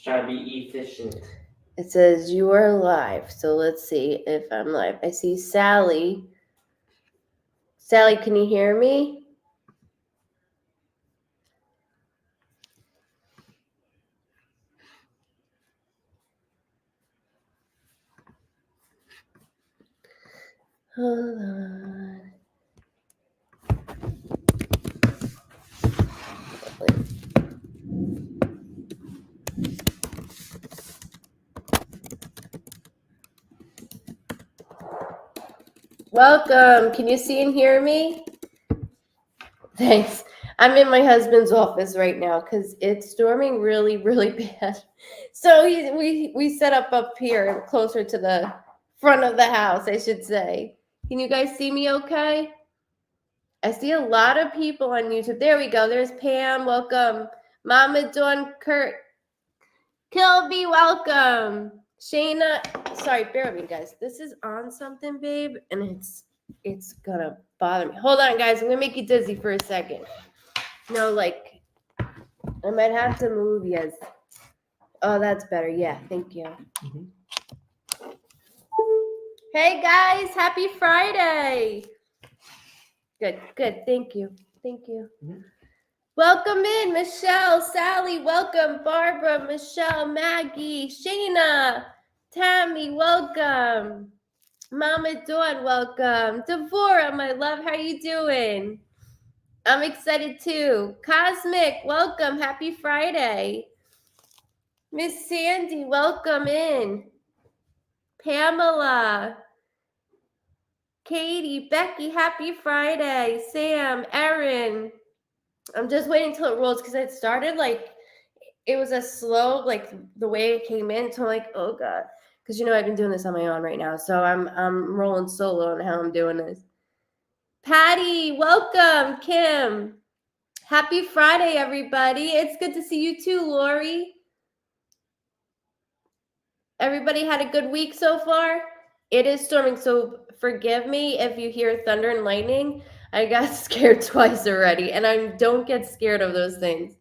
Try to be efficient. It says you are live. So let's see if I'm live. I see Sally. Sally, can you hear me? Hold on. Welcome. Can you see and hear me? Thanks. I'm in my husband's office right now because it's storming really, really bad. So we set up here closer to the front of the house, I should say. Can you guys see me okay? I see a lot of people on YouTube. There we go. There's Pam. Welcome. Mama Dawn Kurt. Kilby, welcome. Shayna. Sorry, bear with me, guys. This is on something, babe, and it's gonna bother me. Hold on, guys. I'm gonna make you dizzy for a second. No, like, I might have to move you. Oh, that's better. Yeah, thank you. Mm-hmm. Hey, guys. Happy Friday. Good. Thank you. Mm-hmm. Welcome in, Michelle, Sally, welcome, Barbara, Michelle, Maggie, Shayna, Tammy, welcome. Mama Dawn, welcome. Devora, my love, how you doing? I'm excited too. Cosmic, welcome. Happy Friday. Miss Sandy, welcome in. Pamela, Katie, Becky, happy Friday. Sam, Erin. I'm just waiting till it rolls because it started like, it was a slow, like the way it came in. So I'm like, oh God. Because I've been doing this on my own right now. So I'm rolling solo on how I'm doing this. Patty, welcome. Kim. Happy Friday, everybody. It's good to see you too, Lori. Everybody had a good week so far? It is storming, so forgive me if you hear thunder and lightning. I got scared twice already, and I don't get scared of those things.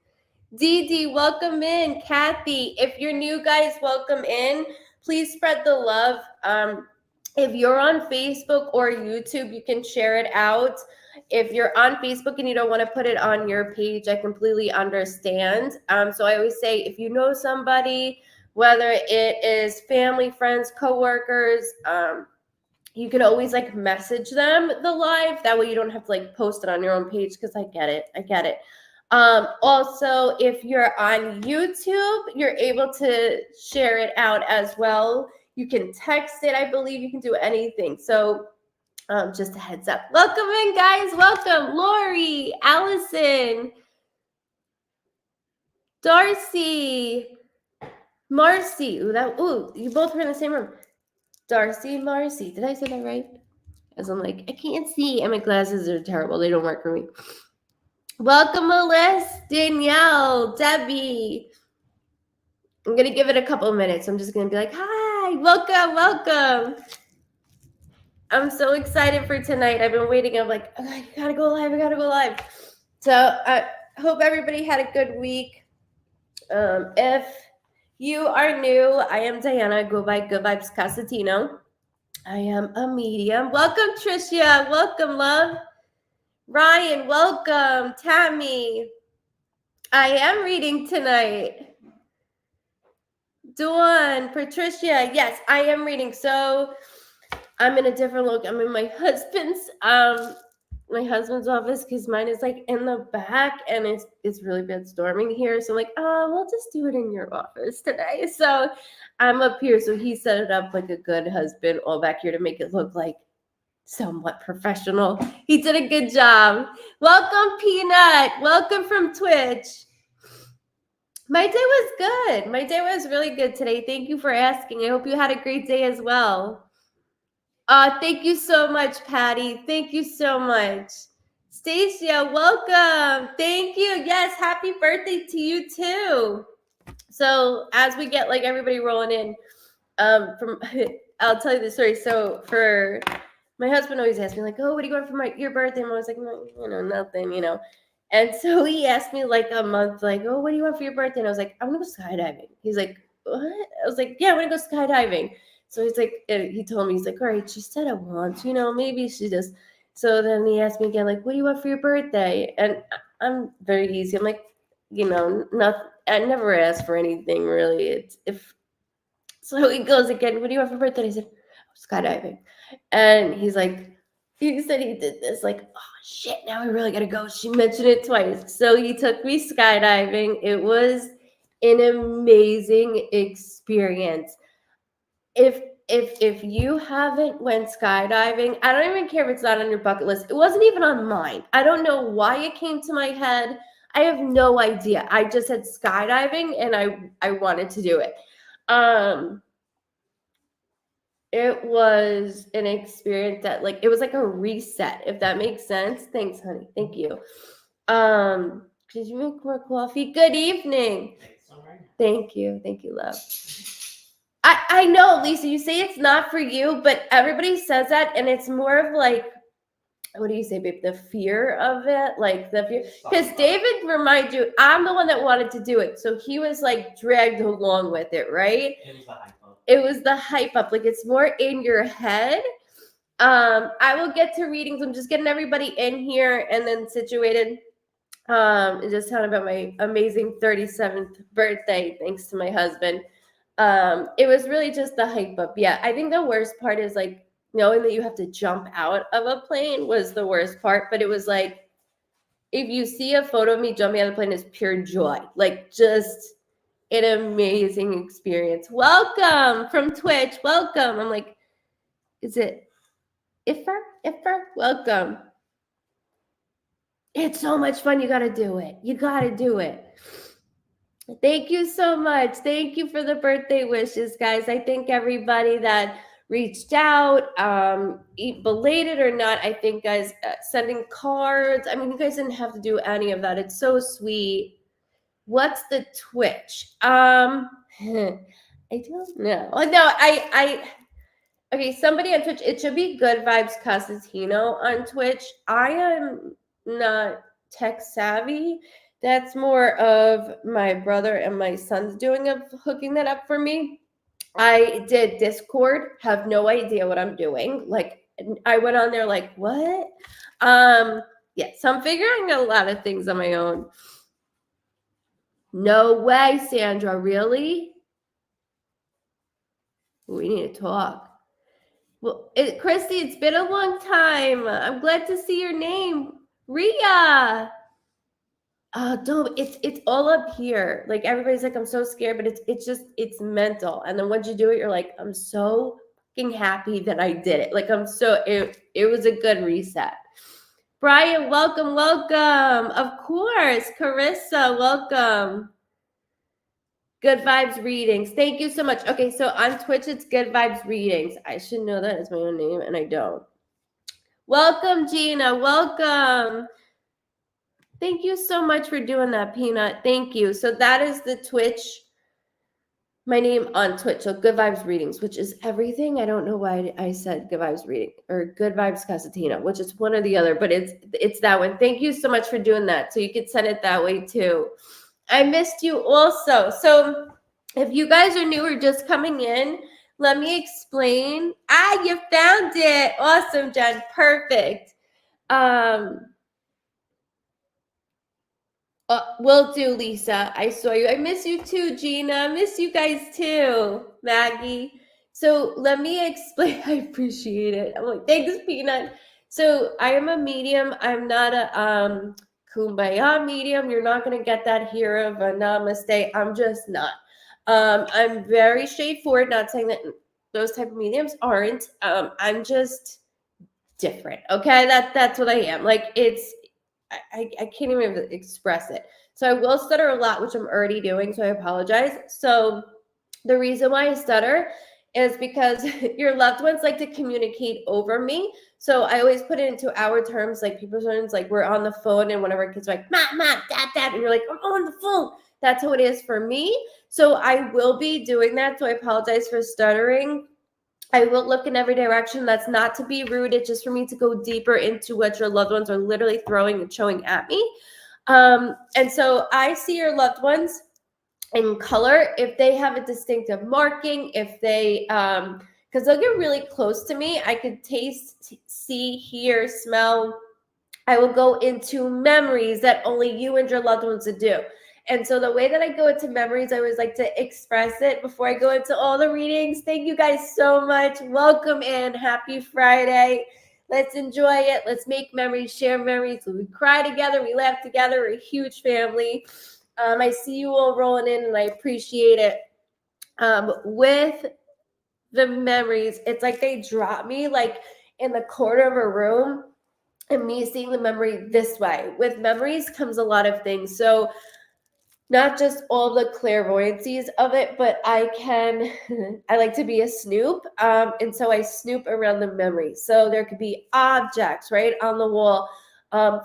Dee Dee, welcome in. Kathy, if you're new, guys, welcome in. Please spread the love. If you're on Facebook or YouTube, you can share it out. If you're on Facebook and you don't want to put it on your page, I completely understand. So I always say, if you know somebody, whether it is family, friends, coworkers, you can always like message them the live. That way you don't have to like post it on your own page, because I get it. Also, if you're on YouTube, you're able to share it out as well. You can text it. I believe you can do anything. So just a heads up. Welcome in, guys. Welcome. Lori, Allison, Darcy, Marcy. Ooh, you both were in the same room. Darcy, Marcy. Did I say that right? As I'm like, I can't see. And my glasses are terrible. They don't work for me. Welcome, Melissa, Danielle, Debbie. I'm going to give it a couple of minutes. I'm just going to be like, hi, welcome. I'm so excited for tonight. I've been waiting. I'm like, I got to go live. So I hope everybody had a good week. If you are new, I am Diana. Go by Goodvibes Cosentino. I am a medium. Welcome, Tricia. Welcome, love. Ryan, welcome. Tammy. I am reading tonight. Dawn, Patricia, yes, I am reading. So I'm in a different look. I'm in my husband's office, because mine is like in the back, and it's really bad storming here. So I'm like, we'll just do it in your office today. So I'm up here. So he set it up like a good husband, all back here to make it look like somewhat professional. He did a good job. Welcome, Peanut. Welcome from Twitch. My day was good. My day was really good today. Thank you for asking. I hope you had a great day as well. Thank you so much, Patty. Thank you so much. Stacia, welcome. Thank you. Yes, happy birthday to you too. So as we get like everybody rolling in, I'll tell you the story. So for my husband always asks me like, oh, what are you going for your birthday? I'm always like, no, nothing, And so he asked me like a month, like, oh, what do you want for your birthday? And I was like, I want to go skydiving. He's like, what? I was like, yeah, I want to go skydiving. So he's like, he told me, he's like, all right, she said I want, maybe she just. So then he asked me again, like, what do you want for your birthday? And I'm very easy. I'm like, not. I never ask for anything really. It's if. So he goes again, what do you want for your birthday? I said, skydiving. And he's like, he said he did this, like, oh shit, now I really gotta go. She mentioned it twice. So he took me skydiving. It was an amazing experience. If you haven't went skydiving, I don't even care if it's not on your bucket list. It wasn't even on mine. I don't know why it came to my head. I have no idea. I just said skydiving and I wanted to do it. It was an experience that it was like a reset, if that makes sense. Thanks, honey. Thank you. Did you make more coffee? Good evening. Thank you, love. I know, Lisa, you say it's not for you, but everybody says that, and it's more of like, what do you say, babe? The fear of it, like the fear. Because David, remind you, I'm the one that wanted to do it, so he was like dragged along with it, right? It was the hype up. Like it's more in your head. I will get to readings. I'm just getting everybody in here and then situated. And just telling about my amazing 37th birthday, thanks to my husband. It was really just the hype up. Yeah, I think the worst part is like knowing that you have to jump out of a plane was the worst part. But it was like, if you see a photo of me jumping out of the plane, it's pure joy. Like just an amazing experience. Welcome from Twitch. Welcome. I'm like, is it Iffer? Welcome. It's so much fun. You got to do it. Thank you so much. Thank you for the birthday wishes, guys. I thank everybody that reached out, belated or not. I think, guys, sending cards. I mean, you guys didn't have to do any of that. It's so sweet. What's the Twitch? I don't know. Oh, no, okay, somebody on Twitch, it should be Goodvibes Cosentino on Twitch. I am not tech savvy. That's more of my brother and my son's doing of hooking that up for me. I did Discord, have no idea what I'm doing. Like I went on there like, what? Yeah, so I'm figuring out a lot of things on my own. No way, Sandra, really? We need to talk. Well, Christy, it's been a long time. I'm glad to see your name. Ria. Don't, it's all up here. Like everybody's like, I'm so scared, but it's mental. And then once you do it, you're like, I'm so fucking happy that I did it. Like it was a good reset. Brian, welcome. Of course. Carissa, welcome. Good Vibes Readings. Thank you so much. Okay, so on Twitch, it's Good Vibes Readings. I should know that as my own name, and I don't. Welcome, Gina. Welcome. Thank you so much for doing that, Peanut. Thank you. So that is the Twitch, my name on Twitch. So Good Vibes Readings, which is everything. I don't know why I said Good Vibes Reading or Good Vibes Cosentino, which is one or the other, but it's that one. Thank you so much for doing that. So you could send it that way too. I missed you also. So if you guys are new or just coming in, let me explain. You found it. Awesome, Jen. Perfect. Will do, Lisa. I saw you. I miss you too, Gina. I miss you guys too, Maggie. So let me explain. I appreciate it. I'm like, thanks, Peanut. So I am a medium. I'm not a kumbaya medium. You're not going to get that here of a namaste. I'm just not. I'm very straightforward, not saying that those type of mediums aren't. I'm just different. Okay, that's what I am. Like I can't even express it. So I will stutter a lot, which I'm already doing, so I apologize. So the reason why I stutter is because your loved ones like to communicate over me. So I always put it into our terms, like people's terms, like we're on the phone and one of our kids are like, Mom, Dad, and you're like, I'm on the phone. That's how it is for me. So I will be doing that. So I apologize for stuttering. I will look in every direction. That's not to be rude. It's just for me to go deeper into what your loved ones are literally throwing and showing at me. And so I see your loved ones in color if they have a distinctive marking, if they because they'll get really close to me. I could taste, see, hear, smell. I will go into memories that only you and your loved ones would do. And so the way that I go into memories, I always like to express it before I go into all the readings. Thank you guys so much. Welcome in. Happy Friday. Let's enjoy it. Let's make memories, share memories. We cry together. We laugh together. We're a huge family. I see you all rolling in, and I appreciate it. With the memories, it's like they drop me like in the corner of a room, and me seeing the memory this way. With memories comes a lot of things. So not just all the clairvoyancies of it, but I like to be a snoop. And so I snoop around the memory. So there could be objects, right, on the wall,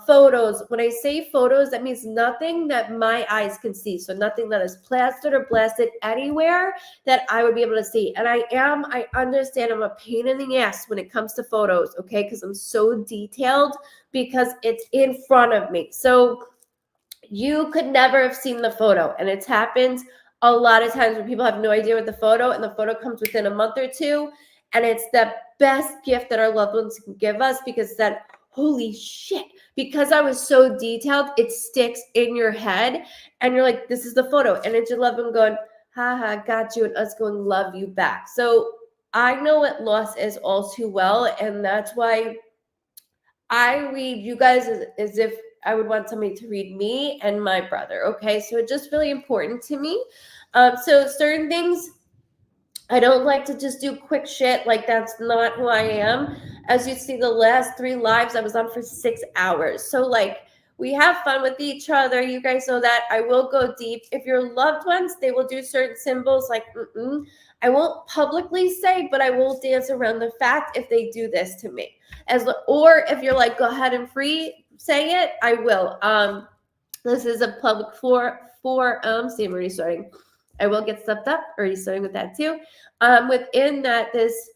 photos. When I say photos, that means nothing that my eyes can see. So nothing that is plastered or blasted anywhere that I would be able to see. And I understand I'm a pain in the ass when it comes to photos, okay? Because I'm so detailed because it's in front of me. So you could never have seen the photo. And it's happened a lot of times when people have no idea what the photo, and the photo comes within a month or two. And it's the best gift that our loved ones can give us, because that, holy shit, because I was so detailed, it sticks in your head. And you're like, this is the photo. And it's your loved one going, haha, got you. And us going, love you back. So I know what loss is all too well. And that's why I read you guys as if I would want somebody to read me and my brother, okay? So it's just really important to me. So certain things, I don't like to just do quick shit. Like, that's not who I am. As you see, the last 3 lives I was on for 6 hours. So, like, we have fun with each other. You guys know that. I will go deep. If your loved ones, they will do certain symbols like, I won't publicly say, but I will dance around the fact if they do this to me. Or if you're like, go ahead and free say it, I will. This is a public forum. See, I'm already starting. I will get stepped up. Already starting with that too. Within that, this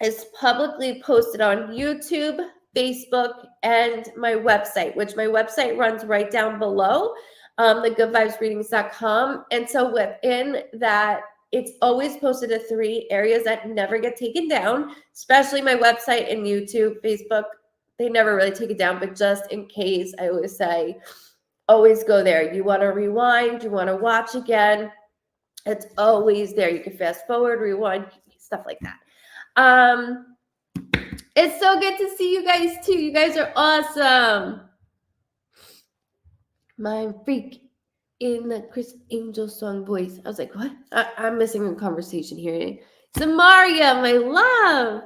is publicly posted on YouTube, Facebook, and my website, which my website runs right down below, the goodvibesreadings.com. And so within that, it's always posted to 3 areas that never get taken down, especially my website and YouTube. Facebook, they never really take it down, but just in case, I always say, always go there. You want to rewind, you want to watch again, it's always there. You can fast forward, rewind, stuff like that. It's so good to see you guys too. You guys are awesome. My freak in the Chris Angel song voice. I was like, what? I'm missing a conversation here. Samaria, my love.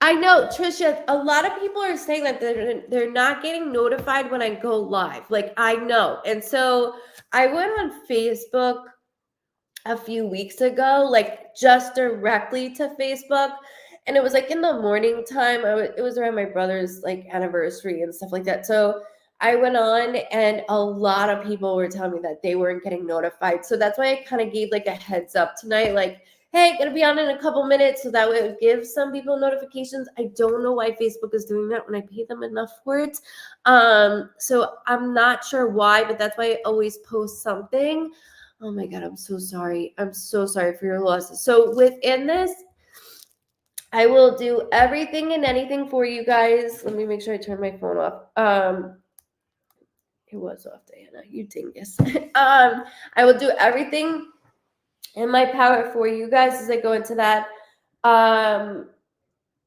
I know, Trisha, a lot of people are saying that they're not getting notified when I go live. Like, I know. And so I went on Facebook a few weeks ago, like just directly to Facebook. And it was like in the morning time. It was around my brother's like anniversary and stuff like that. So I went on, and a lot of people were telling me that they weren't getting notified. So that's why I kind of gave like a heads up tonight, like, hey, gonna be on in a couple minutes, so that way it would give some people notifications. I don't know why Facebook is doing that when I pay them enough for it. So I'm not sure why, but that's why I always post something. Oh my God, I'm so sorry. I'm so sorry for your losses. So within this, I will do everything and anything for you guys. Let me make sure I turn my phone off. It was off, Diana. You dingus. I will do everything in my power for you guys as I go into that.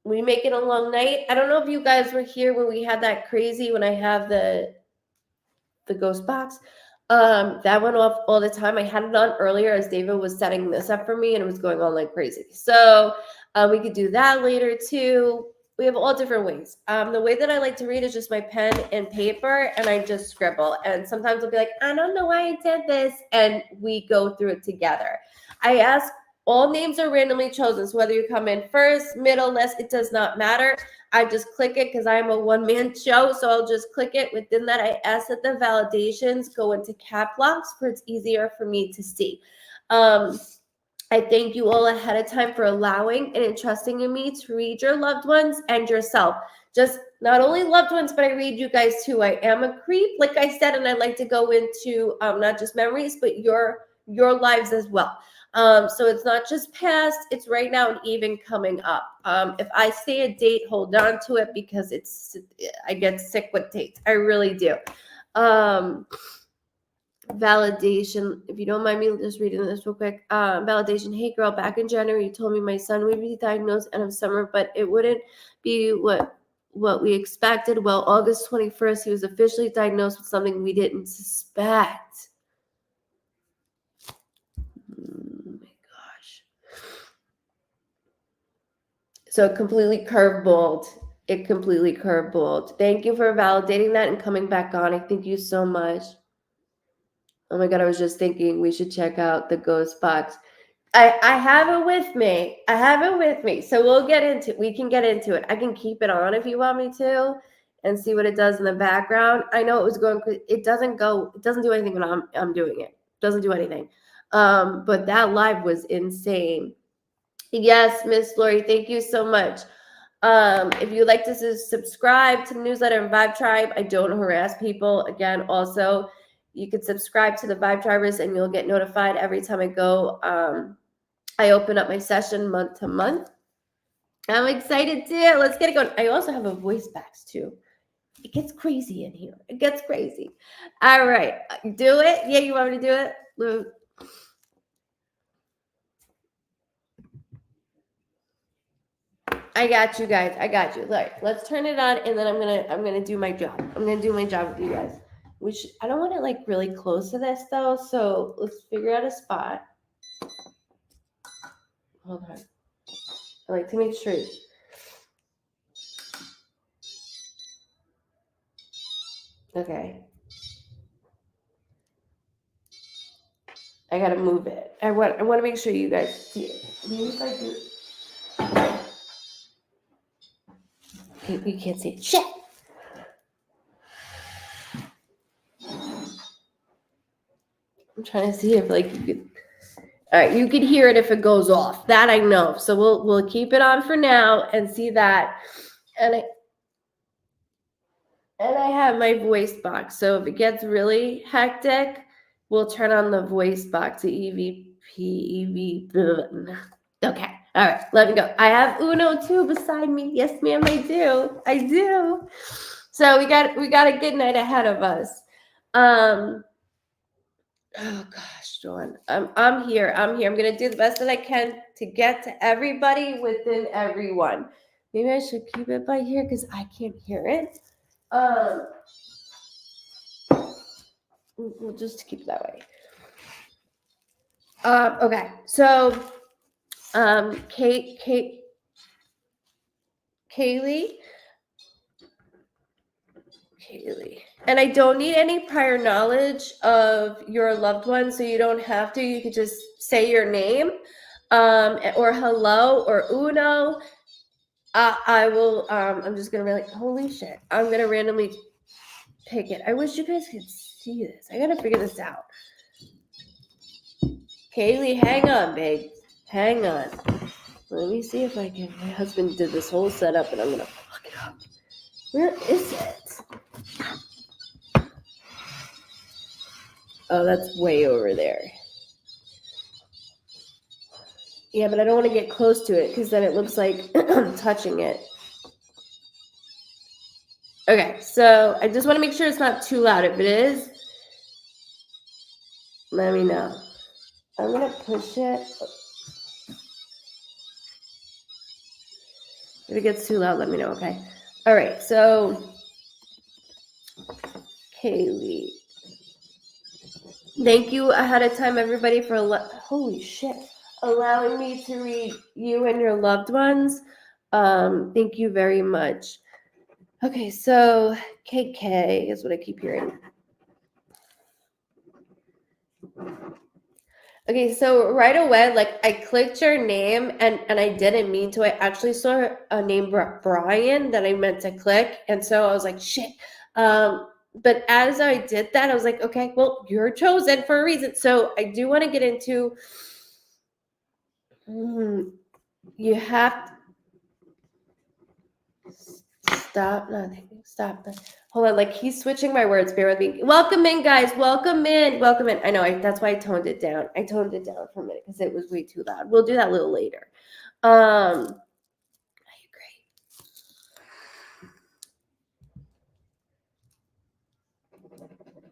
We make it a long night. I don't know if you guys were here when we had that crazy, when I have the ghost box. That went off all the time. I had it on earlier as David was setting this up for me, and it was going on like crazy. So we could do that later too. We have all different ways. The way that I like to read is just my pen and paper, and I just scribble. And sometimes I'll be like, I don't know why I did this. And we go through it together. I ask, all names are randomly chosen. So whether you come in first, middle, last, it does not matter. I just click it because I'm a one-man show. So I'll just click it. Within that, I ask that the validations go into cap locks, for it's easier for me to see. I thank you all ahead of time for allowing and entrusting in me to read your loved ones and yourself. just not only loved ones, but I read you guys too. I am a creep, like I said, and I like to go into not just memories, but your lives as well. So it's not just past, it's right now and even coming up. If I say a date, hold on to it because I get sick with dates. I really do. Validation, if you don't mind me just reading this real quick. Validation, hey girl, back in January you told me my son would be diagnosed end of summer, but it wouldn't be what we expected. Well, August 21st he was officially diagnosed with something we didn't suspect. Oh my gosh. So it completely curveballed. Thank you for validating that and coming back on. I thank you so much. Oh my God, I was just thinking we should check out the ghost box. I have it with me. So we can get into it. I can keep it on if you want me to and see what it does in the background. I know it was going, it doesn't do anything when I'm doing it. It doesn't do anything. But that live was insane. Yes, Miss Lori, thank you so much. If you'd like to subscribe to the newsletter and Vibe Tribe, I don't harass people. Again, also, you can subscribe to the Vibe Tribers and you'll get notified every time I go. I open up my session month to month. I'm excited too. Let's get it going. I also have a voice box too. It gets crazy in here. All right. Do it. Yeah, you want me to do it? I got you guys. All right, let's turn it on, and then I'm gonna do my job. I'm gonna do my job with you guys. I don't want it like really close to this though, so let's figure out a spot. Hold on. I like to make sure. Okay. I gotta move it. I want to make sure you guys see it. Maybe if I do. Okay, you can't see it. Shit. I'm trying to see if like you could. All right, you could hear it if it goes off. That I know. So we'll keep it on for now and see that. And I have my voice box. So if it gets really hectic, we'll turn on the voice box. The EVP. Okay. All right. Let me go. I have Uno too beside me. Yes, ma'am. I do. So we got a good night ahead of us. Oh gosh, Dawn. I'm here. I'm gonna do the best that I can to get to everybody within everyone. Maybe I should keep it by here because I can't hear it. We'll just keep it that way. Okay. So, Kaylee, and I don't need any prior knowledge of your loved one, so you don't have to. You could just say your name, or hello, or uno. I will. I'm just gonna really. Holy shit! I'm gonna randomly pick it. I wish you guys could see this. I gotta figure this out. Kaylee, hang on, babe. Hang on. Let me see if I can. My husband did this whole setup, and I'm gonna fuck it up. Where is it? Oh, that's way over there. Yeah, but I don't want to get close to it because then it looks like I'm touching it. Okay, so I just want to make sure it's not too loud. If it is, let me know. I'm going to push it. If it gets too loud, let me know, okay? All right, so Kaylee. Thank you ahead of time, everybody, for holy shit, allowing me to read you and your loved ones. Thank you very much. Okay, so KK is what I keep hearing. Okay, so right away, like I clicked your name and I didn't mean to. I actually saw a name Brian that I meant to click. And so I was like, shit. But as I did that, I was like, okay, well, you're chosen for a reason. So I do want to get into, you have Stop. No, stop. Hold on. Like he's switching my words. Bear with me. Welcome in, guys. Welcome in. Welcome in. I know. That's why I toned it down. I toned it down for a minute because it was way too loud. We'll do that a little later. I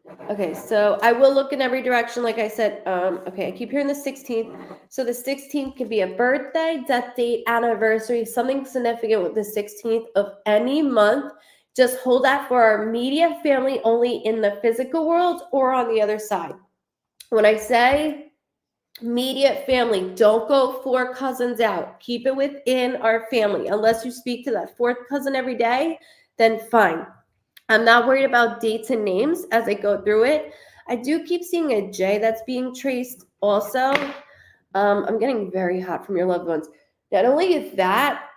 agree. Okay, so I will look in every direction, like I said. Okay, I keep hearing the 16th. So the 16th could be a birthday, death date, anniversary, something significant with the 16th of any month. Just hold that for our immediate family only in the physical world or on the other side. When I say immediate family, don't go 4 cousins out. Keep it within our family. Unless you speak to that 4th cousin every day, then fine. I'm not worried about dates and names as I go through it. I do keep seeing a J that's being traced also. I'm getting very hot from your loved ones. Not only is that,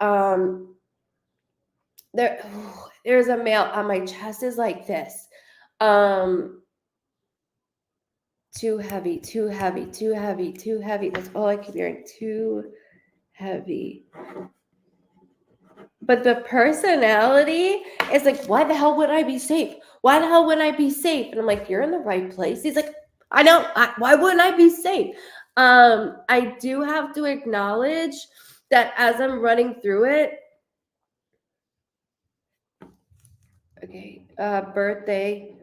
there's a male on my chest is like this. Too heavy, too heavy, too heavy, too heavy. That's all I keep hearing. Too heavy. But the personality is like, why the hell would I be safe? Why the hell would I be safe? And I'm like, you're in the right place. He's like, I know. Why wouldn't I be safe? I do have to acknowledge that as I'm running through it. Okay, birthday.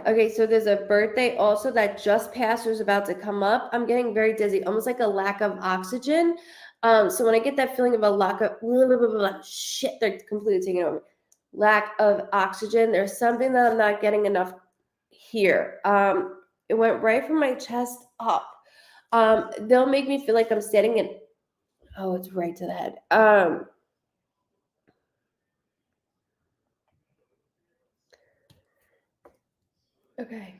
Okay, so there's a birthday also that just passed or is about to come up. I'm getting very dizzy, almost like a lack of oxygen. So when I get that feeling of a lack of shit, they're completely taking over. Lack of oxygen. There's something that I'm not getting enough here. It went right from my chest up. They'll make me feel like I'm standing in. Oh, it's right to the head. Okay.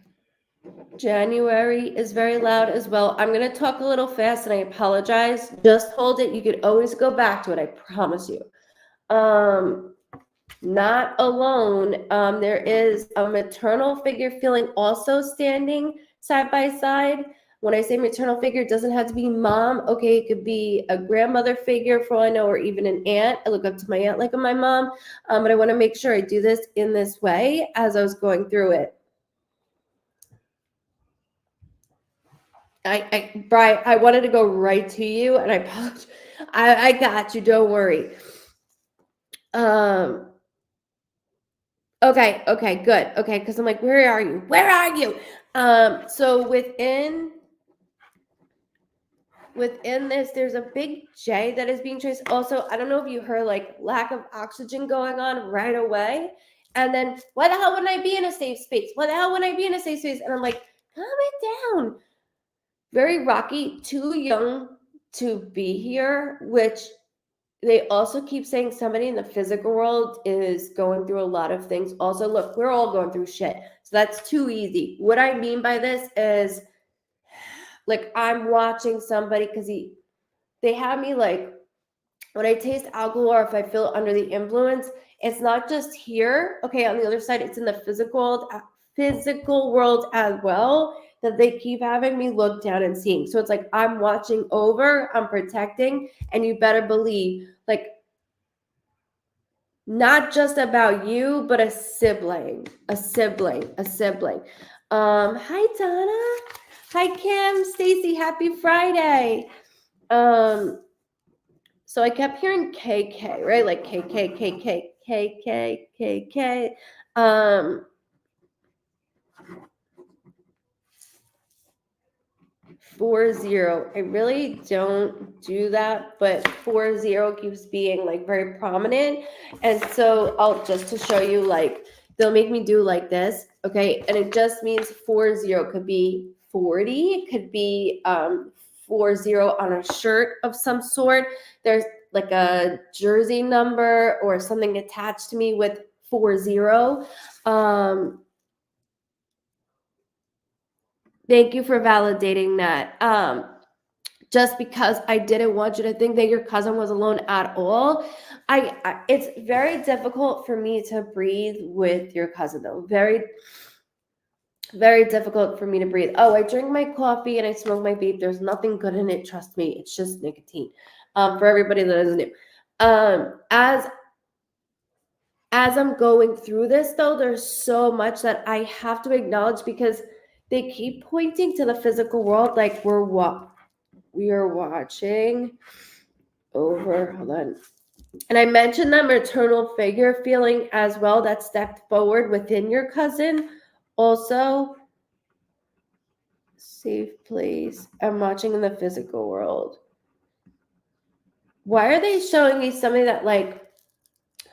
January is very loud as well. I'm going to talk a little fast and I apologize. Just hold it. You could always go back to it. I promise you. Not alone. There is a maternal figure feeling also standing side by side. When I say maternal figure, it doesn't have to be mom. Okay, it could be a grandmother figure for all I know, or even an aunt. I look up to my aunt like my mom. But I want to make sure I do this in this way as I was going through it. Brian, I wanted to go right to you, and I apologize. I got you. Don't worry. Okay, good. Okay, because I'm like, where are you? Where are you? So within this, there's a big J that is being traced. Also, I don't know if you heard like lack of oxygen going on right away. And then why the hell wouldn't I be in a safe space? Why the hell wouldn't I be in a safe space? And I'm like, calm it down. Very rocky, too young to be here, which they also keep saying somebody in the physical world is going through a lot of things. Also, look, we're all going through shit. So that's too easy. What I mean by this is like I'm watching somebody because they have me like when I taste alcohol or if I feel under the influence, it's not just here. Okay, on the other side, it's in the physical world as well that they keep having me look down and seeing. So it's like I'm watching over, I'm protecting, and you better believe, like, not just about you, but a sibling. Hi Donna. Hi Kim, Stacy, happy Friday. So I kept hearing KK, right? Like KK, KK, KK, KK. 40. I really don't do that, but 40 keeps being like very prominent. And so I'll just to show you, like, they'll make me do like this. Okay. And it just means 40 could be 40. It could be 40 on a shirt of some sort. There's like a jersey number or something attached to me with 40. Thank you for validating that. Just because I didn't want you to think that your cousin was alone at all. It's very difficult for me to breathe with your cousin, though. Very, very difficult for me to breathe. Oh, I drink my coffee and I smoke my vape. There's nothing good in it. Trust me. It's just nicotine. For everybody that doesn't know. as I'm going through this, though, there's so much that I have to acknowledge because they keep pointing to the physical world like we are watching over, hold on. And I mentioned that maternal figure feeling as well that stepped forward within your cousin. Also, safe place. I'm watching in the physical world. Why are they showing me somebody that like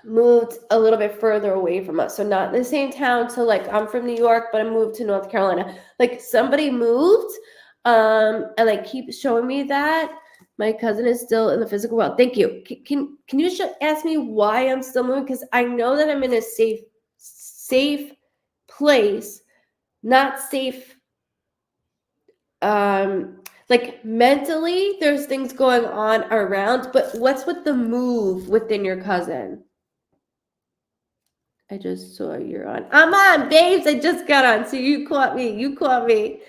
moved a little bit further away from us? So not in the same town. So like I'm from New York, but I moved to North Carolina. Like somebody moved, and like keep showing me that. My cousin is still in the physical world. Thank you. Can you ask me why I'm still moving? Because I know that I'm in a safe place, not safe. Like mentally, there's things going on around. But what's with the move within your cousin? I just saw you're on. I'm on, babes. I just got on. So you caught me. You caught me.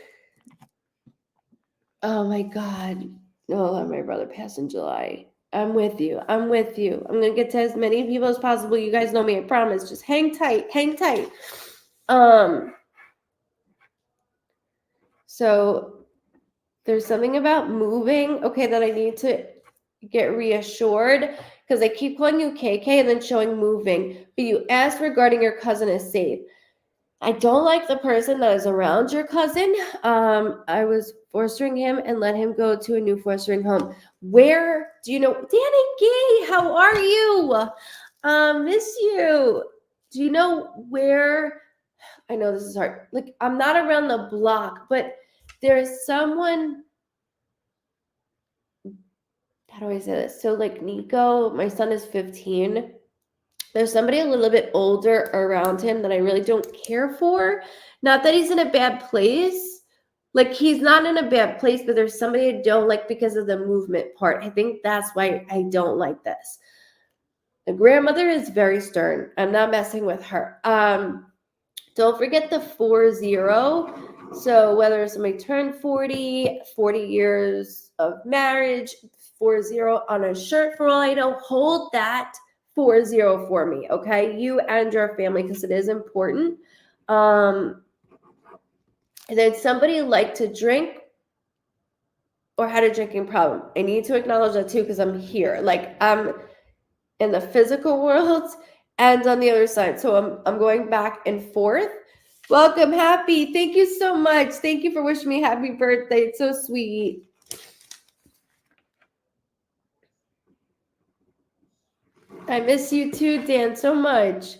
Oh my God. No, my brother passed in July. I'm with you. I'm with you. I'm gonna get to as many people as possible. You guys know me, I promise. Just hang tight. Hang tight. So there's something about moving, okay, that I need to get reassured because I keep calling you KK and then showing moving. But you asked regarding your cousin is safe. I don't like the person that is around your cousin. I was fostering him and let him go to a new fostering home. Where do you know? Danny Gay, how are you? Miss you. Do you know where? I know this is hard. Like, I'm not around the block, but there's someone. How do I say this? So, like, Nico, my son is 15. There's somebody a little bit older around him that I really don't care for. Not that he's in a bad place. Like, he's not in a bad place, but there's somebody I don't like because of the movement part. I think that's why I don't like this. The grandmother is very stern. I'm not messing with her. Don't forget the 40. So whether somebody turned 40 years of marriage, 40 on a shirt for all I know, hold that 40 for me, okay? You and your family, because it is important. And then somebody like to drink or had a drinking problem. I need to acknowledge that too, because I'm here. Like, I'm in the physical world and on the other side. So I'm going back and forth. Welcome, Happy. Thank you so much. Thank you for wishing me happy birthday. It's so sweet. I miss you too, Dan, so much.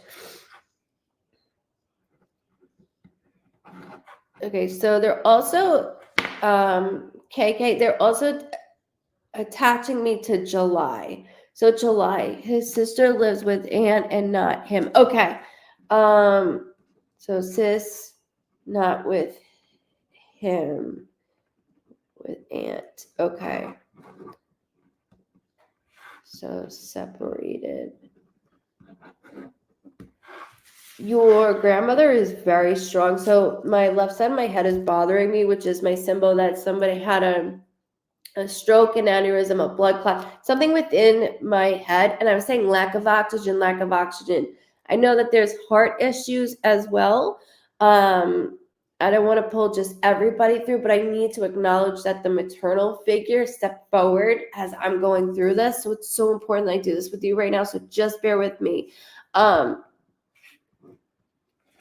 Okay, so they're also, KK, they're also attaching me to July. So July, his sister lives with Aunt and not him. Okay. So sis, not with him, with Aunt. Okay. So separated. Your grandmother is very strong. So my left side of my head is bothering me, which is my symbol that somebody had a stroke, an aneurysm, a blood clot, something within my head. And I was saying lack of oxygen. I know that there's heart issues as well. I don't want to pull just everybody through, but I need to acknowledge that the maternal figure stepped forward as I'm going through this. So it's so important that I do this with you right now. So just bear with me.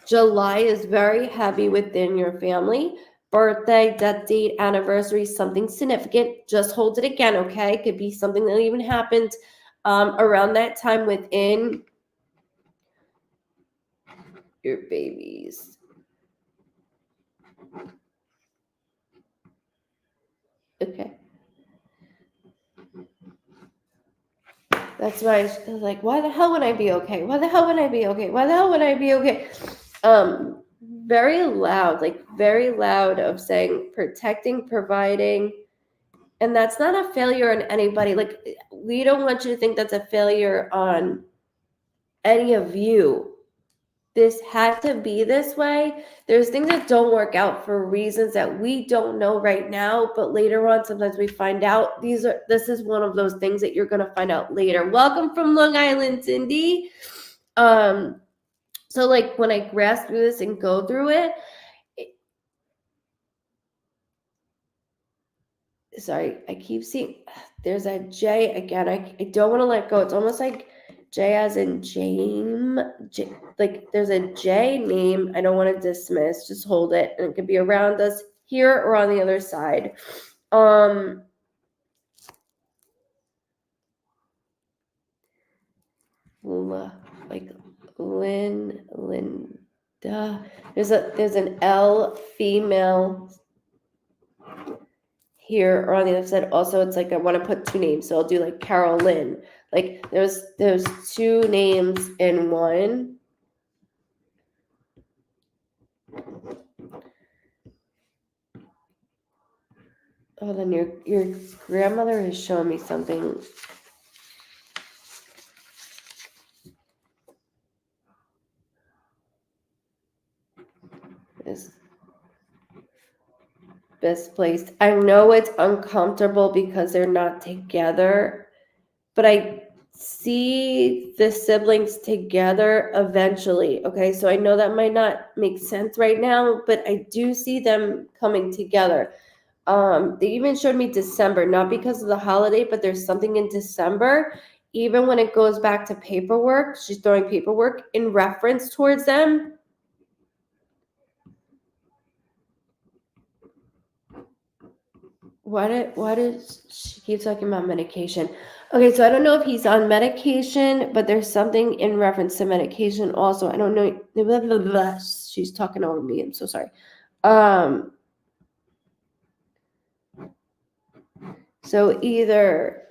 July is very heavy within your family. Birthday, death date, anniversary, something significant. Just hold it again, okay? It could be something that even happened around that time within your babies. Okay. That's why I was like, why the hell would I be okay? Why the hell would I be okay? Why the hell would I be okay? Very loud of saying protecting, providing. And that's not a failure on anybody. Like, we don't want you to think that's a failure on any of you. This had to be this way. There's things that don't work out for reasons that we don't know right now, but later on, sometimes we find out. This is one of those things that you're going to find out later. Welcome from Long Island, Cindy. So like when I grasp through this and go through it, sorry, I keep seeing there's a J again. I don't want to let go. It's almost like J as in James. Like there's a J name I don't want to dismiss. Just hold it, and it could be around us here or on the other side. Like Linda. There's an L female here or on the other side. Also, it's like I want to put two names, so I'll do like Carolyn. Like there's two names in one. Oh, then your grandmother is showing me something. Is best placed. I know it's uncomfortable because they're not together, but I see the siblings together eventually. Okay, so I know that might not make sense right now, but I do see them coming together. They even showed me December, not because of the holiday, but there's something in December. Even when it goes back to paperwork, she's throwing paperwork in reference towards them. Why does she keep talking about medication? Okay, so I don't know if he's on medication, but there's something in reference to medication also. I don't know. Blah, blah, blah. She's talking over me. I'm so sorry. So either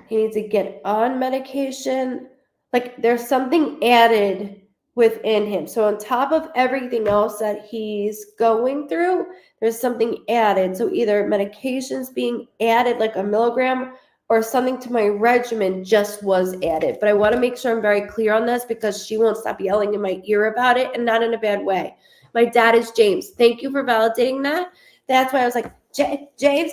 he needs to get on medication, like there's something added within him. So on top of everything else that he's going through, there's something added. So either medications being added like a milligram or something to my regimen just was added. But I want to make sure I'm very clear on this because she won't stop yelling in my ear about it, and not in a bad way. My dad is James. Thank you for validating that. That's why I was like, James,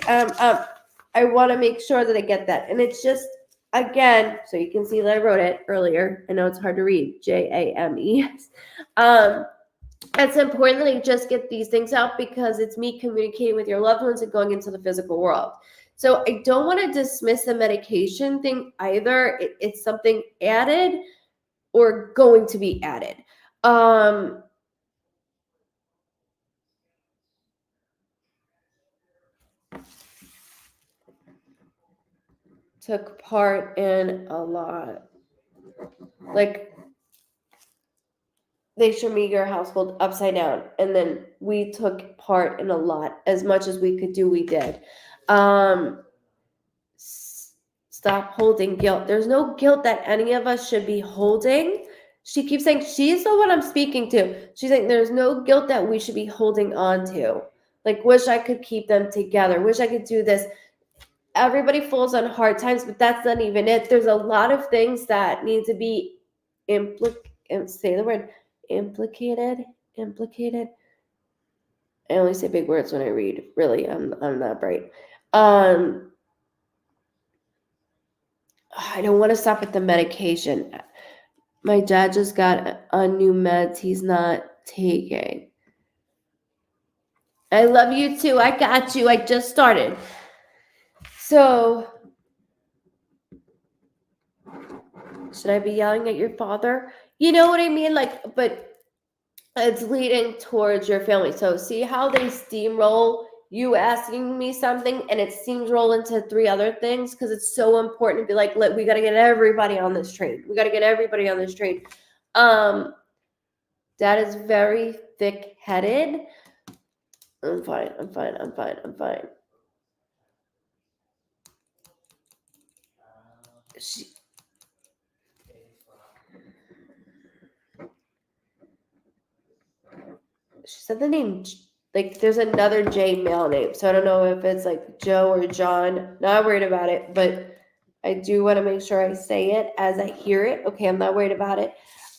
I want to make sure that I get that. And it's just, again, so you can see that I wrote it earlier. I know it's hard to read, James. It's important that you just get these things out because it's me communicating with your loved ones and going into the physical world. So I don't want to dismiss the medication thing either. It's something added or going to be added. Took part in a lot. Like, they showed me your household upside down, and then we took part in a lot. As much as we could do, we did. Stop holding guilt. There's no guilt that any of us should be holding. She keeps saying she's the one I'm speaking to. She's saying there's no guilt that we should be holding on to. Like, wish I could keep them together. Wish I could do this. Everybody falls on hard times, but that's not even it. There's a lot of things that need to be say the word implicated. I only say big words when I read. Really, I'm not bright. I don't want to stop with the medication. My dad just got a new meds he's not taking. I love you too. I got you. I just started. So, should I be yelling at your father? You know what I mean? Like, but it's leading towards your family. So see how they steamroll you asking me something and it steamroll into three other things, because it's so important to be like, we got to get everybody on this train. That is very thick-headed. I'm fine. She said the name, like there's another J male name. So I don't know if it's like Joe or John. Not worried about it, but I do want to make sure I say it as I hear it. Okay, I'm not worried about it.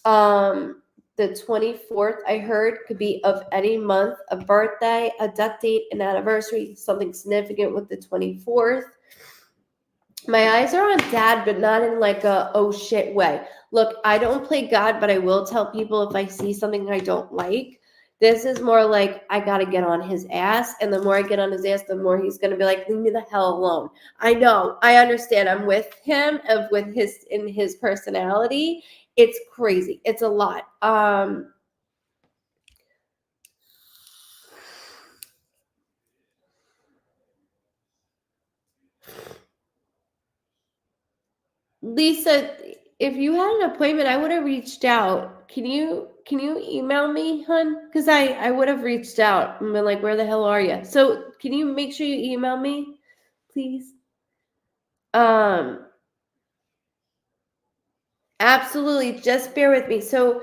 The 24th, I heard, could be of any month, a birthday, a death date, an anniversary, something significant with the 24th. My eyes are on Dad, but not in like a oh shit way. Look, I don't play God, but I will tell people if I see something I don't like. This is more like I gotta get on his ass, and the more I get on his ass, the more he's gonna be like, leave me the hell alone. I know, I understand. I'm with him of with his in his personality. It's crazy. It's a lot. Lisa, if you had an appointment, I would have reached out. Can you email me, hun? Because I would have reached out and been like, where the hell are you? So can you make sure you email me, please? Um, Absolutely. Just bear with me. So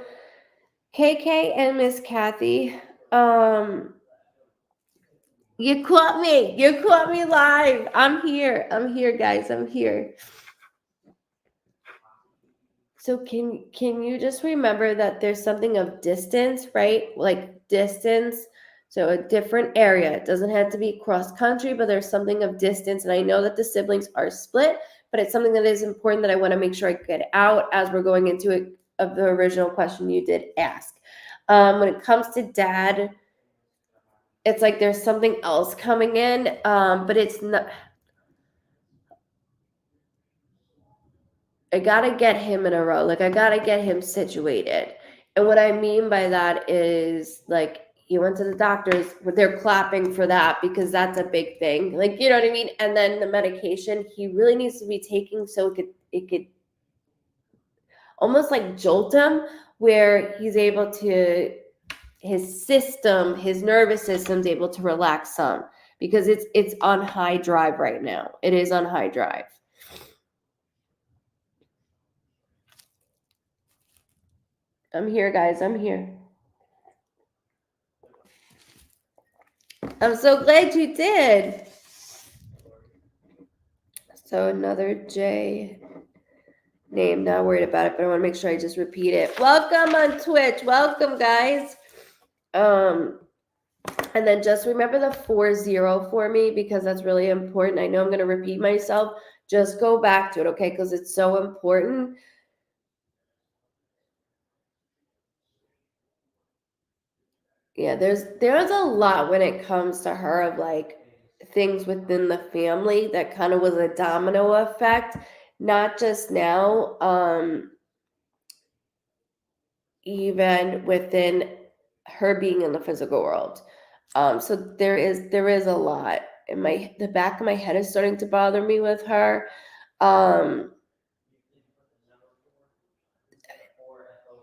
KK and Miss Kathy, um, you caught me. You caught me live. I'm here. I'm here, guys. I'm here. So can you just remember that there's something of distance, right? Like distance. So a different area. It doesn't have to be cross country, but there's something of distance. And I know that the siblings are split, but it's something that is important that I want to make sure I get out as we're going into it of the original question you did ask. When it comes to Dad, it's like there's something else coming in, but it's not. I gotta get him in a row. Like I gotta get him situated. And what I mean by that is like he went to the doctors, but they're clapping for that because that's a big thing. Like you know what I mean? And then the medication he really needs to be taking so it could almost like jolt him where he's able to his nervous system's able to relax some because it's on high drive right now. It is on high drive. I'm here, guys. I'm here. I'm so glad you did. So another J name. Not worried about it, but I want to make sure I just repeat it. Welcome on Twitch. Welcome, guys. And then just remember the 40 for me because that's really important. I know I'm going to repeat myself. Just go back to it, okay? Because it's so important. Yeah, there's a lot when it comes to her of like things within the family that kind of was a domino effect, not just now, even within her being in the physical world. So there is a lot. And the back of my head is starting to bother me with her. Um,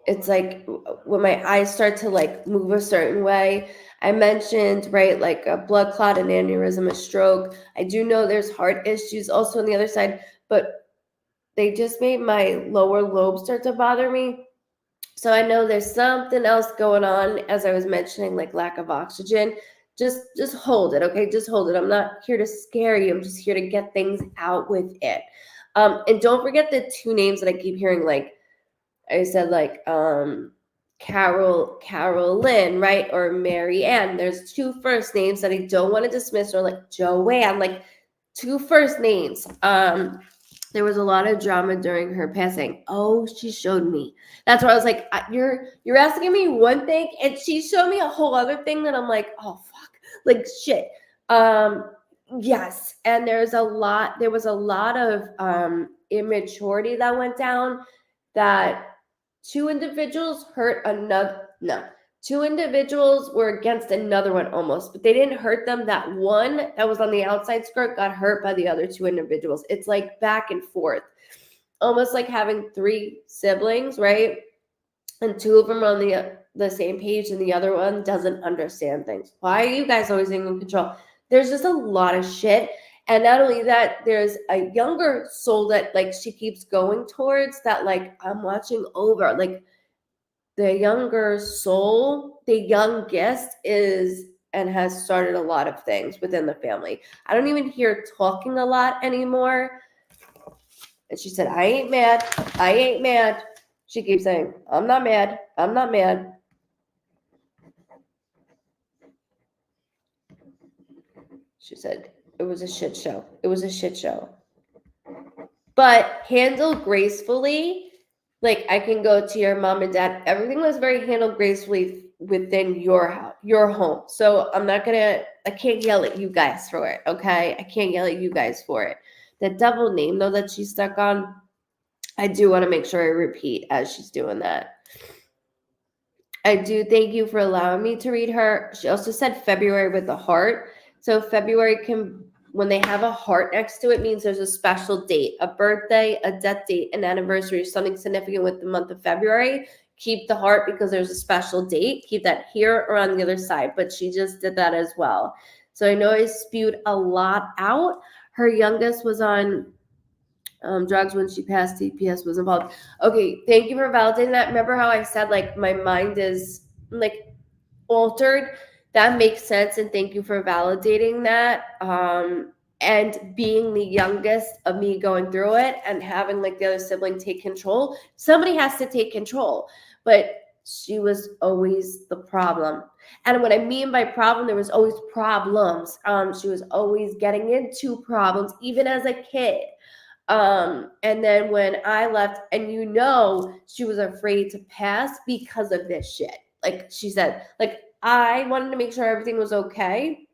it's like when my eyes start to like move a certain way. I mentioned, right, like a blood clot, an aneurysm, a stroke. I do know there's heart issues also on the other side, but they just made my lower lobe start to bother me. So I know there's something else going on, as I was mentioning, like lack of oxygen. Just hold it, okay? Just hold it. I'm not here to scare you. I'm just here to get things out with it. And don't forget the two names that I keep hearing, like I said, like Carolyn, right? Or Mary Ann. There's two first names that I don't want to dismiss, or like Joanne, like two first names. There was a lot of drama during her passing. Oh, she showed me. That's why I was like, you're asking me one thing, and she showed me a whole other thing that I'm like, oh fuck, like shit. Yes, and there was a lot of immaturity that went down that two individuals hurt another. No, two individuals were against another one almost, but they didn't hurt them. That one that was on the outside skirt got hurt by the other two individuals. It's like back and forth, almost like having three siblings, right? And two of them are on the same page, and the other one doesn't understand things. Why are you guys always in control? There's just a lot of shit. And not only that, there's a younger soul that like she keeps going towards that like I'm watching over. Like the younger soul, the youngest is and has started a lot of things within the family. I don't even hear talking a lot anymore. And she said, I ain't mad. I ain't mad. She keeps saying, I'm not mad. I'm not mad. She said, it was a shit show. It was a shit show. but handled gracefully. Like, I can go to your mom and dad. Everything was very handled gracefully within your house, your home. So I can't yell at you guys for it, okay? I can't yell at you guys for it. The double name, though, that she's stuck on, I do want to make sure I repeat as she's doing that. I do thank you for allowing me to read her. She also said February with a heart. So February when they have a heart next to it, means there's a special date, a birthday, a death date, an anniversary, something significant with the month of February. Keep the heart because there's a special date. Keep that here or on the other side. But she just did that as well. So I know I spewed a lot out. Her youngest was on drugs when she passed. TPS was involved. Okay, thank you for validating that. Remember how I said, like, my mind is, like, altered? That makes sense, and thank you for validating that. And being the youngest of me going through it and having, like, the other sibling take control, somebody has to take control. But she was always the problem. And what I mean by problem, there was always problems. She was always getting into problems, even as a kid. And then when I left, and she was afraid to pass because of this shit. Like she said, like, I wanted to make sure everything was okay.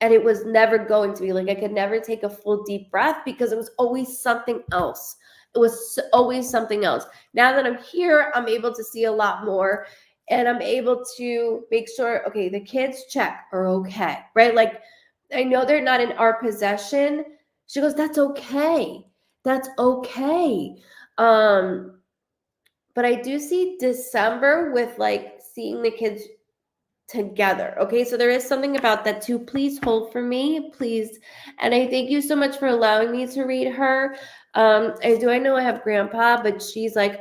And it was never going to be. Like, I could never take a full deep breath because it was always something else. It was always something else. Now that I'm here, I'm able to see a lot more, and I'm able to make sure, okay, the kids are okay, right? Like, I know they're not in our possession. She goes, that's okay. That's okay. But I do see December with, like, seeing the kids together. Okay, so there is something about that too. Please hold for me, please. And I thank you so much for allowing me to read her. I know I have grandpa, but she's like,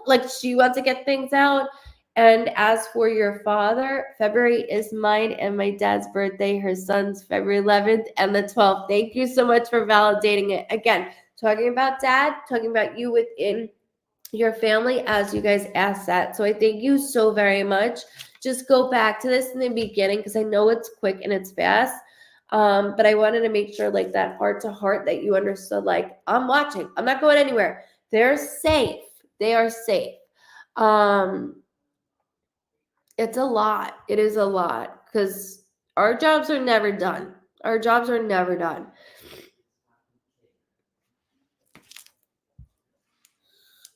like, she wants to get things out. And as for your father, February is mine and my dad's birthday. Her son's February 11th and the 12th. Thank you so much for validating it. Again, talking about dad, talking about you within your family as you guys asked that. So I thank you so very much. Just go back to this in the beginning because I know it's quick and it's fast. But I wanted to make sure, like, that heart to heart, that you understood, like, I'm watching. I'm not going anywhere. They're safe. They are safe. It's a lot. It is a lot because our jobs are never done. Our jobs are never done.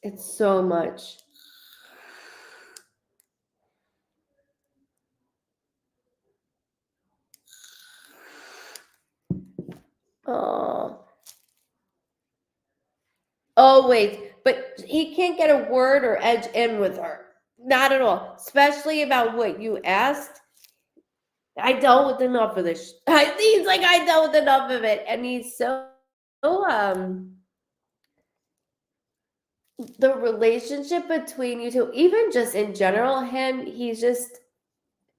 It's so much. Oh. Oh, wait. But he can't get a word or edge in with her. Not at all. Especially about what you asked. I dealt with enough of this. He's like, I dealt with enough of it. And he's so the relationship between you two, even just in general, he's just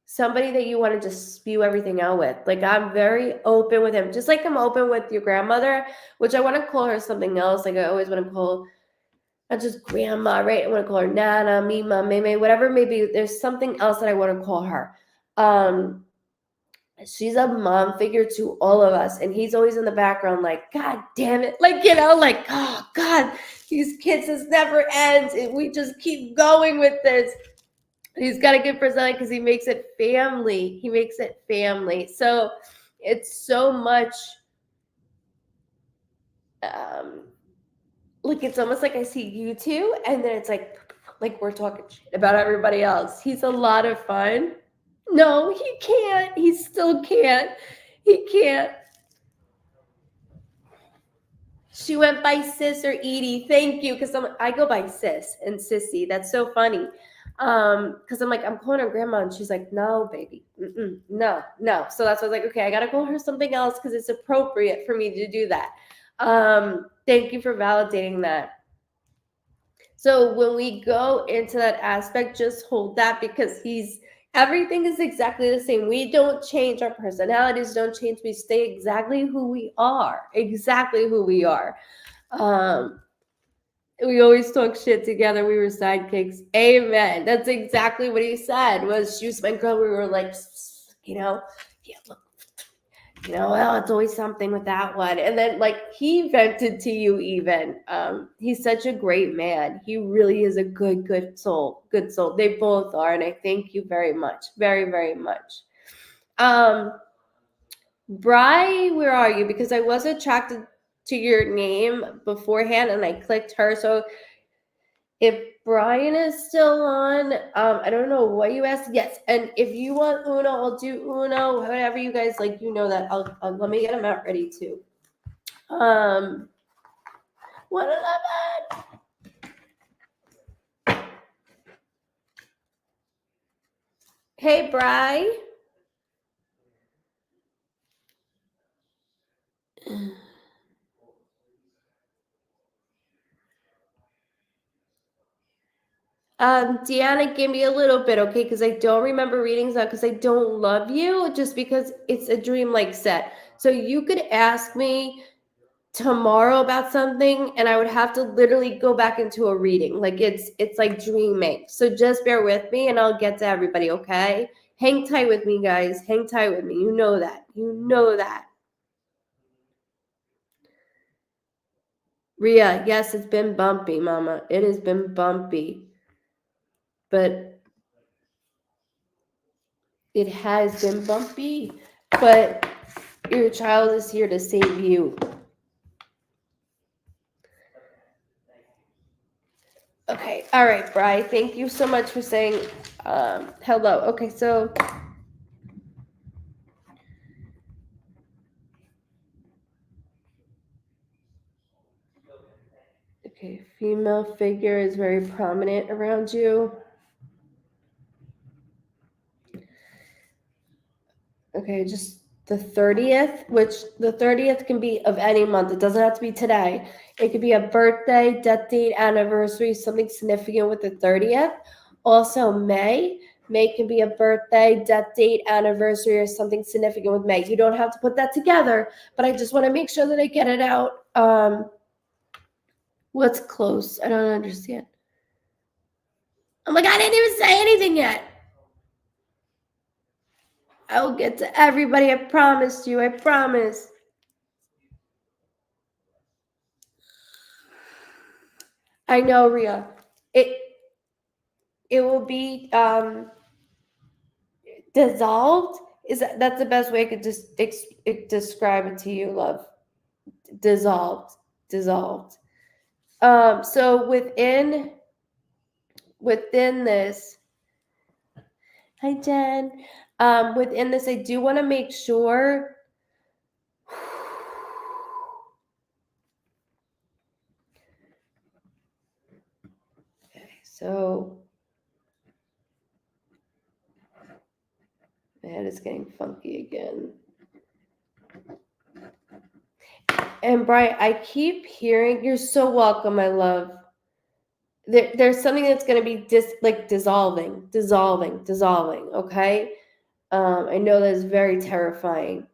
somebody that you want to just spew everything out with. Like, I'm very open with him, just like I'm open with your grandmother, which I want to call her something else. Like, I always want to call, not just grandma, right? I want to call her Nana, Mima, Meme, whatever. Maybe there's something else that I want to call her. She's a mom figure to all of us, and he's always in the background, like, God damn it, like, like, oh God, these kids, this never ends, and we just keep going with this. He's got a good personality because he makes it family. He makes it family. So it's so much. Like, it's almost like I see you two, and then it's like we're talking shit about everybody else. He's a lot of fun. No, he can't. He still can't. He can't. She went by Sis or Edie. Thank you, because I go by Sis and Sissy. That's so funny. Because I'm like, I'm calling her grandma, and she's like, no, baby, no. So that's why I was like, okay, I gotta call her something else because it's appropriate for me to do that. Thank you for validating that. So when we go into that aspect, just hold that, because everything is exactly the same. We don't change. Our personalities don't change. We stay exactly who we are. Exactly who we are. We always talk shit together. We were sidekicks. Amen. That's exactly what he said. She was my girl. We were like, yeah, look. well, it's always something with that one. And then like he vented to you even. He's such a great man. He really is a good soul. Good soul. They both are, and I thank you very much. Very, very much. Bri, where are you? Because I was attracted to your name beforehand and I clicked her. So if Brian is still on, I don't know what you asked. Yes, and if you want Uno, I'll do Uno. Whatever you guys like, that. I'll let me get them out ready too. 111. Hey, Bri. Deanna, give me a little bit, okay? Because I don't remember readings now because I don't love you, just because it's a dream-like set. So you could ask me tomorrow about something and I would have to literally go back into a reading. Like it's like dreaming. So just bear with me and I'll get to everybody, okay? Hang tight with me, guys. Hang tight with me. You know that. You know that. Ria, yes, it's been bumpy, mama. It has been bumpy. But it has been bumpy. But your child is here to save you. Okay. All right, Bri. Thank you so much for saying hello. Okay, so okay, female figure is very prominent around you. Okay, just the 30th, which the 30th can be of any month. It doesn't have to be today. It could be a birthday, death date, anniversary, something significant with the 30th. Also, May. May can be a birthday, death date, anniversary, or something significant with May. You don't have to put that together, but I just want to make sure that I get it out. What's close? I don't understand. Oh my God, I didn't even say anything yet. I will get to everybody. I promised you. I promise. I know, Ria. It will be dissolved. That's the best way I could just describe it to you, love. Dissolved. So within this, hi Jen. Within this, I do want to make sure. Okay, so my head is getting funky again. And Brian, I keep hearing, you're so welcome, my love. There's something that's going to be dissolving. Okay. I know that is very terrifying.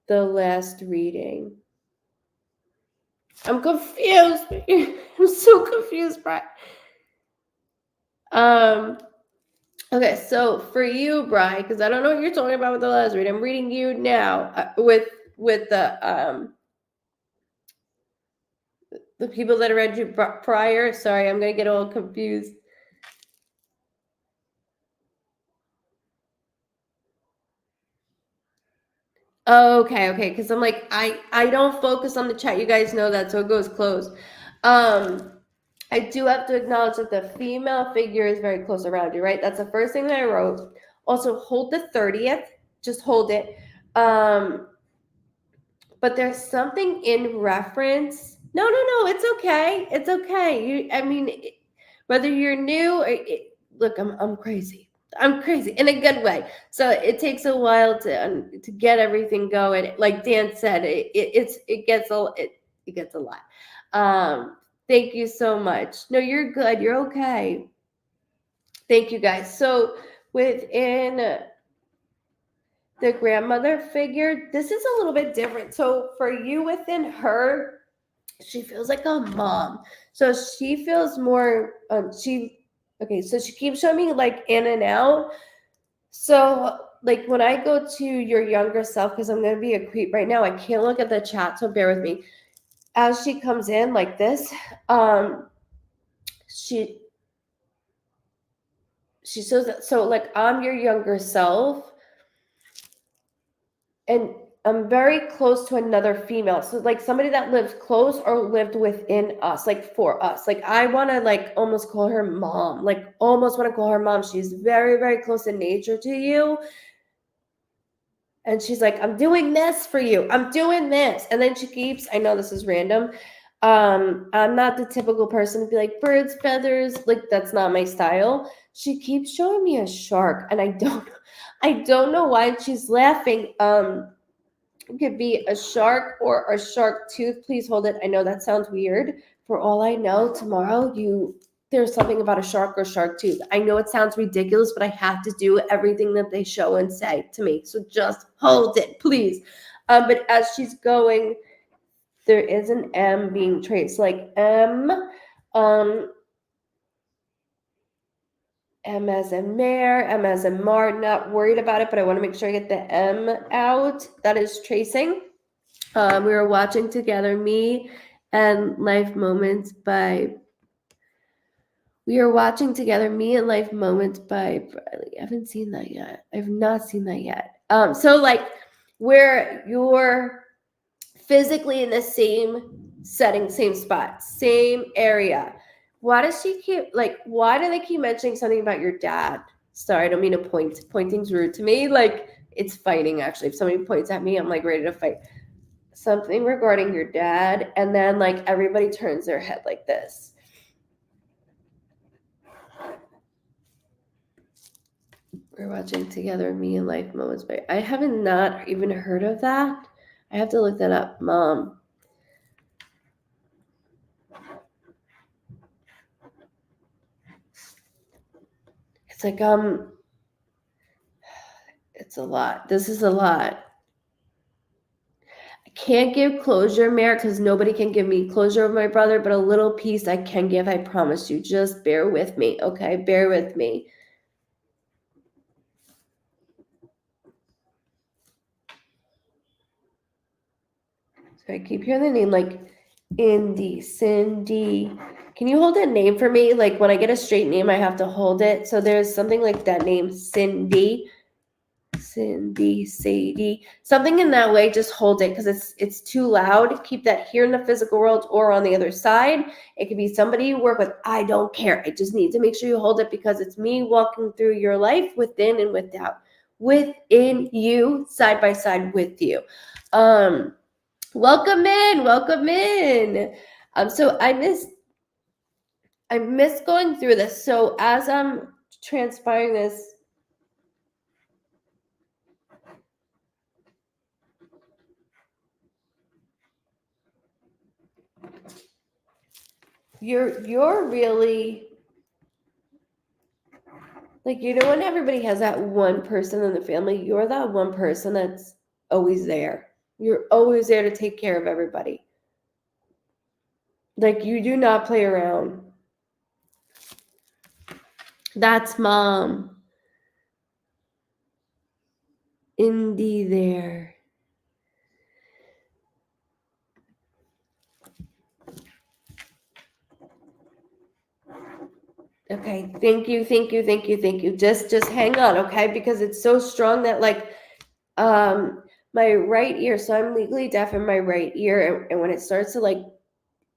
The last reading. I'm confused. I'm so confused, Brian. Okay, so for you, Brian, because I don't know what you're talking about with the last reading. I'm reading you now with the people that read you prior. Sorry, I'm gonna get all confused. Okay, because I'm like I don't focus on the chat. You guys know that, so it goes close. I do have to acknowledge that the female figure is very close around you, right? That's the first thing that I wrote. Also, hold the 30th. Just hold it. But there's something in reference. No, it's okay. It's okay. Whether you're new or look, I'm crazy. I'm crazy in a good way. So it takes a while to get everything going. Like Dan said, it gets a lot. Thank you so much. No, you're good. You're okay. Thank you guys. So within the grandmother figure, this is a little bit different. So for you, within her, she feels like a mom. So she feels more so she keeps showing me like in and out. So like when I go to your younger self, because I'm going to be a creep right now, I can't look at the chat, so bear with me. As she comes in like this, she shows that, so like I'm your younger self, and I'm very close to another female. So like somebody that lives close or lived within us, like for us. Like I want to like almost call her mom, like almost want to call her mom. She's very, very close in nature to you. And she's like, I'm doing this for you. I'm doing this. And then she keeps, I know this is random. I'm not the typical person to be like birds, feathers, like that's not my style. She keeps showing me a shark, and I don't know why she's laughing. It could be a shark or a shark tooth. Please hold it. I know that sounds weird. For all I know, tomorrow there's something about a shark or shark tooth. I know it sounds ridiculous, but I have to do everything that they show and say to me. So just hold it, please. But as she's going, there is an M being traced, like M. M as in mare, M as in Mar. Not worried about it, but I want to make sure I get the M out. That is tracing. We were watching together, me and Life Moments by. We are watching together, Me and Life Moments by Bradley. I haven't seen that yet. I've not seen that yet. So like where you're physically in the same setting, same spot, same area. Why does she keep why do they keep mentioning something about your dad? Sorry, I don't mean to point. Pointing's rude to me. Like it's fighting actually. If somebody points at me, I'm like ready to fight. Something regarding your dad, and then like everybody turns their head like this. We're watching together, Me and Life Moments by. I haven't not even heard of that. I have to look that up, Mom. It's like it's a lot. This is a lot. I can't give closure, Mare, because nobody can give me closure of my brother, but a little piece I can give, I promise you. Just bear with me, okay? Bear with me. So I keep hearing the name like Indy, Cindy. Can you hold that name for me? Like when I get a straight name, I have to hold it. So there's something like that name, Cindy. Cindy, Sadie, something in that way. Just hold it because it's too loud. Keep that here in the physical world or on the other side. It could be somebody you work with. I don't care. I just need to make sure you hold it because it's me walking through your life within and without, within you, side by side with you. Welcome in. So I miss going through this. So as I'm transpiring this. You're really like, when everybody has that one person in the family, you're that one person that's always there. You're always there to take care of everybody. Like you do not play around. That's Mom. Indy there. Okay, thank you. Just hang on, okay? Because it's so strong that like my right ear, so I'm legally deaf in my right ear, and when it starts to like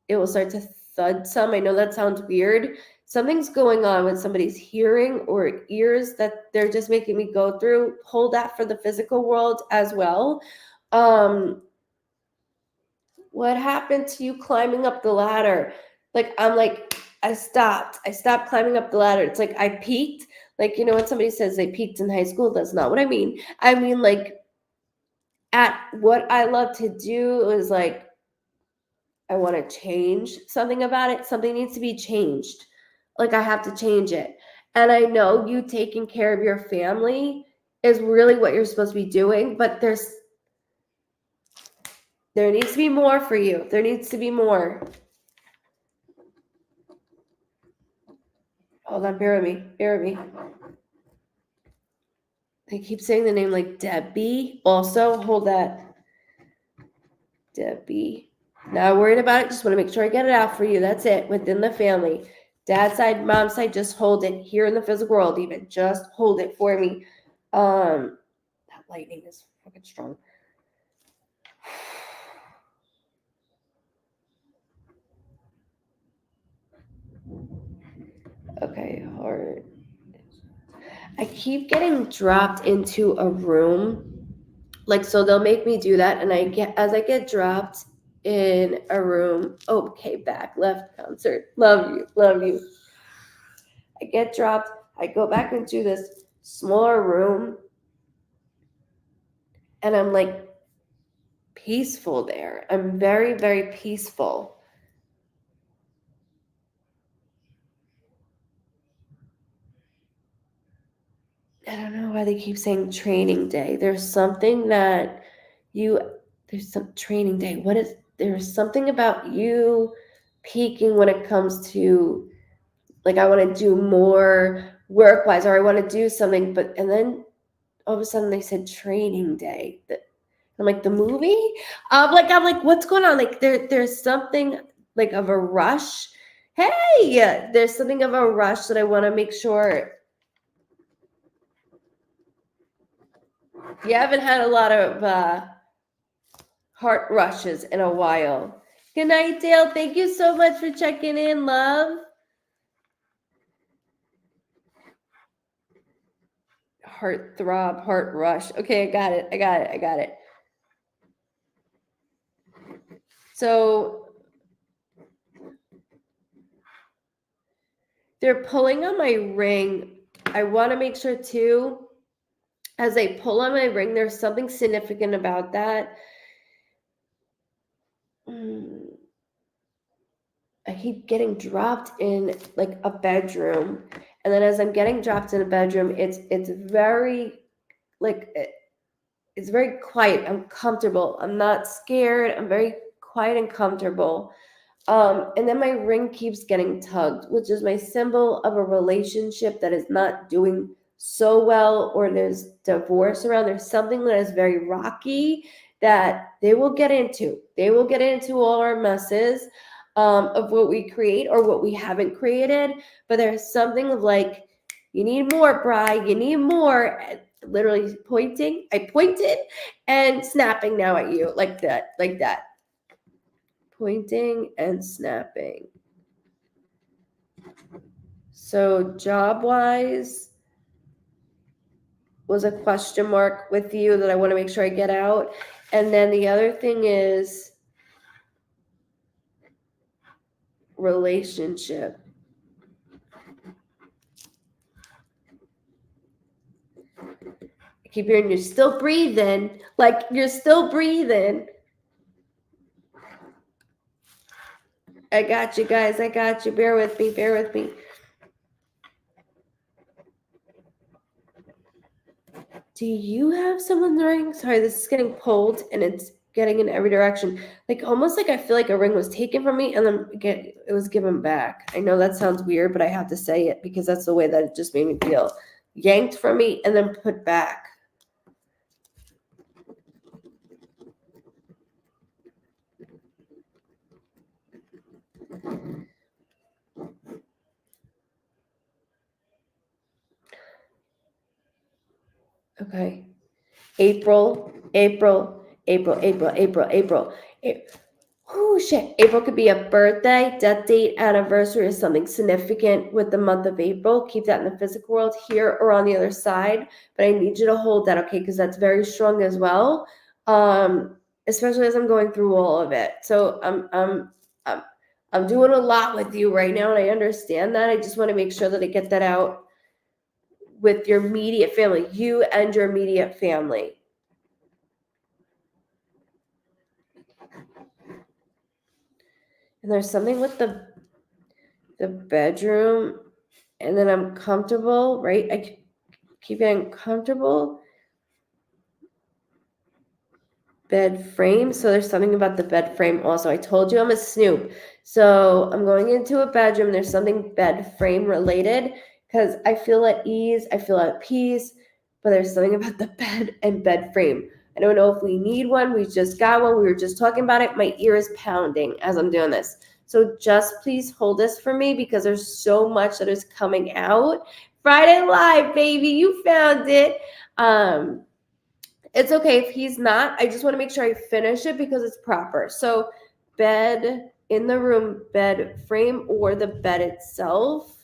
it will start to thud some. I know that sounds weird. Something's going on with somebody's hearing or ears that they're just making me go through. Hold that for the physical world as well. What happened to you climbing up the ladder? Like I'm like I stopped climbing up the ladder. It's like I peaked. Like when somebody says they peaked in high school, that's not what I mean. I mean like at what I love to do is like I want to change something about it. Something needs to be changed. Like I have to change it. And I know you taking care of your family is really what you're supposed to be doing, but there needs to be more for you. There needs to be more. Hold on, bear with me. I keep saying the name like Debbie. Also, hold that. Debbie. Not worried about it. Just want to make sure I get it out for you. That's it. Within the family. Dad's side, mom's side, just hold it. Here in the physical world, even. Just hold it for me. That lightning is fucking strong. Okay, heart. I keep getting dropped into a room. Like, so they'll make me do that, and as I get dropped in a room, okay, back, left, concert, love you, love you. I get dropped, I go back into this smaller room, and I'm like peaceful there. I'm very, very peaceful. I don't know why they keep saying training day. There's something that there's some training day. There's something about you peaking when it comes to, like, I want to do more work-wise, or I want to do something, and then all of a sudden they said training day. I'm like, the movie? I'm like, what's going on? Like, there's something like of a rush. Hey, there's something of a rush that I want to make sure. You haven't had a lot of heart rushes in a while. Good night, Dale. Thank you so much for checking in, love. Heart throb, heart rush. Okay, I got it. So they're pulling on my ring. I want to make sure too, as they pull on my ring, there's something significant about that. I keep getting dropped in like a bedroom, and then as I'm getting dropped in a bedroom, it's very like it's very quiet. I'm comfortable. I'm not scared. I'm very quiet and comfortable. And then my ring keeps getting tugged, which is my symbol of a relationship that is not doing so well, or there's divorce around. There's something that is very rocky that they will get into. They will get into all our messes of what we create or what we haven't created. But there's something of like, you need more, Bri. You need more. Literally pointing. I pointed and snapping now at you like that. Pointing and snapping. So job-wise was a question mark with you that I want to make sure I get out. And then the other thing is relationship. I keep hearing you're still breathing. Like, you're still breathing. I got you, guys. I got you. Bear with me. Do you have someone's ring? Sorry, this is getting pulled and it's getting in every direction. Like, almost like I feel like a ring was taken from me and then it was given back. I know that sounds weird, but I have to say it because that's the way that it just made me feel. Yanked from me and then put back. Okay. April. Oh, shit. April could be a birthday, death date, anniversary, or something significant with the month of April. Keep that in the physical world here or on the other side. But I need you to hold that, okay? Because that's very strong as well. Especially as I'm going through all of it. So I'm doing a lot with you right now, and I understand that. I just want to make sure that I get that out with your immediate family, you and your immediate family. And there's something with the bedroom, and then I'm comfortable, right? I keep getting comfortable. Bed frame. So there's something about the bed frame also. I told you I'm a snoop. So I'm going into a bedroom. There's something bed frame related because I feel at ease. I feel at peace. but there's something about the bed and bed frame. I don't know if we need one. We just got one. We were just talking about it. My ear is pounding as I'm doing this. So just please hold this for me because there's so much that is coming out. Friday Live, baby, you found it. It's okay if he's not. I just want to make sure I finish it because it's proper. So bed in the room, bed frame, or the bed itself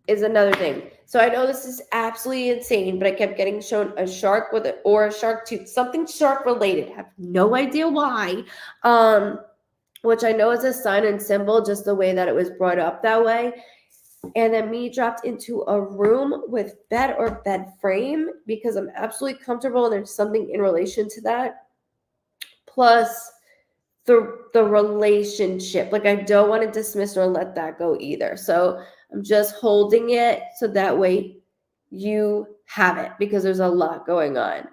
is another thing. So I know this is absolutely insane, but I kept getting shown a shark with it or a shark tooth, something shark related. I have no idea why. Which I know is a sign and symbol, just the way that it was brought up that way. And then me dropped into a room with bed or bed frame because I'm absolutely comfortable and there's something in relation to that. Plus the relationship. Like I don't want to dismiss or let that go either. So I'm just holding it so that way you have it because there's a lot going on.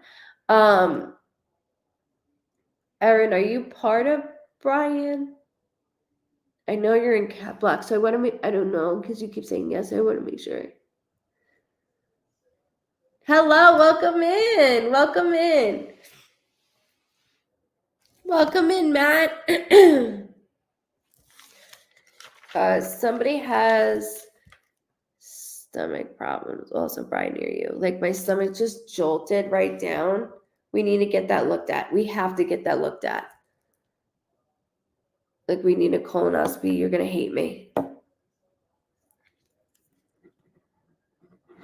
Erin, are you part of Brian? I know you're in cap lock, so I want to make, I don't know, because you keep saying yes, I want to make sure. Hello, welcome in. Welcome in. Welcome in, Matt. Somebody has stomach problems. Also, Brian, near you. Like my stomach just jolted right down. We need to get that looked at. We have to get that looked at. Like we need a colonoscopy. You're gonna hate me.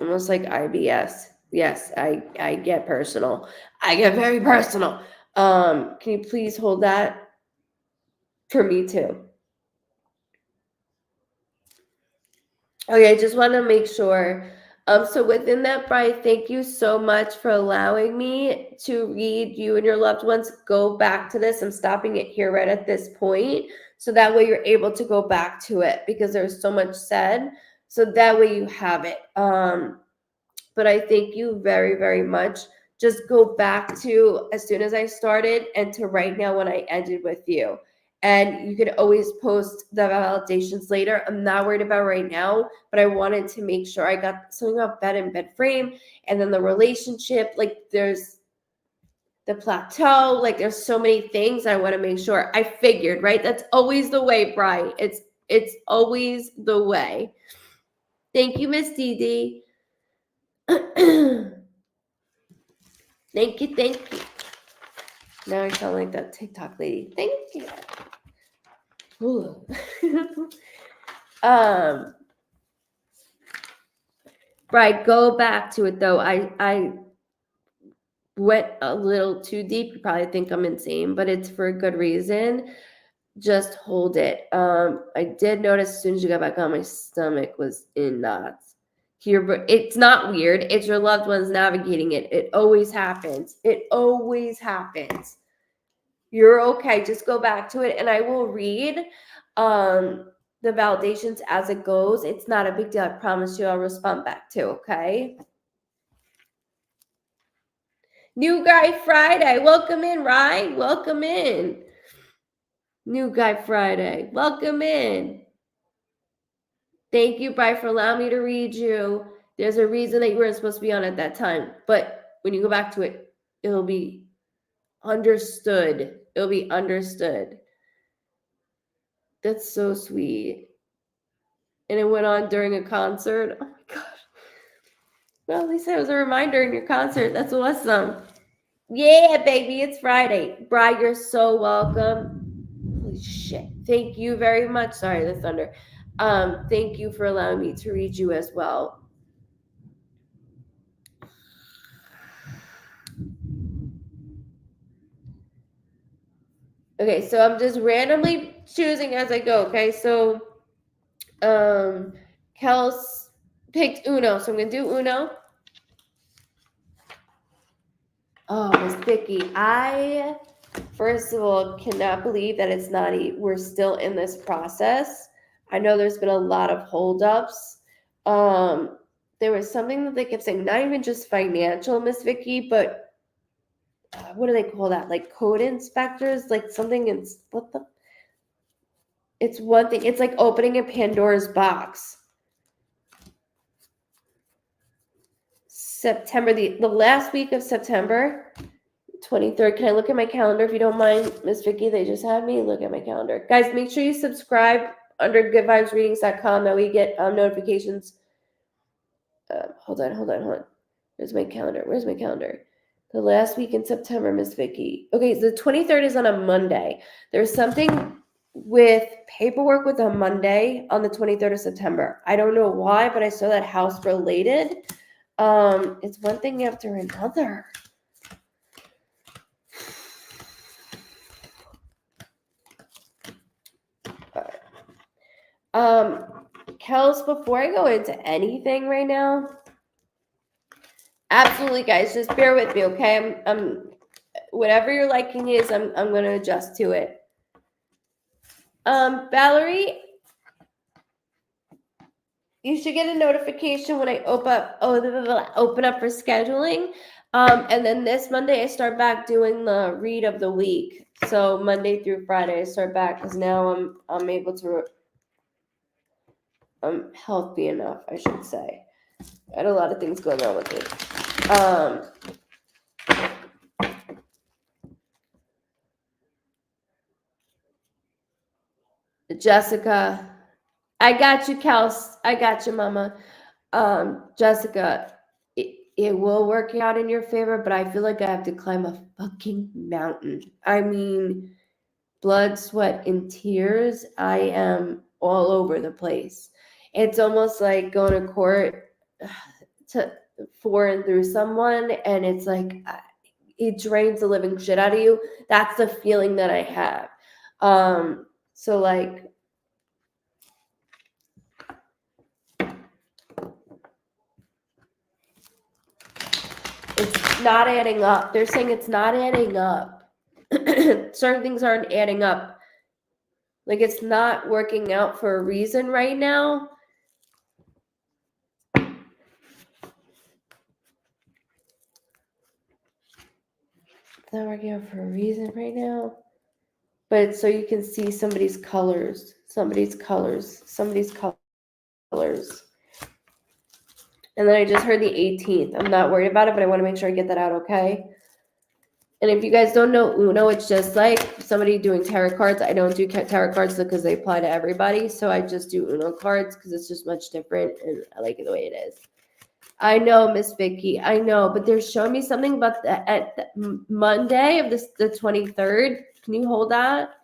Almost like IBS. Yes, I get personal. I get very personal. Can you please hold that for me too? Okay, I just want to make sure. So within that, Brian, thank you so much for allowing me to read you and your loved ones. Go back to this. I'm stopping it here right at this point. So that way you're able to go back to it because there's so much said. So that way you have it. But I thank you very, very much. Just go back to as soon as I started and to right now when I ended with you. And you could always post the validations later. I'm not worried about right now, but I wanted to make sure I got something about bed and bed frame and then the relationship. Like there's the plateau, like there's so many things I want to make sure. I figured, right? That's always the way, Bri. It's always the way. Thank you, Miss Dee Dee. Thank you, thank you. Now I sound like that TikTok lady. Thank you. Right, go back to it though. I went a little too deep. You probably think I'm insane, but it's for a good reason. Just hold it. I did notice as soon as you got back on, my stomach was in knots. Here, but it's not weird. It's your loved ones navigating it. It always happens. It always happens. You're okay. Just go back to it and I will read the validations as it goes. It's not a big deal. I promise you I'll respond back too, okay? New Guy Friday. Welcome in, Rye. Welcome in. New Guy Friday. Welcome in. Thank you, Bri, for allowing me to read you. There's a reason that you weren't supposed to be on at that time. But when you go back to it, it'll be understood. It'll be understood. That's so sweet. And it went on during a concert. Oh my gosh. Well, at least it was a reminder in your concert. That's awesome. Yeah, baby, it's Friday. Bri, you're so welcome. Holy shit. Thank you very much. Sorry, the thunder. Thank you for allowing me to read you as well. Okay, so I'm just randomly choosing as I go, okay? So Kels picked Uno, so I'm gonna do Uno. Oh, Miss Vicky, I first of all cannot believe that it's not we're still in this process. I know there's been a lot of holdups. There was something that they kept saying, not even just financial, Miss Vicky, but what do they call that? Like code inspectors, like something in what the? It's one thing. It's like opening a Pandora's box. September, the last week of September, 23rd. Can I look at my calendar if you don't mind, Miss Vicky? They just had me look at my calendar. Guys, make sure you subscribe under goodvibesreadings.com. That way you get notifications. Hold on. Where's my calendar? The last week in September, Miss Vicky. Okay, so the 23rd is on a Monday. There's something with paperwork with a Monday on the 23rd of September. I don't know why, but I saw that house related. It's one thing after another. Kels, before I go into anything right now, absolutely, guys, just bear with me, okay? I'm whatever your liking is, I'm gonna adjust to it. Valerie, you should get a notification when I open up for scheduling. And then this Monday I start back doing the read of the week. So Monday through Friday I start back because now I'm able to. I'm healthy enough, I should say. I had a lot of things going on with me. Jessica, I got you, Kels. I got you, Mama. Jessica, it will work out in your favor, but I feel like I have to climb a fucking mountain. I mean, blood, sweat, and tears. I am all over the place. It's almost like going to court for and through someone, and it's like it drains the living shit out of you. That's the feeling that I have. So like, it's not adding up. They're saying it's not adding up. Certain things aren't adding up. Like, it's not working out for a reason right now. It's not working out for a reason right now. But it's so you can see somebody's colors. And then I just heard the 18th. I'm not worried about it, but I want to make sure I get that out, okay? And if you guys don't know Uno, it's just like somebody doing tarot cards. I don't do tarot cards because they apply to everybody. So I just do Uno cards because it's just much different, and I like it the way it is. I know, Miss Vicky. I know, but they're showing me something about the Monday of the 23rd. Can you hold that?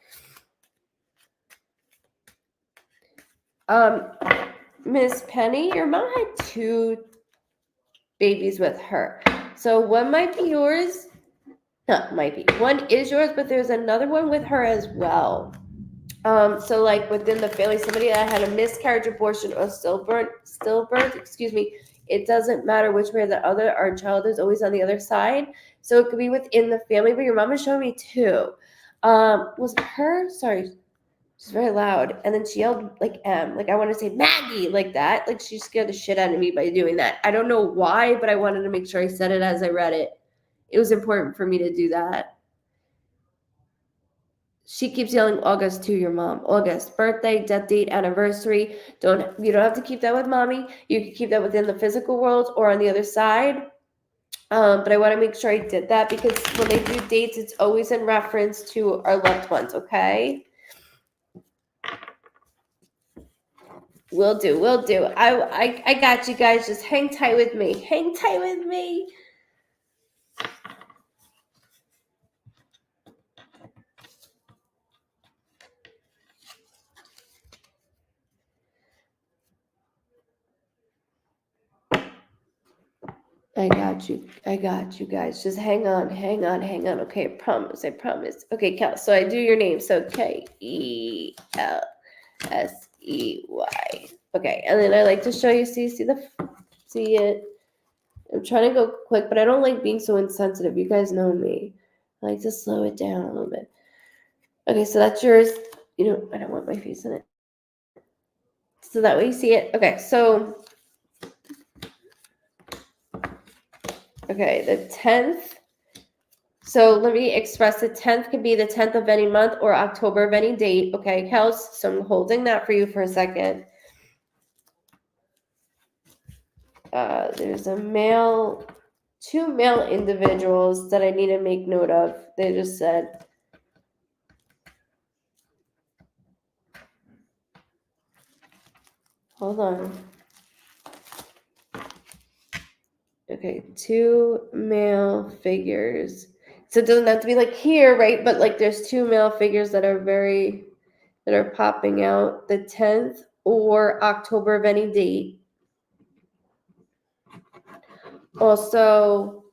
Miss Penny, your mom had 2 babies with her. So one might be yours. One is yours, but there's another one with her as well. So like within the family, somebody that had a miscarriage, abortion, or stillbirth, excuse me, it doesn't matter which way the other, our child is always on the other side. So it could be within the family, but your mom is showing me 2. Was it her? Sorry, she's very loud. And then she yelled like M, like I want to say Maggie, like that. Like she scared the shit out of me by doing that. I don't know why, but I wanted to make sure I said it as I read it. It was important for me to do that. She keeps yelling August to your mom. August, birthday, death date, anniversary. You don't have to keep that with mommy. You can keep that within the physical world or on the other side. But I want to make sure I did that because when they do dates, it's always in reference to our loved ones, okay? Will do. I got you guys. Just hang tight with me. I got you guys. Just hang on. Okay, I promise. Okay, Kel, so I do your name. So KELSEY. Okay, and then I like to show you, see it. I'm trying to go quick, but I don't like being so insensitive. You guys know me. I like to slow it down a little bit. Okay, so that's yours. I don't want my face in it. So that way you see it. Okay, so the 10th. So let me express the 10th could be the 10th of any month or October of any date. Okay, Kels, so I'm holding that for you for a second. There's two male individuals that I need to make note of. They just said, hold on. Okay, two male figures. So it doesn't have to be like here, right? But like there's two male figures that are popping out the 10th or October of any date. Also,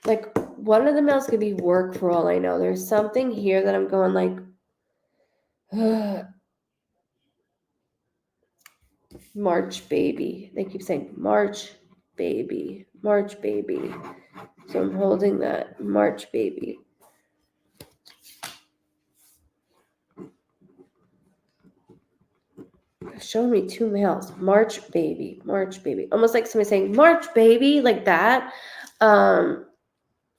like one of the males could be work for all I know. There's something here that I'm going like, March baby. They keep saying March baby, March baby. So I'm holding that March baby. Show me two males. March baby, March baby. Almost like somebody saying March baby, like that. Oh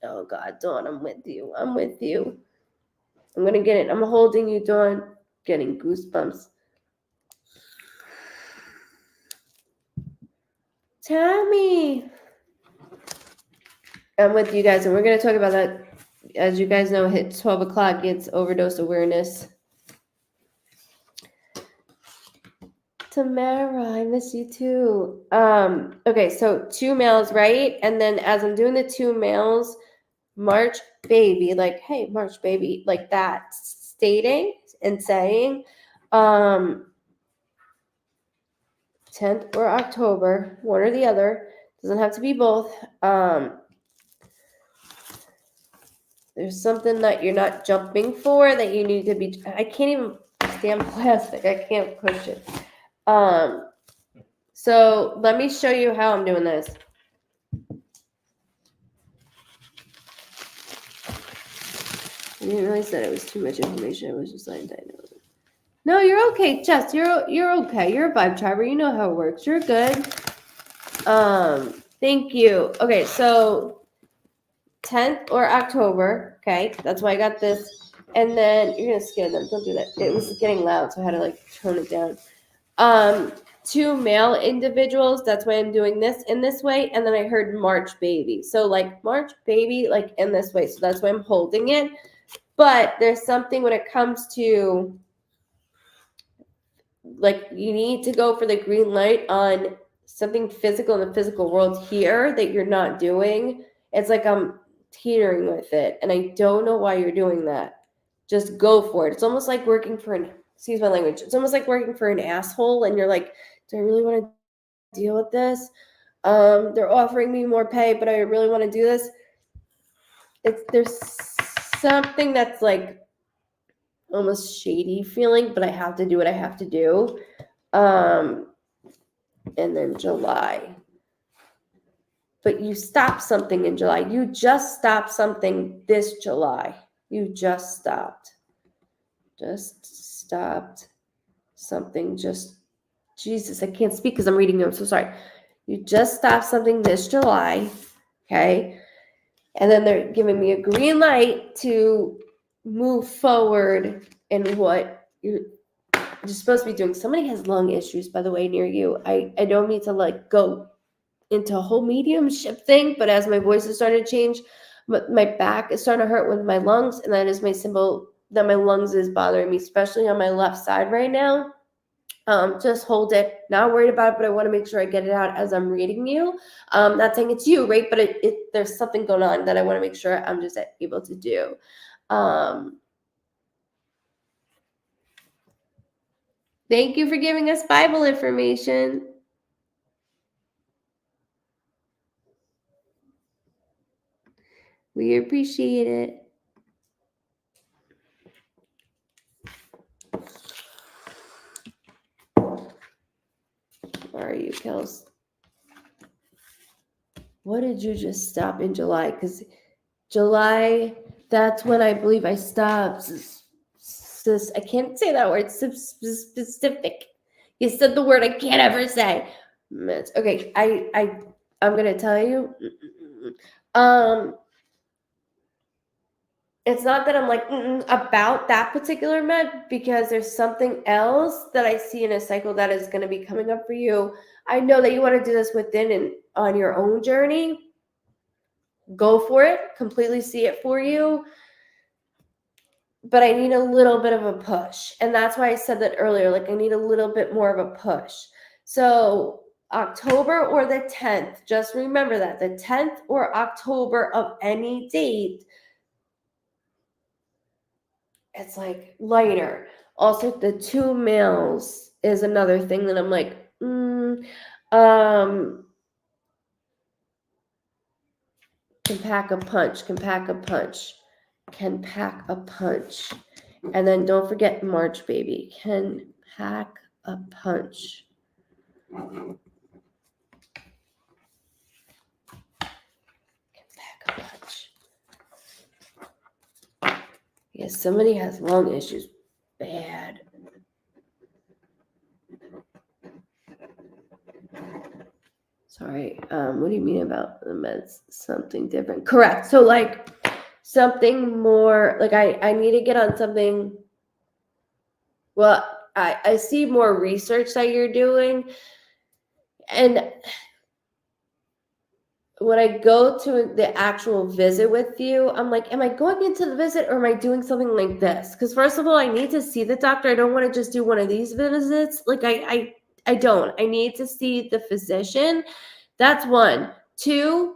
God, Dawn, I'm with you. I'm with you. I'm gonna get it. I'm holding you, Dawn. Getting goosebumps. Tammy. I'm with you guys, and we're gonna talk about that. As you guys know, hit 12 o'clock. It's overdose awareness. Tamara, I miss you too. Okay, so two males, right? And then as I'm doing the two males, March baby, like, hey, March baby, like that, stating and saying, 10th or October, one or the other, doesn't have to be both. There's something that you're not jumping for that you need to be. I can't even stand plastic. I can't push it. So let me show you how I'm doing this. I didn't realize that it was too much information. I was just letting that know. No, you're okay, Jess. You're okay. You're a vibe triber. You know how it works. You're good. Thank you. Okay, so 10th or October. Okay, that's why I got this. And then you're gonna scare them. Don't do that. It was getting loud, so I had to like tone it down. Two male individuals. That's why I'm doing this in this way. And then I heard March baby. So like March baby, like in this way. So that's why I'm holding it. But there's something when it comes to like you need to go for the green light on something physical in the physical world here that you're not doing. It's like I'm teetering with it, and I don't know why you're doing that. Just go for it. It's almost like working for an, excuse my language, it's almost like working for an asshole, and you're like, do I really want to deal with this? They're offering me more pay, but I really want to do this. There's something that's like almost shady feeling, but I have to do what I have to do. And then July. But you stopped something in July. You just stopped something this July. You just stopped. Just stopped something. Just, Jesus, I can't speak because I'm reading them. I'm so sorry. You just stopped something this July. Okay. And then they're giving me a green light to move forward in what you're supposed to be doing. Somebody has lung issues, by the way, near you. I don't mean to like go into a whole mediumship thing, but as my voice is starting to change, my back is starting to hurt with my lungs, and that is my symbol that my lungs is bothering me, especially on my left side right now. Just hold it. Not worried about it, but I want to make sure I get it out as I'm reading you. Not saying it's you, right? But there's something going on that I want to make sure I'm just able to do. Thank you for giving us Bible information. We appreciate it. Where are you, Kels? What did you just stop in July? Because July, that's when I believe I stopped. I can't say that word. Specific. You said the word I can't ever say. Okay, I'm gonna tell you. it's not that I'm like about that particular med, because there's something else that I see in a cycle that is going to be coming up for you. I know that you want to do this within and on your own journey. Go for it. Completely see it for you. But I need a little bit of a push. And that's why I said that earlier. Like, I need a little bit more of a push. So October or the 10th, just remember that. The 10th or October of any date, it's like lighter. Also, the 2 males is another thing that I'm like, can pack a punch, can pack a punch, can pack a punch. And then don't forget March, baby, can pack a punch. Can pack a punch. Yes, somebody has lung issues. Bad. Sorry. What do you mean about the meds? Something different. Correct. So like something more, like I need to get on something. Well, I see more research that you're doing. And when I go to the actual visit with you, I'm like, am I going into the visit or am I doing something like this? Because first of all, I need to see the doctor. I don't want to just do one of these visits. Like I don't. I need to see the physician. That's one. Two,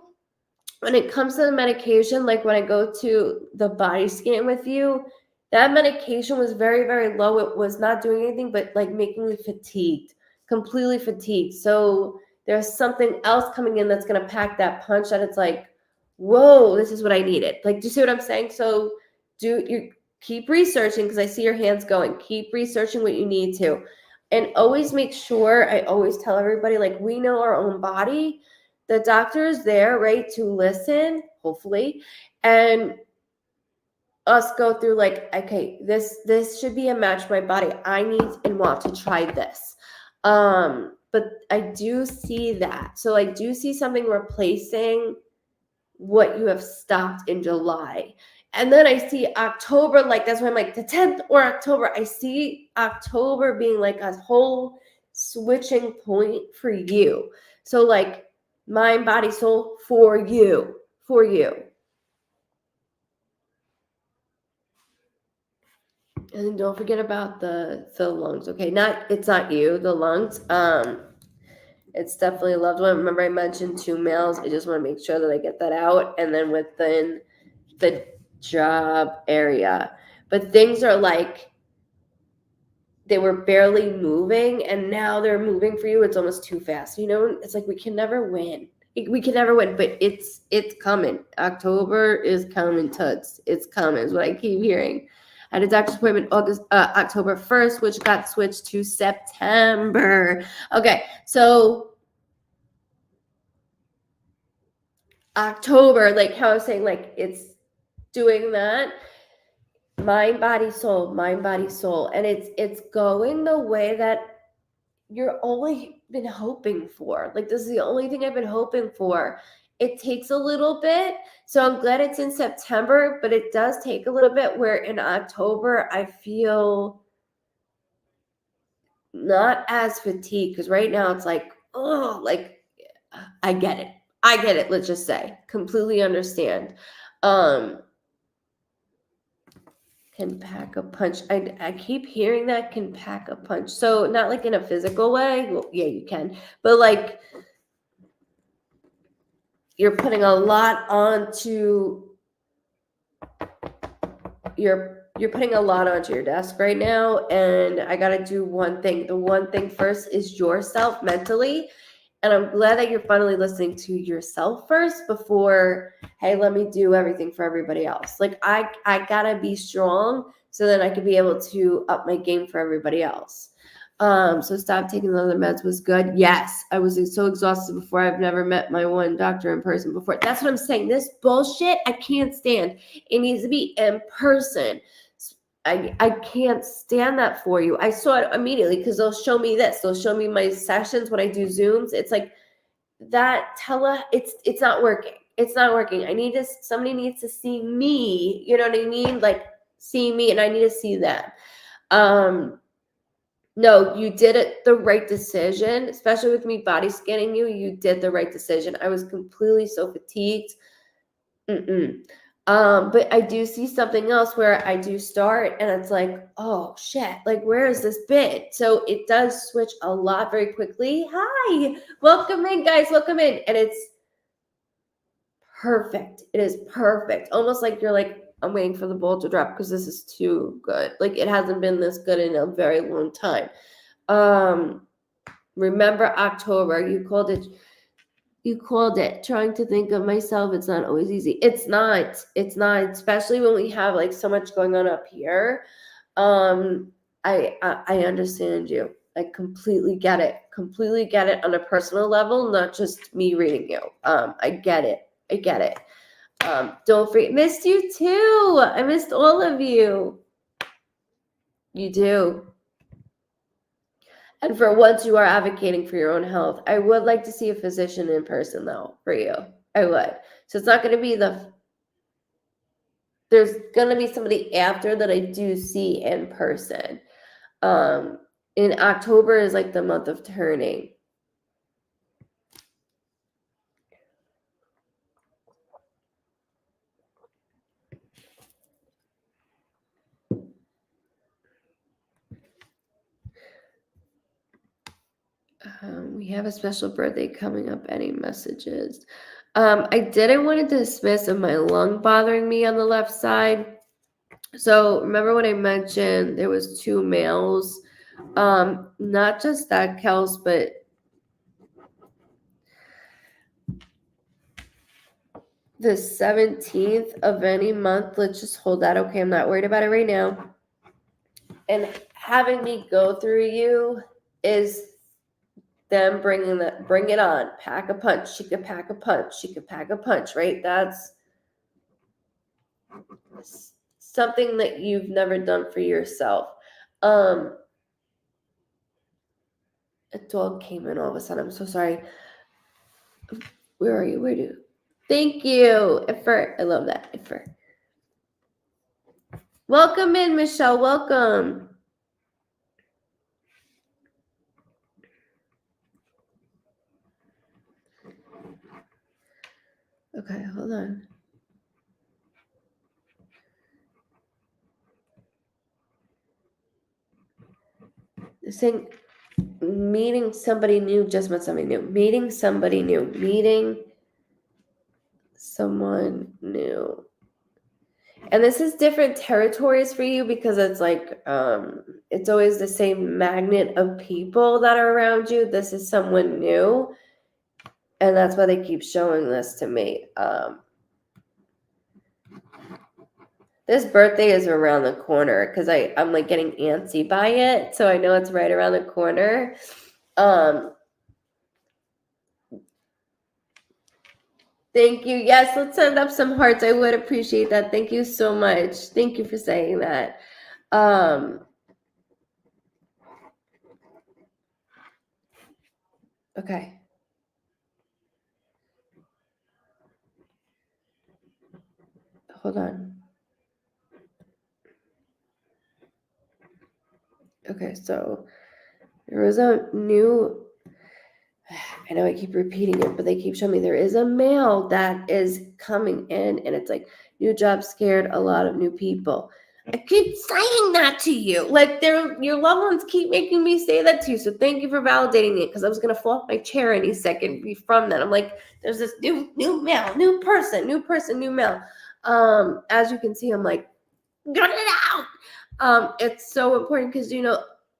when it comes to the medication, like when I go to the body scan with you, that medication was very, very low. It was not doing anything but like making me fatigued, completely fatigued. So there's something else coming in that's going to pack that punch that it's like, whoa, this is what I needed. Like, do you see what I'm saying? So you keep researching, because I see your hands going. Keep researching what you need to. And always make sure, I always tell everybody, like, we know our own body. The doctor is there, right, to listen, hopefully, and us go through like, okay, this should be a match for my body. I need and want to try this. But I do see that. So I do see something replacing what you have stopped in July. And then I see October, like that's why I'm like the 10th or October. I see October being like a whole switching point for you. So like mind, body, soul for you. And then don't forget about the lungs. Okay, it's not you, the lungs. It's definitely a loved one. Remember, I mentioned 2 males. I just want to make sure that I get that out. And then within the job area, but things are like they were barely moving, and now they're moving for you. It's almost too fast. You know, it's like we can never win. We can never win, but it's coming. October is coming, Toots. It's coming, is what I keep hearing. I had a doctor's appointment October 1st, which got switched to September. Okay, so October, like how I was saying, like it's doing that. Mind, body, soul, mind, body, soul. And it's going the way that you're only been hoping for. Like, this is the only thing I've been hoping for. It takes a little bit. So I'm glad it's in September, but it does take a little bit, where in October I feel not as fatigued, because right now it's like, oh, like I get it. Let's just say completely understand. Can pack a punch. I keep hearing that, can pack a punch. So not like in a physical way. Well, yeah, you can. But like you're putting a lot onto you're putting a lot onto your desk right now. And I got to do one thing. The one thing first is yourself mentally. And I'm glad that you're finally listening to yourself first before, hey, let me do everything for everybody else. Like I gotta be strong so then I can be able to up my game for everybody else. So stop taking the other meds was good. Yes, I was so exhausted before. I've never met my one doctor in person before. That's what I'm saying. This bullshit, I can't stand. It needs to be in person. I can't stand that for you. I saw it immediately because they'll show me this. They'll show me my sessions when I do Zooms. It's like that it's not working. It's not working. Somebody needs to see me. You know what I mean? Like, see me, and I need to see them. No, you did it the right decision, especially with me body scanning you. You did the right decision. I was completely so fatigued. But I do see something else where I do start and it's like, oh shit, like where has this been? So it does switch a lot very quickly. Hi, welcome in, guys, welcome in. And it's perfect. It is perfect. Almost like you're like, I'm waiting for the ball to drop because this is too good. Like it hasn't been this good in a very long time. Remember October, you called it. Trying to think of myself, it's not always easy. It's not, especially when we have like so much going on up here. I understand you. I completely get it on a personal level, not just me reading you. I get it. Don't forget, missed you too. I missed all of you. You do. And for once, you are advocating for your own health. I would like to see a physician in person, though, for you. I would. So it's not going to be there's going to be somebody after that I do see in person. In October is like the month of turning. We have a special birthday coming up. Any messages? I didn't want to dismiss of my lung bothering me on the left side. So remember when I mentioned there was 2 males? Not just that, Kels, but the 17th of any month. Let's just hold that. Okay, I'm not worried about it right now. And having me go through you is them bring it on. Pack a punch. She could pack a punch. Right? That's something that you've never done for yourself. A dog came in all of a sudden. I'm so sorry. Where are you? Thank you, Iffer. I love that, Iffer. Welcome in, Michelle. Welcome. Okay, hold on. Saying meeting somebody new just met somebody new. Meeting someone new. And this is different territories for you because it's like it's always the same magnet of people that are around you. This is someone new. And that's why they keep showing this to me. This birthday is around the corner because I'm like getting antsy by it. So I know it's right around the corner. Thank you. Yes, let's send up some hearts. I would appreciate that. Thank you so much. Thank you for saying that. Okay. Hold on. Okay, so there was a new, I know I keep repeating it, but they keep showing me there is a mail that is coming in, and it's like new job scared a lot of new people. I keep saying that to you. Like your loved ones keep making me say that to you. So thank you for validating it, because I was gonna fall off my chair any second from that. I'm like, there's this new mail, new person, new mail. As you can see, I'm like, get it out. It's so important because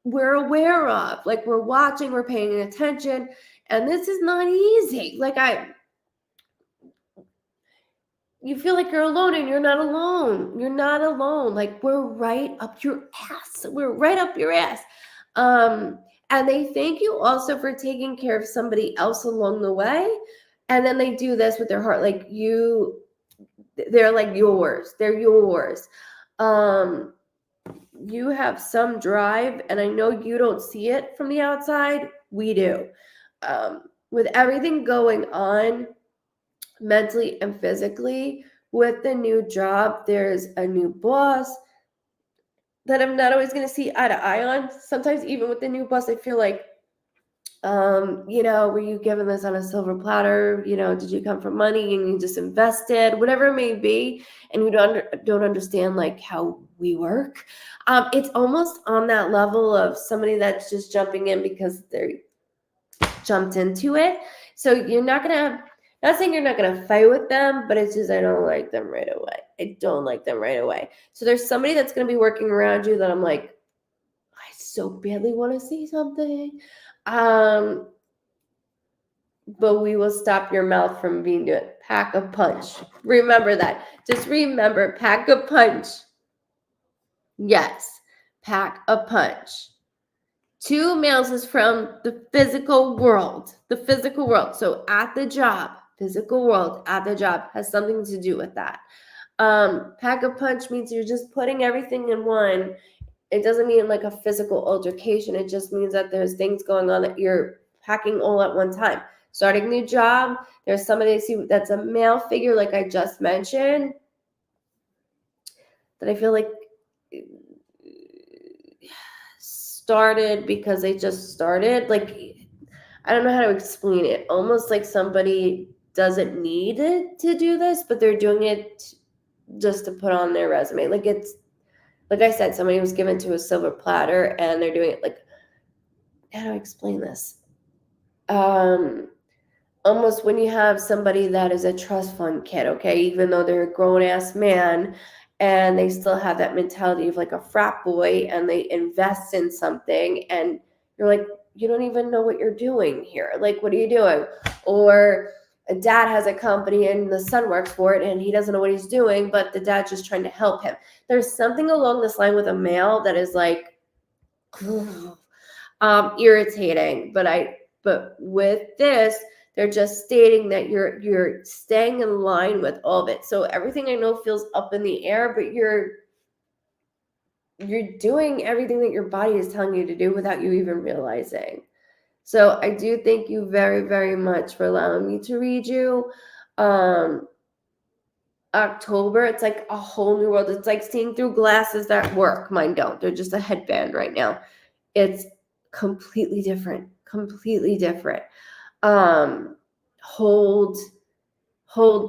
we're aware of, like, we're watching, we're paying attention, and this is not easy. Like you feel like you're alone, and you're not alone. You're not alone. Like, we're right up your ass. We're right up your ass. And they thank you also for taking care of somebody else along the way. And then they do this with their heart. Like they're like yours. They're yours. You have some drive, and I know you don't see it from the outside. We do. With everything going on, mentally and physically. With the new job, there's a new boss that I'm not always going to see eye to eye on. Sometimes even with the new boss, I feel like, were you given this on a silver platter? Did you come from money and you just invested, whatever it may be, and you don't understand like how we work. It's almost on that level of somebody that's just jumping in because they're jumped into it. So you're not gonna, not saying you're not gonna fight with them, but it's just I don't like them right away. I don't like them right away. So there's somebody that's gonna be working around you that I'm like, I so badly want to say something. But we will stop your mouth from being doing it. Pack a punch. Remember that. Just remember, pack a punch. Yes, pack a punch. 2 males is from the physical world. The physical world. So at the job, physical world at the job has something to do with that. Pack a punch means you're just putting everything in one. It doesn't mean like a physical altercation. It just means that there's things going on that you're packing all at one time. Starting a new job, there's somebody that's a male figure, like I just mentioned, that I feel like started because they just started. Like, I don't know how to explain it. Almost like somebody doesn't need it to do this, but they're doing it just to put on their resume. Like it's, like I said, somebody was given to a silver platter and they're doing it like, how do I explain this? Almost when you have somebody that is a trust fund kid, okay, even though they're a grown-ass man and they still have that mentality of like a frat boy and they invest in something and you're like, you don't even know what you're doing here. Like, what are you doing? Or a dad has a company and the son works for it and he doesn't know what he's doing, but the dad's just trying to help him. There's something along this line with a male that is like irritating, but with this, they're just stating that you're staying in line with all of it. So everything I know feels up in the air, but you're doing everything that your body is telling you to do without you even realizing. So I do thank you very, very much for allowing me to read you. October, it's like a whole new world. It's like seeing through glasses that work. Mine don't. They're just a headband right now. It's completely different. Completely different. Hold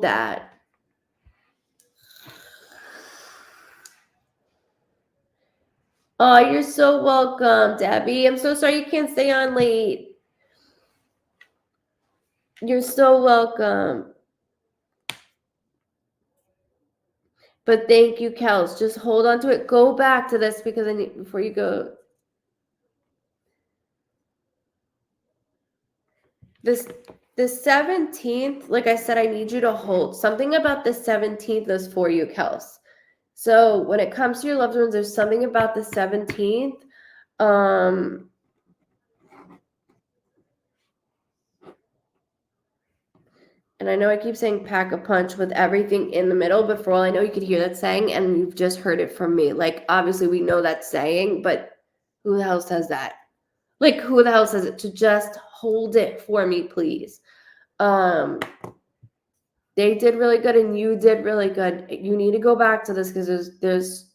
that. Oh, you're so welcome, Debbie. I'm so sorry you can't stay on late. You're so welcome. But thank you, Kels. Just hold on to it. Go back to this because I need, before you go. The 17th, like I said, I need you to hold. Something about the 17th is for you, Kels. So when it comes to your loved ones, there's something about the 17th. And I know I keep saying pack a punch with everything in the middle, but for all I know, you could hear that saying and you've just heard it from me. Like, obviously we know that saying, but who the hell says that? Like, who the hell says it? To just hold it for me, please. They did really good and you did really good. You need to go back to this because there's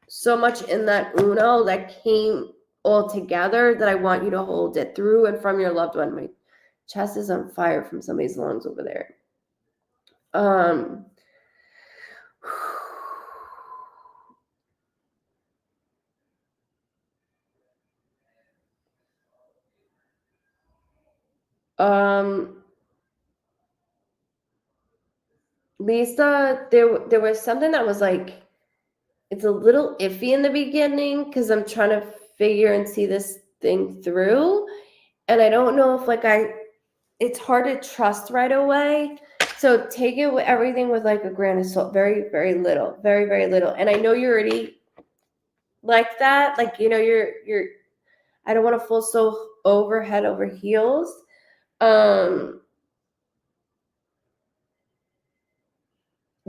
so much in that Uno that came all together that I want you to hold it through and from your loved one. My chest is on fire from somebody's lungs over there. Lisa, there was something that was like, it's a little iffy in the beginning because I'm trying to figure and see this thing through. And I don't know if it's hard to trust right away. So take it with everything with like a grain of salt, very, very little, very, very little. And I know you're already like that. Like, you're, I don't want to fall so over head over heels.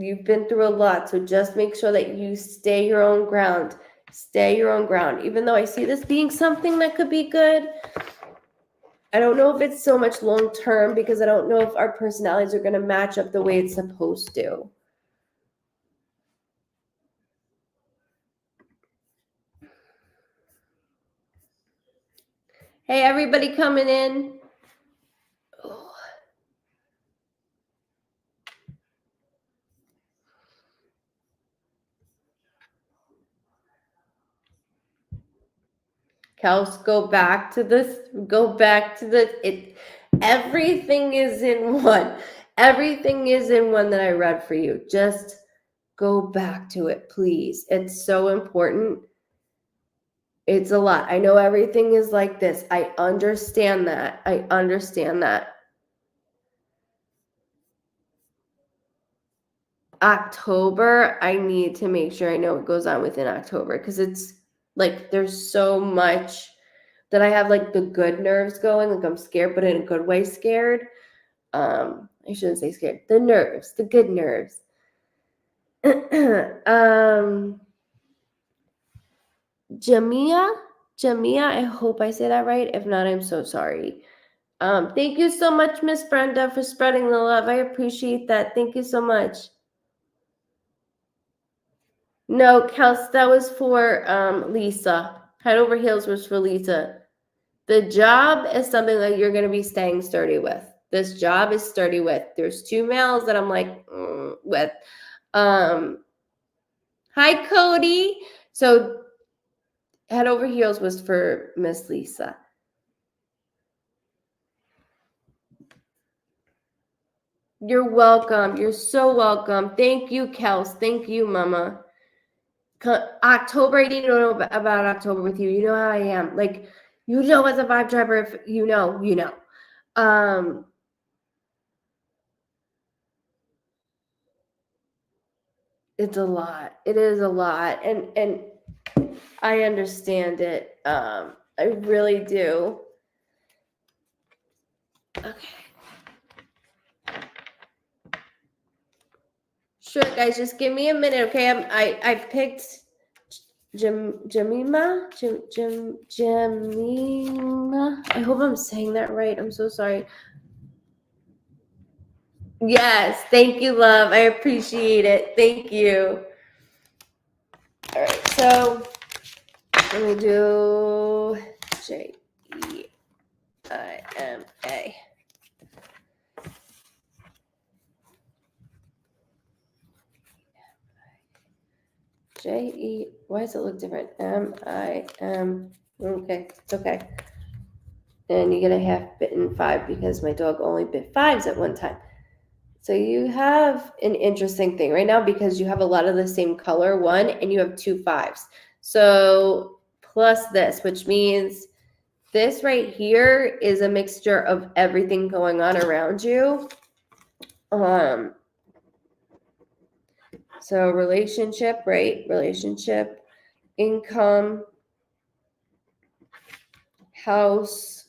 You've been through a lot, so just make sure that you stay your own ground. Stay your own ground. Even though I see this being something that could be good, I don't know if it's so much long term because I don't know if our personalities are going to match up the way it's supposed to. Hey, everybody coming in. Oh. Kels, go back to this. Go back to it. Everything is in one. Everything is in one that I read for you. Just go back to it, please. It's so important. It's a lot. I know everything is like this. I understand that. I understand that. October, I need to make sure I know what goes on within October because it's like there's so much that I have like the good nerves going. Like I'm scared, but in a good way scared. I shouldn't say scared. The nerves, the good nerves. Jamia, I hope I say that right. If not, I'm so sorry. Thank you so much, Miss Brenda, for spreading the love. I appreciate that. Thank you so much. No, Kels, that was for Lisa. Head Over Heels was for Lisa. The job is something that you're going to be staying sturdy with. This job is sturdy with. There's two males that I'm like with. Hi, Cody. So Head Over Heels was for Miss Lisa. You're welcome. You're so welcome. Thank you, Kels. Thank you, Mama. October, I didn't know about October with you. You know how I am. Like, you know, as a vibe driver, if you know, you know. It's a lot. It is a lot. And I understand it. I really do. Okay. Sure, guys, just give me a minute, okay? I picked Jamima. I hope I'm saying that right. I'm so sorry. Yes, thank you, love. I appreciate it. Thank you. All right, so let me do Jeima. Why does it look different? M-I-M. Okay, it's okay. And you get a half bitten 5 because my dog only bit 5s at one time. So you have an interesting thing right now because you have a lot of the same color, 1, and you have 2 5s. So plus this, which means this right here is a mixture of everything going on around you. So relationship, right? Relationship, income, house.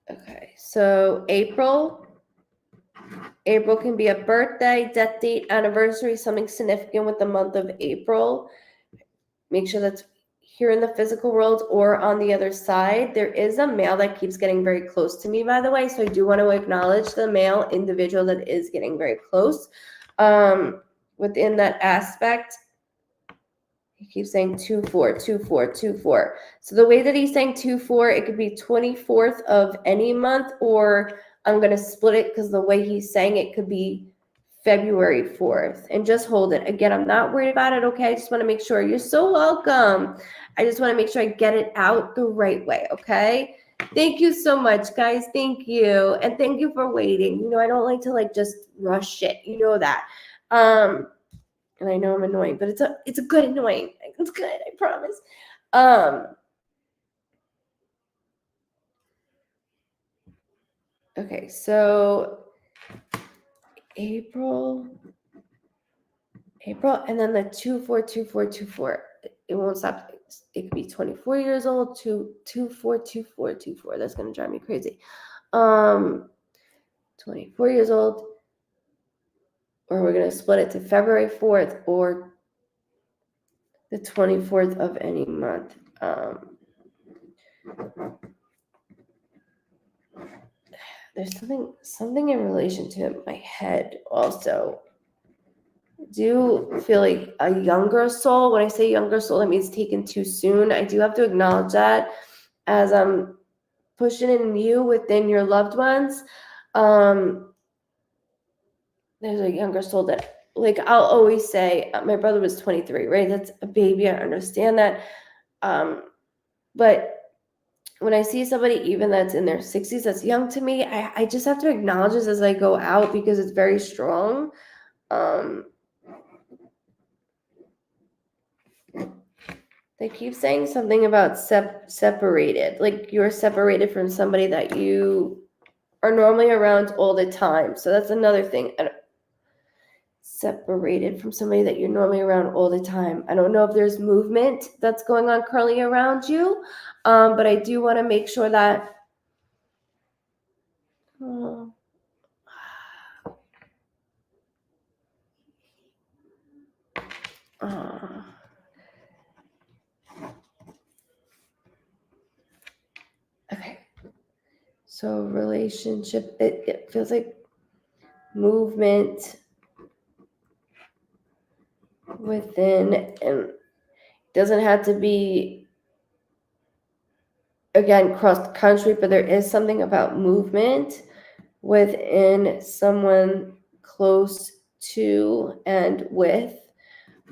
Okay, so April can be a birthday, death date, anniversary, something significant with the month of April. Make sure that's here in the physical world or on the other side. There is a male that keeps getting very close to me, by the way. So I do want to acknowledge the male individual that is getting very close. Within that aspect, he keeps saying 2-4, 2-4, 2-4. So the way that he's saying 2-4, it could be 24th of any month, or I'm going to split it because the way he's saying it could be February 4th. And just hold it. Again, I'm not worried about it, okay? I just want to make sure. You're so welcome. I just want to make sure I get it out the right way, okay? Thank you so much, guys. Thank you. And thank you for waiting. You know, I don't like to just rush it. You know that. And I know I'm annoying, but it's a good annoying. It's good, I promise. Okay, so April, and then the 2-4, 2-4, 2-4. It won't stop. It could be 24 years old, 2-4, 2-4, 2-4. That's gonna drive me crazy. 24 years old, or we're going to split it to February 4th or the 24th of any month. There's something in relation to my head also. I do feel like a younger soul. When I say younger soul, that means taken too soon. I do have to acknowledge that as I'm pushing in you within your loved ones. There's a younger soul that, like, I'll always say, my brother was 23, right? That's a baby. I understand that. But when I see somebody even that's in their 60s, that's young to me, I just have to acknowledge this as I go out because it's very strong. They keep saying something about separated, like you're separated from somebody that you are normally around all the time. So that's another thing. Separated from somebody that you're normally around all the time. I don't know if there's movement that's going on currently around you, but I do want to make sure that okay. So relationship, it feels like movement within, and it doesn't have to be, again, cross the country, but there is something about movement within someone close to and with.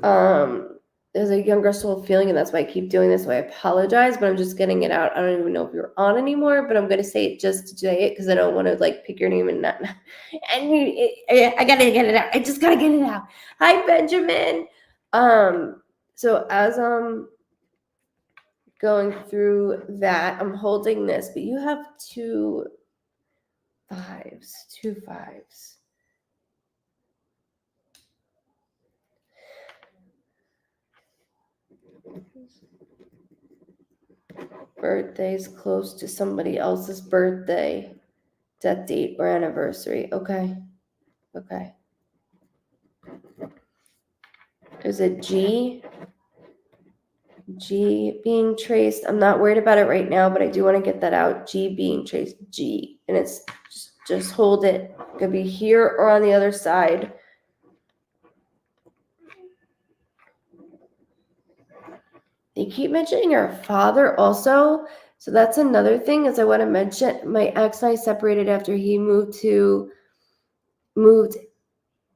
There's a younger soul feeling, and that's why I keep doing this. So I apologize, but I'm just getting it out. I don't even know if you're on anymore, but I'm going to say it just to say it because I don't want to like pick your name and not. And I got to get it out. I just got to get it out. Hi, Benjamin. So as I'm going through that, I'm holding this, but you have two fives. Birthdays close to somebody else's birthday, death date, or anniversary. Okay. Is it G being traced? I'm not worried about it right now, but I do want to get that out. G being traced. G. And it's just hold it. It could be here or on the other side. They keep mentioning your father also. So that's another thing is I want to mention my ex and I separated after he moved.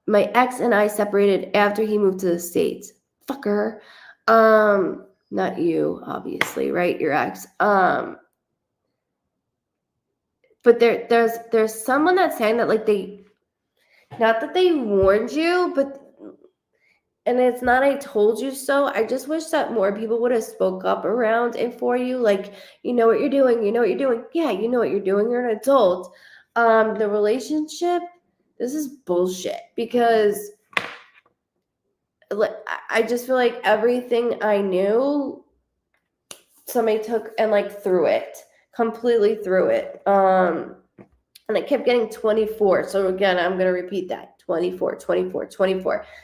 My ex and I separated after he moved to the States. Fucker. Not you, obviously, right? Your ex. But there's someone that's saying that like they, not that they warned you, but, and it's not I told you so. I just wish that more people would have spoke up around it for you. Like, you know what you're doing. Yeah, you know what you're doing. You're an adult. The relationship, this is bullshit because I just feel like everything I knew, somebody took and like completely threw it. And I kept getting 24. So again, I'm going to repeat that. 24.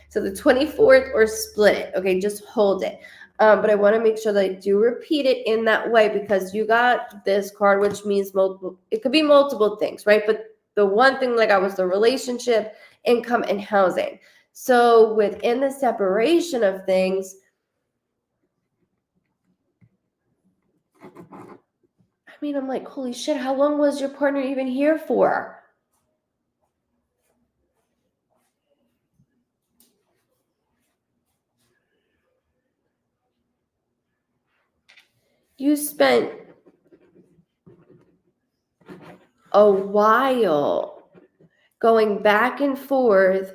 So the 24th or split it. Okay, just hold it. But I want to make sure that I do repeat it in that way because you got this card, which means multiple. It could be multiple things, right? But the one thing like I was the relationship, income, and housing. So within the separation of things, I mean, I'm like, holy shit, how long was your partner even here for? You spent a while going back and forth,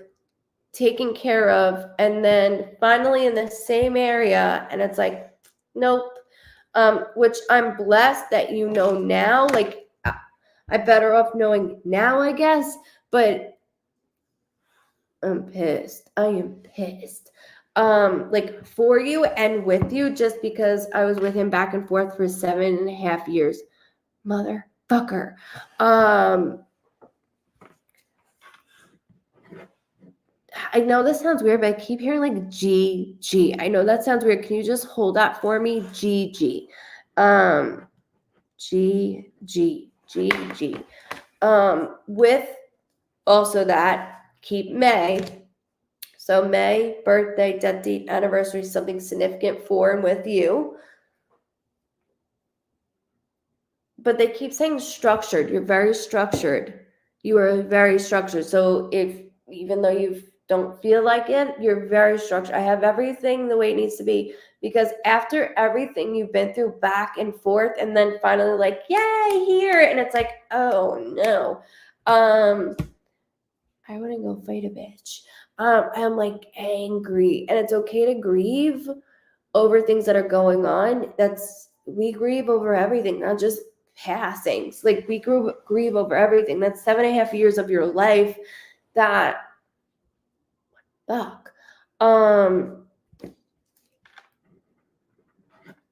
taken care of, and then finally in the same area, and it's like, nope. Which I'm blessed that you know now. Like, I'm better off knowing now, I guess. But I'm pissed. I am pissed. Like for you and with you, just because I was with him back and forth for 7.5 years. Motherfucker. I know this sounds weird, but I keep hearing like G. I know that sounds weird. Can you just hold that for me? G. G. With also that, keep May. So May, birthday, death date, anniversary, something significant for and with you. But they keep saying structured. You're very structured. You are very structured. So even though you don't feel like it, you're very structured. I have everything the way it needs to be, because after everything you've been through back and forth, and then finally like, yay, here, and it's like, oh no. I wouldn't go fight a bitch. I'm like angry, and it's okay to grieve over things that are going on. We grieve over everything, not just passings. Like we grieve over everything. That's 7.5 years of your life. That fuck.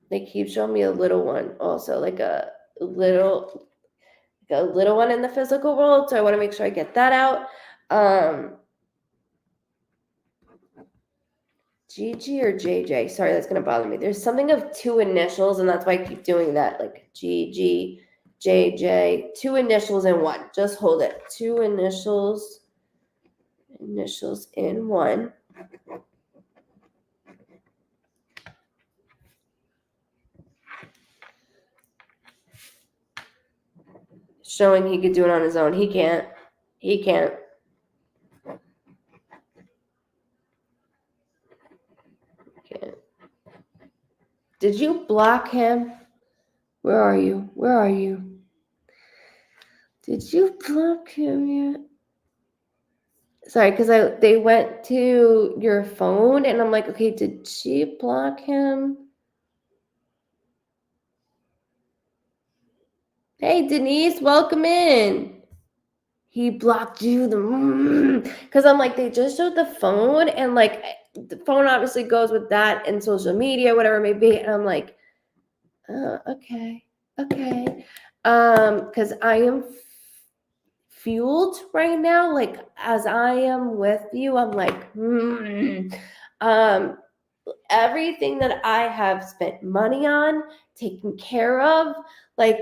They keep showing me a little one, also like a little one in the physical world. So I want to make sure I get that out. GG or JJ? Sorry, that's gonna bother me. There's something of 2 initials, and that's why I keep doing that. Like GG, JJ, 2 initials in one. Just hold it. 2 initials in one. Showing he could do it on his own. He can't. Did you block him? Where are you? Did you block him yet? Sorry, because they went to your phone, and I'm like, okay, did she block him? Hey, Denise, welcome in. He blocked you, because I'm like, they just showed the phone, and like the phone obviously goes with that and social media, whatever it may be, and I'm like, oh, okay, because I am fueled right now, like as I am with you, I'm like, everything that I have spent money on, taken care of, like,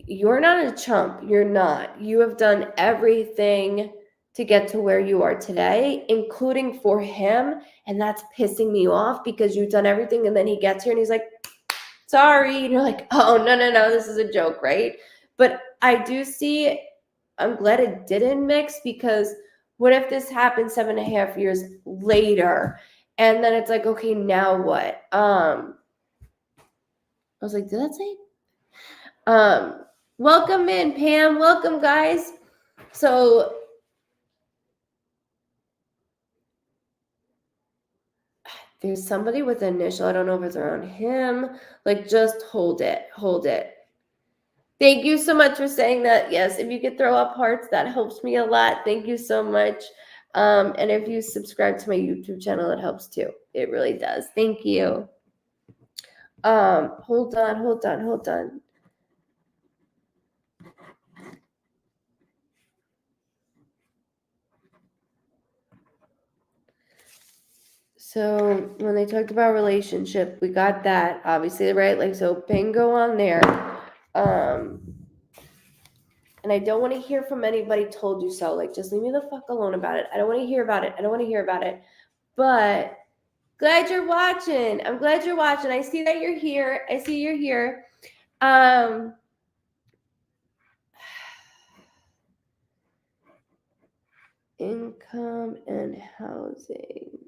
you're not a chump. You're not. You have done everything to get to where you are today, including for him. And that's pissing me off, because you've done everything, and then he gets here and he's like, sorry. And you're like, oh, no, this is a joke, right? But I do see, I'm glad it didn't mix, because what if this happened 7.5 years later? And then it's like, okay, now what? I was like, did that say? Welcome in, Pam. Welcome, guys. So there's somebody with an initial. I don't know if it's around him. Like, just hold it. Thank you so much for saying that. Yes, if you could throw up hearts, that helps me a lot. Thank you so much. And if you subscribe to my YouTube channel, it helps too. It really does. Thank you. Hold on. So when they talked about relationship, we got that, obviously, right? Like, so bingo on there. And I don't want to hear from anybody told you so. Like, just leave me the fuck alone about it. I don't want to hear about it. But glad you're watching. I'm glad you're watching. I see that you're here. Income and housing.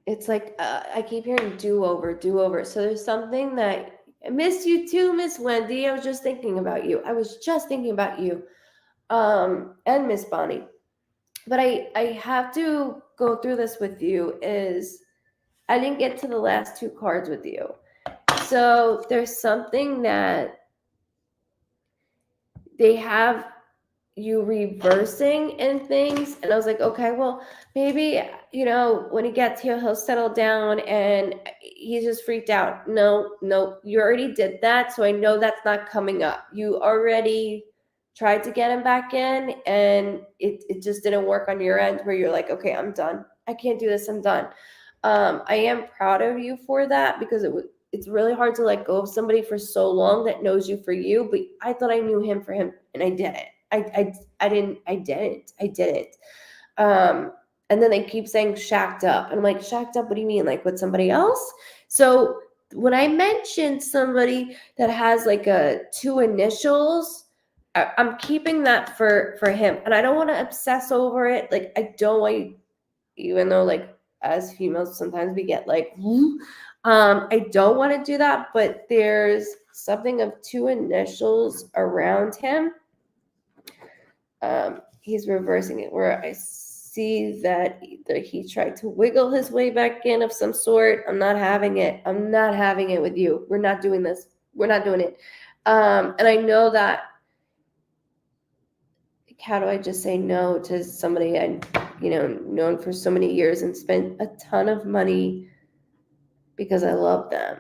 It's like, I keep hearing do-over. So there's something that, I miss you too, Miss Wendy. I was just thinking about you. And Miss Bonnie. But I have to go through this with you. Is I didn't get to the last 2 cards with you. So there's something that they have you reversing in things, and I was like, okay, well, maybe, when he gets here, he'll settle down, and he's just freaked out. No, you already did that, so I know that's not coming up. You already tried to get him back in, and it just didn't work on your end, where you're like, okay, I'm done. I can't do this. I'm done. I am proud of you for that, because it's really hard to let go of somebody for so long that knows you for you. But I thought I knew him for him, and I didn't. I didn't. And then they keep saying shacked up, and I'm like, shacked up? What do you mean? Like with somebody else? So when I mentioned somebody that has like two initials, I'm keeping that for him, and I don't want to obsess over it. Like, I don't want you, even though like as females sometimes we get like, I don't want to do that, but there's something of two initials around him. He's reversing it, where I see that either he tried to wiggle his way back in of some sort. I'm not having it. I'm not having it with you. We're not doing this. We're not doing it. And I know that, how do I just say no to somebody I'd, known for so many years and spent a ton of money because I love them,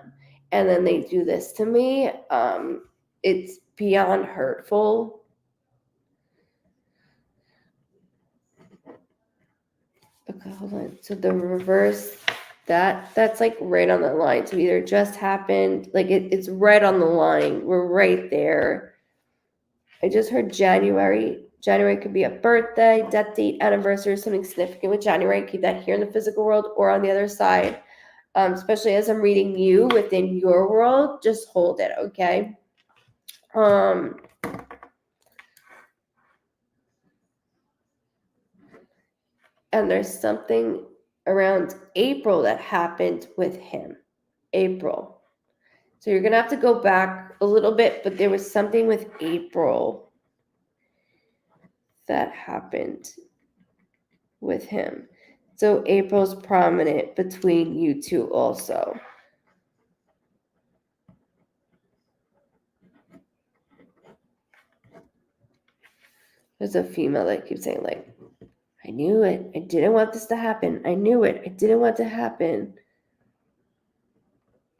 and then they do this to me? It's beyond hurtful. Okay, hold on. So the reverse, that's like right on the line. So either just happened, like it's right on the line. We're right there. I just heard January. January could be a birthday, death date, anniversary, something significant with January. Keep that here in the physical world or on the other side. Especially as I'm reading you within your world, just hold it, okay? And there's something around April that happened with him. April. So you're going to have to go back a little bit, but there was something with April that happened with him. So April's prominent between you two also. There's a female that keeps saying, like, I knew it. I didn't want this to happen. I knew it. I didn't want it to happen.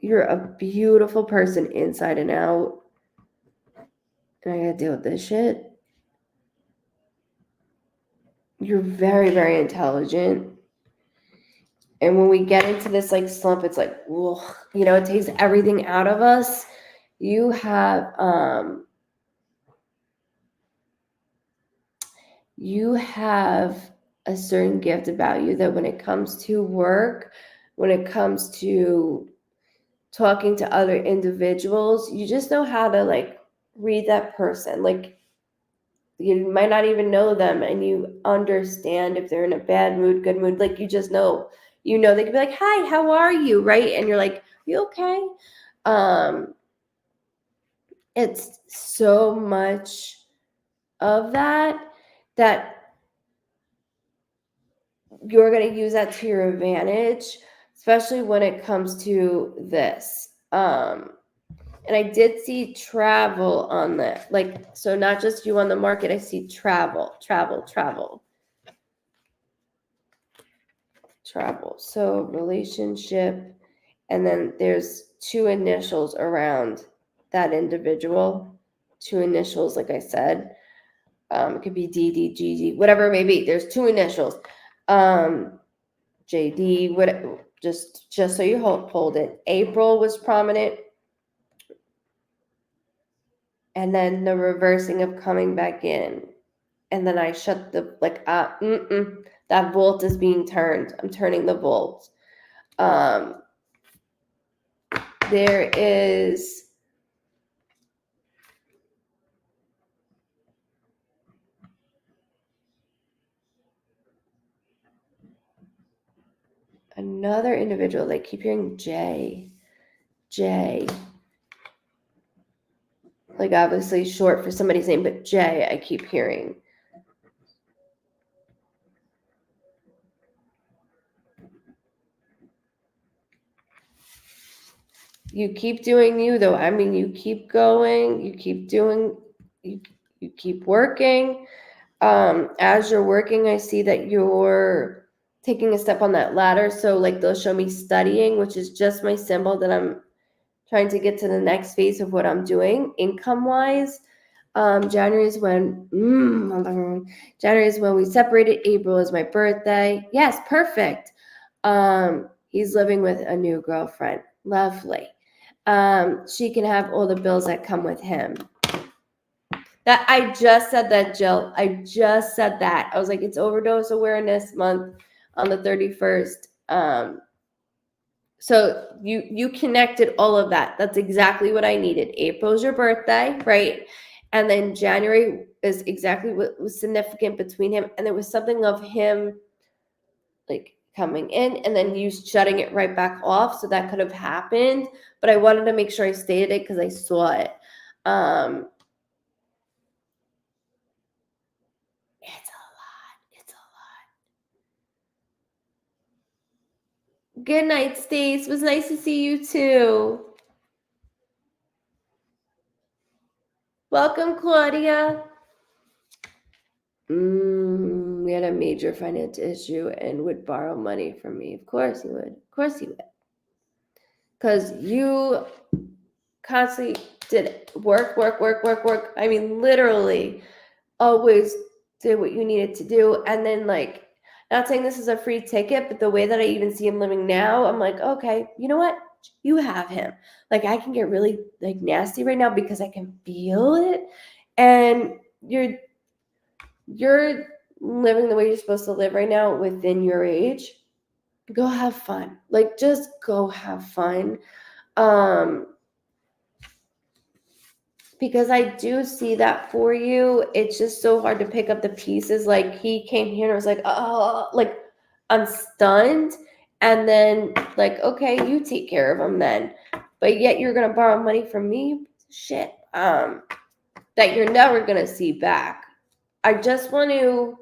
You're a beautiful person inside and out. And I gotta deal with this shit. You're very, very intelligent. And when we get into this like slump, it's like, ugh, it takes everything out of us. You have a certain gift about you that when it comes to work, when it comes to talking to other individuals, you just know how to like read that person. Like, you might not even know them, and you understand if they're in a bad mood, good mood. Like, you just know, they could be like, hi, how are you? Right. And you're like, you okay? It's so much of that you're going to use that to your advantage, especially when it comes to this. And I did see travel on that. Like, so not just you on the market, I see travel. So relationship, and then there's two initials around that individual. Two initials, like I said. It could be DD, GG, whatever it may be. There's two initials. JD, what? Just so you hold it. April was prominent, and then the reversing of coming back in, and then I shut the that vault is being turned. I'm turning the vault. There is another individual. They keep hearing J. Like, obviously short for somebody's name, but J, I keep hearing. You keep doing you, though. I mean, you keep going. You keep doing. You keep working. As you're working, I see that you're taking a step on that ladder. So, like, they'll show me studying, which is just my symbol that I'm trying to get to the next phase of what I'm doing income-wise. January is when January is when we separated. April is my birthday. Yes, perfect. He's living with a new girlfriend. Lovely. She can have all the bills that come with him. That I just said that, Jill. I just said that. I was like, it's overdose awareness month on the 31st. So you connected all of that. That's exactly what I needed. April's your birthday, right? And then January is exactly what was significant between him. And there was something of him like coming in and then you shutting it right back off. So that could have happened. But I wanted to make sure I stated it because I saw it. It's a lot. It's a lot. Good night, Stace. It was nice to see you too. Welcome, Claudia. We had a major financial issue and would borrow money from me. Of course he would. Of course he would. Because you constantly did work. I mean, literally always did what you needed to do. And then, like, not saying this is a free ticket, but the way that I even see him living now, I'm like, okay, you know what? You have him. Like, I can get really like nasty right now because I can feel it. And you're living the way you're supposed to live right now within your age. Go have fun. Like, just go have fun. Because I do see that for you. It's just so hard to pick up the pieces. Like, he came here and I was like, oh, like, I'm stunned. And then, like, okay, you take care of him then. But yet you're going to borrow money from me? Shit. That you're never going to see back. I just want to,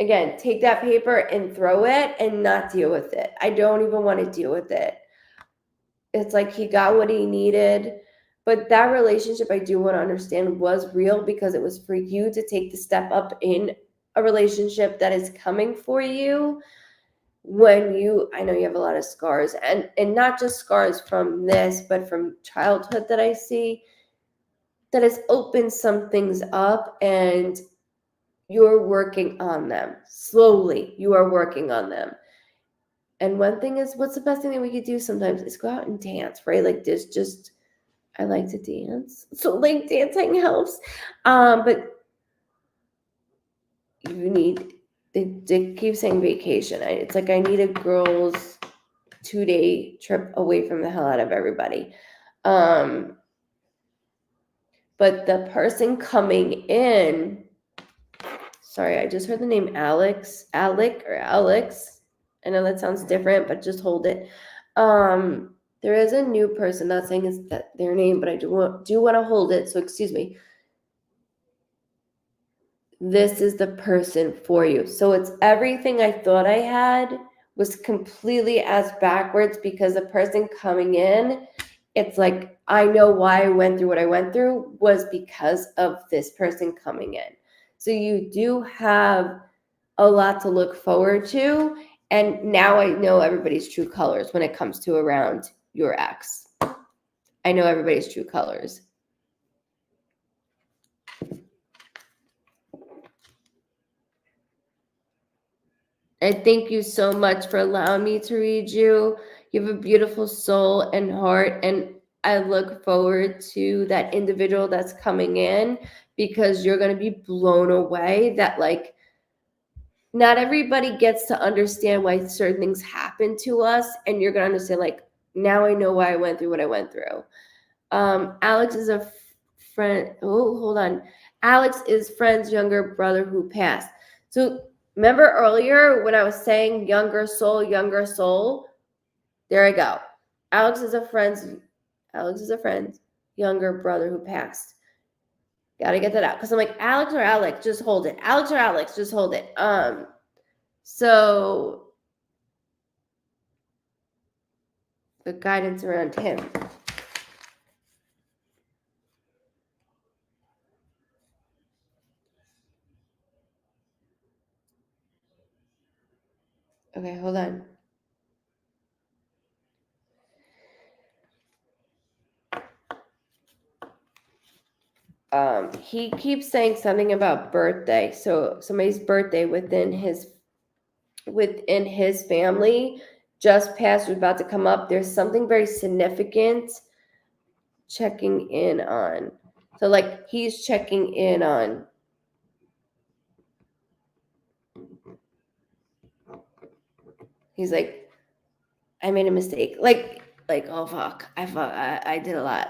again, take that paper and throw it and not deal with it. I don't even want to deal with it. It's like he got what he needed. But that relationship, I do want to understand, was real because it was for you to take the step up in a relationship that is coming for you when I know you have a lot of scars and not just scars from this, but from childhood that I see that has opened some things up and you're working on them. Slowly, you are working on them. And one thing is, what's the best thing that we could do sometimes is go out and dance, right? Like this just, I like to dance. So like dancing helps. But you need, they keep saying vacation. It's like I need a girl's 2-day trip away from the hell out of everybody. But the person coming in, sorry, I just heard the name Alex. I know that sounds different, but just hold it. There is a new person, not saying it's their name, but I do want to hold it. So excuse me. This is the person for you. So it's everything I thought I had was completely as backwards because the person coming in, it's like, I know why I went through what I went through was because of this person coming in. So you do have a lot to look forward to. And now I know everybody's true colors when it comes to around your ex. I know everybody's true colors. I thank you so much for allowing me to read you. You have a beautiful soul and heart, and I look forward to that individual that's coming in because you're going to be blown away that, like, not everybody gets to understand why certain things happen to us, and you're going to understand, like, now I know why I went through what I went through. Alex is a friend. Oh, hold on. Alex is friend's younger brother who passed. So remember earlier when I was saying younger soul? There I go. Alex is a friend's younger brother who passed. Gotta get that out. Because I'm like, Alex or Alex, just hold it. Alex or Alex, just hold it. So the guidance around him. Okay, hold on. He keeps saying something about birthday. So somebody's birthday within his family just passed, was about to come up. There's something very significant checking in on. So like he's checking in on. He's like, I made a mistake. Like oh fuck, I did a lot.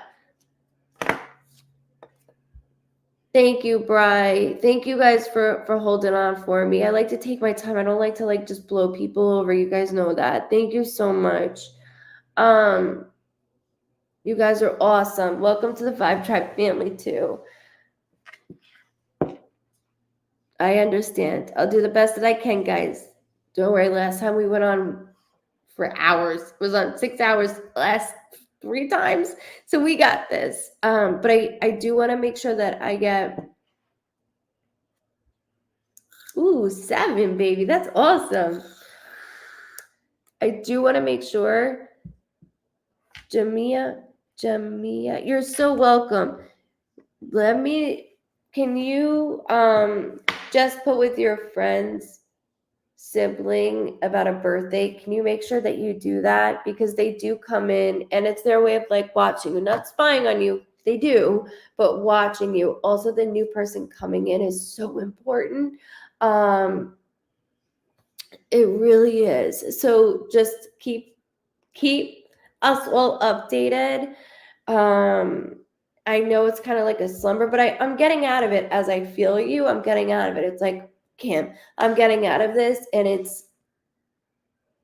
Thank you, Bri. Thank you guys for holding on for me. I like to take my time. I don't like to like just blow people over. You guys know that. Thank you so much. You guys are awesome. Welcome to the Vibe Tribe family too. I understand. I'll do the best that I can, guys. Don't worry. Last time we went on for hours. It was on 6 hours last 3 times. So we got this. But I do want to make sure that I get 7, baby. That's awesome. I do want to make sure. Jamia, you're so welcome. Can you just put with your friend's sibling about a birthday? Can you make sure that you do that? Because they do come in and it's their way of like watching you, not spying on you. They do, but watching you. Also, the new person coming in is so important. It really is. So just keep us all updated. I know it's kind of like a slumber, but I'm getting out of it as I feel you. I'm getting out of it. It's like, Kim, I'm getting out of this and it's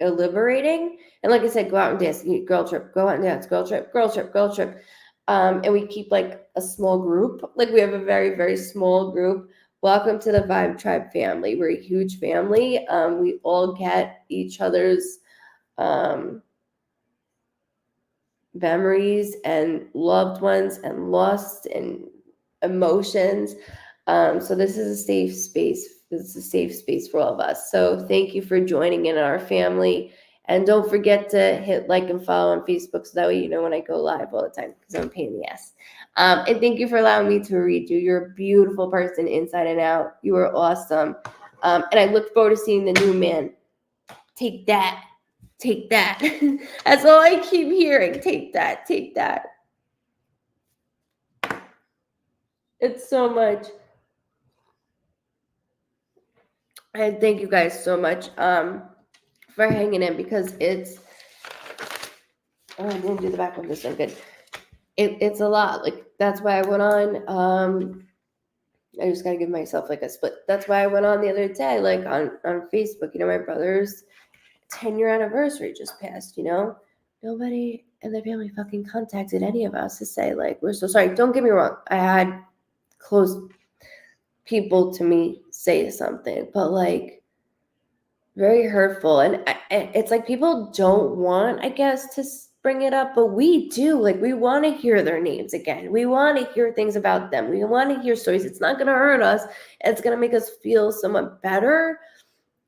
liberating. And like I said, go out and dance, girl trip, go out and dance, girl trip, girl trip, girl trip. And we keep like a small group. Like we have a very, very small group. Welcome to the Vibe Tribe family. We're a huge family. We all get each other's memories and loved ones and lost and emotions. So this is a safe space. This is a safe space for all of us. So thank you for joining in our family. And don't forget to hit like and follow on Facebook so that way you know when I go live all the time because I'm a pain in the ass. And thank you for allowing me to read you. You're a beautiful person inside and out. You are awesome. And I look forward to seeing the new man. Take that. Take that. That's all I keep hearing. Take that. Take that. It's so much. And thank you guys so much for hanging in because it's. Oh, I didn't do the back one. This one good. It's a lot. Like that's why I went on. I just gotta give myself like a split. That's why I went on the other day, like on Facebook. You know, my brother's 10-year anniversary just passed. You know, nobody in the family fucking contacted any of us to say like we're so sorry. Don't get me wrong. I had close people to me say something, but like very hurtful. And it's like people don't want, I guess, to bring it up, but we do. Like we want to hear their names again. We want to hear things about them. We want to hear stories. It's not going to hurt us. It's going to make us feel somewhat better.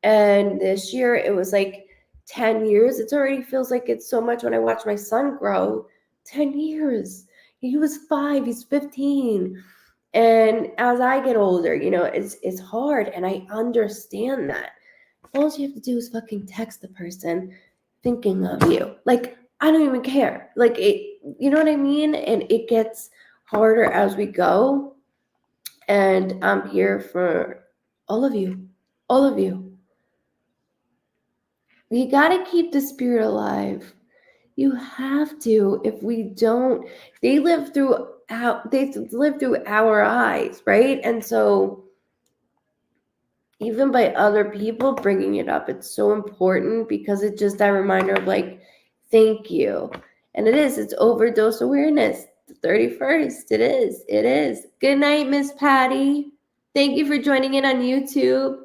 And this year it was like 10 years. It already feels like it's so much when I watch my son grow. 10 years. He was 5. He's 15. And as I get older, you know, it's hard. And I understand that. All you have to do is fucking text the person thinking of you. Like, I don't even care. Like, it, you know what I mean? And it gets harder as we go. And I'm here for all of you. All of you. You got to keep the spirit alive. You have to. If we don't, they live through our eyes, right? And so even by other people bringing it up, it's so important because it's just that reminder of like, thank you. And it's overdose awareness. The 31st. It is. Good night, Miss Patty. Thank you for joining in on YouTube.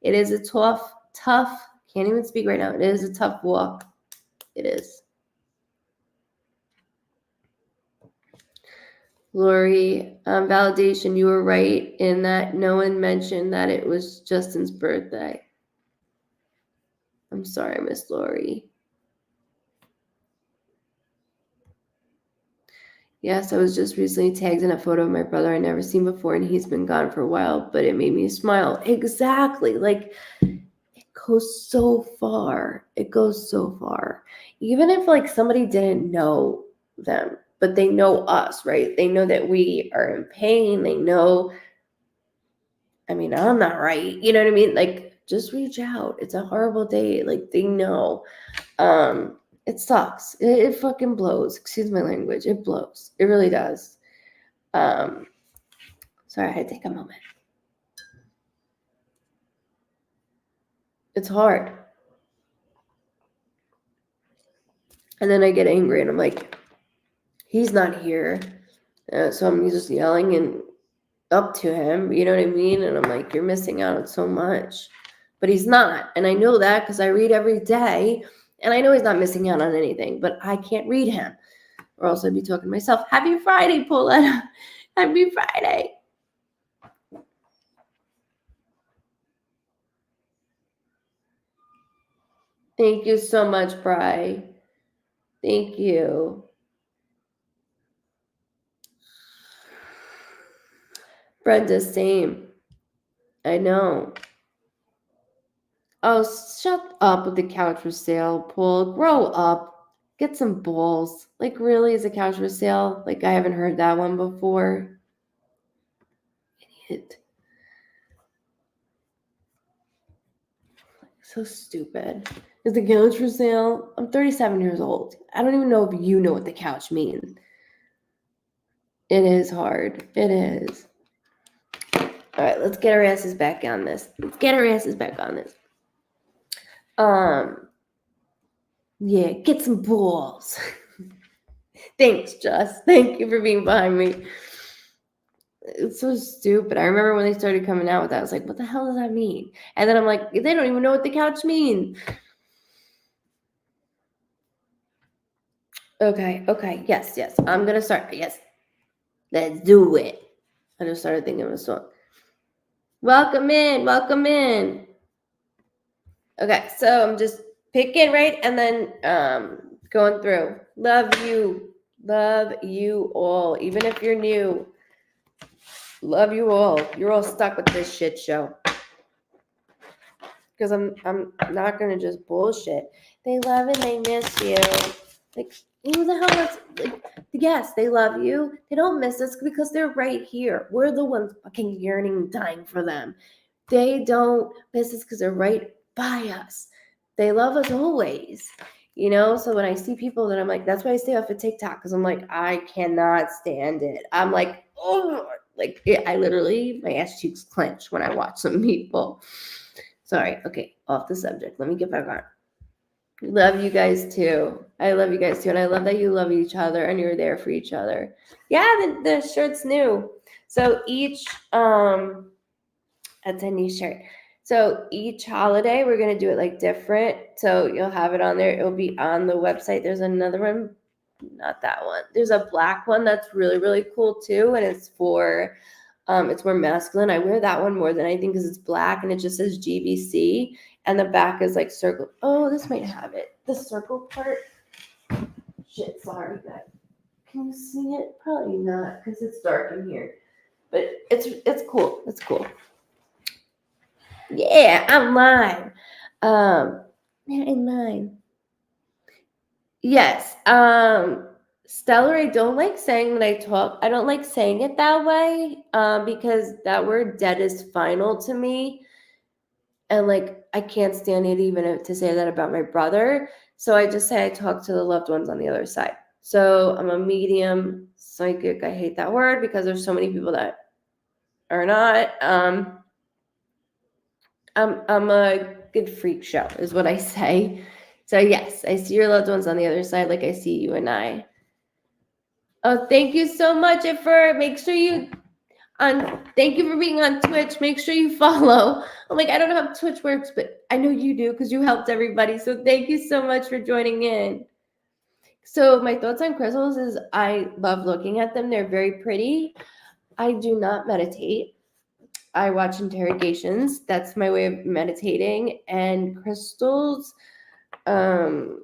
It is a tough, can't even speak right now. It is a tough walk. It is. Lori, validation, you were right in that no one mentioned that it was Justin's birthday. I'm sorry, Miss Lori. Yes, I was just recently tagged in a photo of my brother I never seen before, and he's been gone for a while, but it made me smile. Exactly. Like, it goes so far. It goes so far. Even if, like, somebody didn't know them, but they know us, right? They know that we are in pain. They know, I mean, I'm not right. You know what I mean? Like, just reach out. It's a horrible day. Like, they know. It sucks. It fucking blows. Excuse my language. It blows. It really does. Um, sorry, I had to take a moment. It's hard. And then I get angry and I'm like, he's not here. So I'm just yelling and up to him. You know what I mean? And I'm like, you're missing out on so much. But he's not. And I know that because I read every day. And I know he's not missing out on anything. But I can't read him. Or else I'd be talking to myself. Happy Friday, Pauletta. Happy Friday. Thank you so much, Bri. Thank you. Brenda, same. I know. Oh, shut up with the couch for sale, Paul. Grow up. Get some balls. Like, really, is a couch for sale? Like, I haven't heard that one before. Idiot. So stupid. Is the couch for sale? I'm 37 years old. I don't even know if you know what the couch means. It is hard. It is. All right, let's get our asses back on this. Let's get our asses back on this. Yeah, get some balls. Thanks, Jess. Thank you for being behind me. It's so stupid. I remember when they started coming out with that, I was like, what the hell does that mean? And then I'm like, they don't even know what the couch means. Okay. Yes. I'm going to start. Yes. Let's do it. I just started thinking of a song. Welcome in. Okay, so I'm just picking, right? And then going through. Love you all. Even if you're new. Love you all. You're all stuck with this shit show. Because I'm not gonna just bullshit. They love and they miss you. Like, who the hell is, like, yes, they love you. They don't miss us because they're right here. We're the ones fucking yearning, dying for them. They don't miss us because they're right by us. They love us always. You know, so when I see people that I'm like, that's why I stay off of TikTok, because I'm like, I cannot stand it. I'm like, oh, like, I literally, my ass cheeks clench when I watch some people. Sorry. Okay, off the subject. Let me get back on. Love you guys too. I love you guys too. And I love that you love each other and you're there for each other. Yeah, the shirt's new. So each that's a new shirt. So each holiday we're gonna do it like different. So you'll have it on there. It'll be on the website. There's another one, not that one. There's a black one that's really, really cool too. And it's for it's more masculine. I wear that one more than anything because it's black and it just says GBC. And the back is like circle. Oh, this might have it. The circle part. Shit, sorry, guys. Can you see it? Probably not because it's dark in here. But it's cool. It's cool. Yeah, I'm live. Yeah, I'm live. Yes. Stellar, I don't like saying that I talk. I don't like saying it that way because that word dead is final to me. And like, I can't stand it even to say that about my brother. So I just say I talk to the loved ones on the other side. So I'm a medium psychic. I hate that word because there's so many people that are not. I'm a good freak show is what I say. So yes, I see your loved ones on the other side like I see you and I. Oh, thank you so much. Make sure you thank you for being on Twitch. Make sure you follow. I'm like, I don't know how Twitch works, but I know you do because you helped everybody. So thank you so much for joining in. So my thoughts on crystals is I love looking at them. They're very pretty. I do not meditate. I watch interrogations. That's my way of meditating. And crystals don't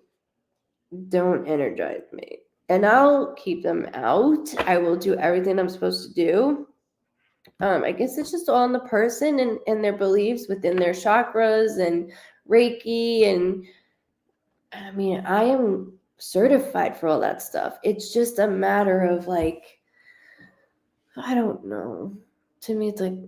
energize me. and I'll keep them out. I will do everything I'm supposed to do. I guess it's just all in the person and their beliefs within their chakras and Reiki. And I mean, I am certified for all that stuff. It's just a matter of like, I don't know. To me, it's like,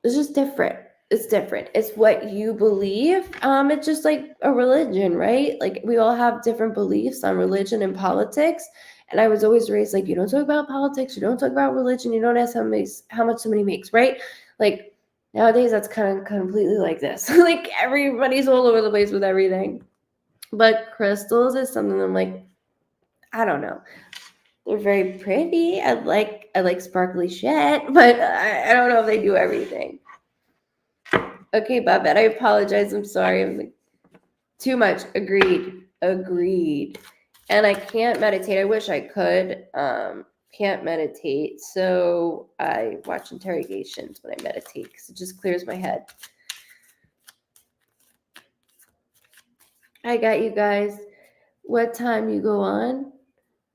it's just different. It's different. It's what you believe. It's just like a religion, right? Like we all have different beliefs on religion and politics. And I was always raised like, you don't talk about politics, you don't talk about religion, you don't ask how much somebody makes, right? Like nowadays, that's kind of completely like this. Like everybody's all over the place with everything. But crystals is something I'm like, I don't know. They're very pretty. I like sparkly shit, but I don't know if they do everything. Okay, Babette, I apologize. I'm sorry. I'm like, too much. Agreed. And I can't meditate. I wish I could. Can't meditate. So I watch interrogations when I meditate because it just clears my head. I got you guys. What time you go on?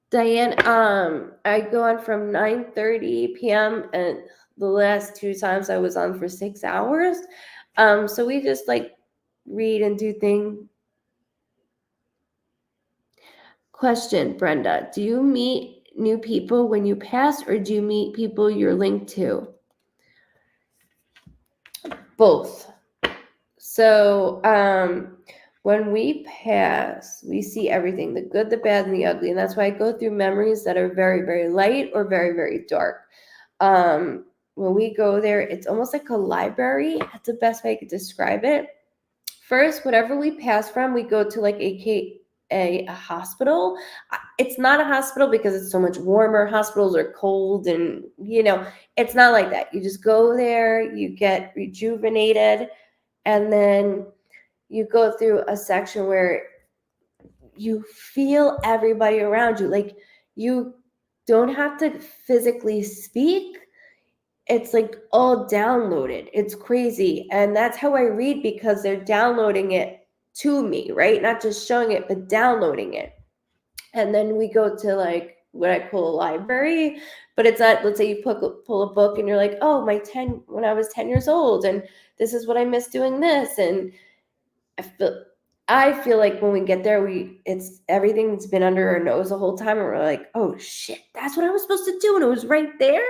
Diane, I go on from 9:30 p.m. and the last 2 times I was on for 6 hours. So we just like read and do things. Question, Brenda, do you meet new people when you pass or do you meet people you're linked to? Both. So, when we pass, we see everything, the good, the bad, and the ugly. And that's why I go through memories that are very, very light or very, very dark. When we go there, it's almost like a library. That's the best way I could describe it. First, whatever we pass from, we go to like a hospital. It's not a hospital because it's so much warmer. Hospitals are cold and, it's not like that. You just go there, you get rejuvenated, and then you go through a section where you feel everybody around you. Like you don't have to physically speak. It's like all downloaded. It's crazy. And that's how I read because they're downloading it to me, right? Not just showing it, but downloading it. And then we go to like what I call a library, but it's not, let's say you pull a book and you're like, oh, when I was 10 years old, and this is what I miss doing this. And I feel like when we get there, it's everything's been under our nose the whole time, and we're like, oh shit, that's what I was supposed to do, and it was right there.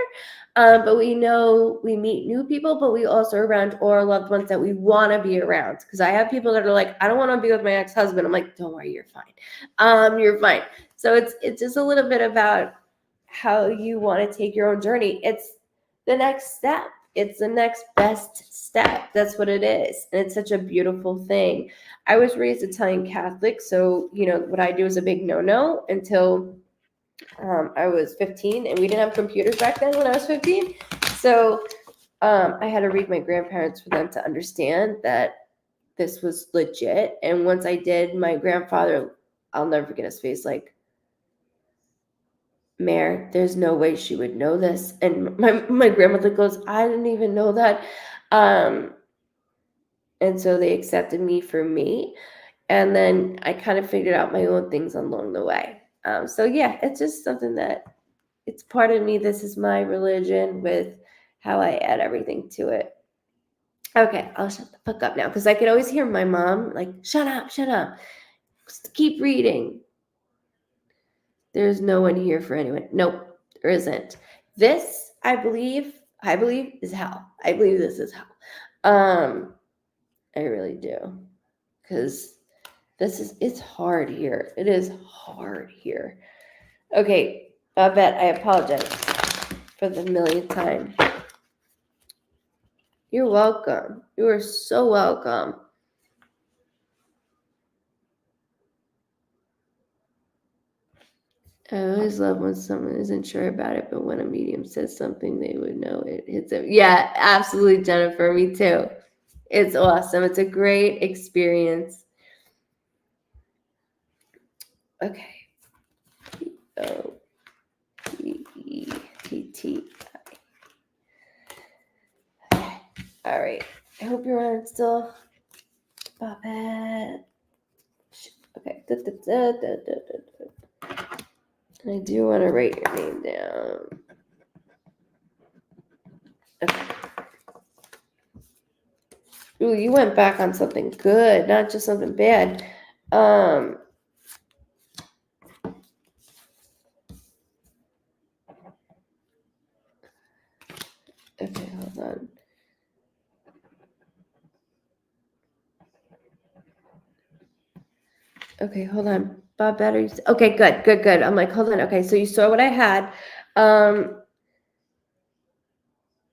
But we know we meet new people, but we also are around all our loved ones that we want to be around. Because I have people that are like, I don't want to be with my ex-husband. I'm like, don't worry, you're fine. You're fine. So it's just a little bit about how you want to take your own journey. It's the next step. It's the next best step. That's what it is. And it's such a beautiful thing. I was raised Italian Catholic, so, what I do is a big no-no until I was 15, and we didn't have computers back then when I was 15. So I had to read my grandparents for them to understand that this was legit. And once I did, my grandfather, I'll never forget his face, like, Mare, there's no way she would know this. And my grandmother goes, I didn't even know that. And so they accepted me for me. And then I kind of figured out my own things along the way. So yeah, it's just something that it's part of me. This is my religion with how I add everything to it. Okay, I'll shut the fuck up now because I could always hear my mom like, shut up. Just keep reading. There's no one here for anyone. Nope, there isn't. This, I believe is hell. I believe this is hell. I really do. Because it's hard here. It is hard here. Okay, Babette, I apologize for the millionth time. You're welcome. You are so welcome. I always love when someone isn't sure about it, but when a medium says something, they would know it hits them. Yeah, absolutely, Jennifer. Me too. It's awesome. It's a great experience. Okay. P-O-P-E-T-T-I. Okay. All right. I hope you're on still. Babette. Okay. And I do want to write your name down. Okay. Ooh, you went back on something good, not just something bad. Okay, hold on. Okay, hold on. Bob batteries. Okay, good. I'm like, hold on. Okay, so you saw what I had.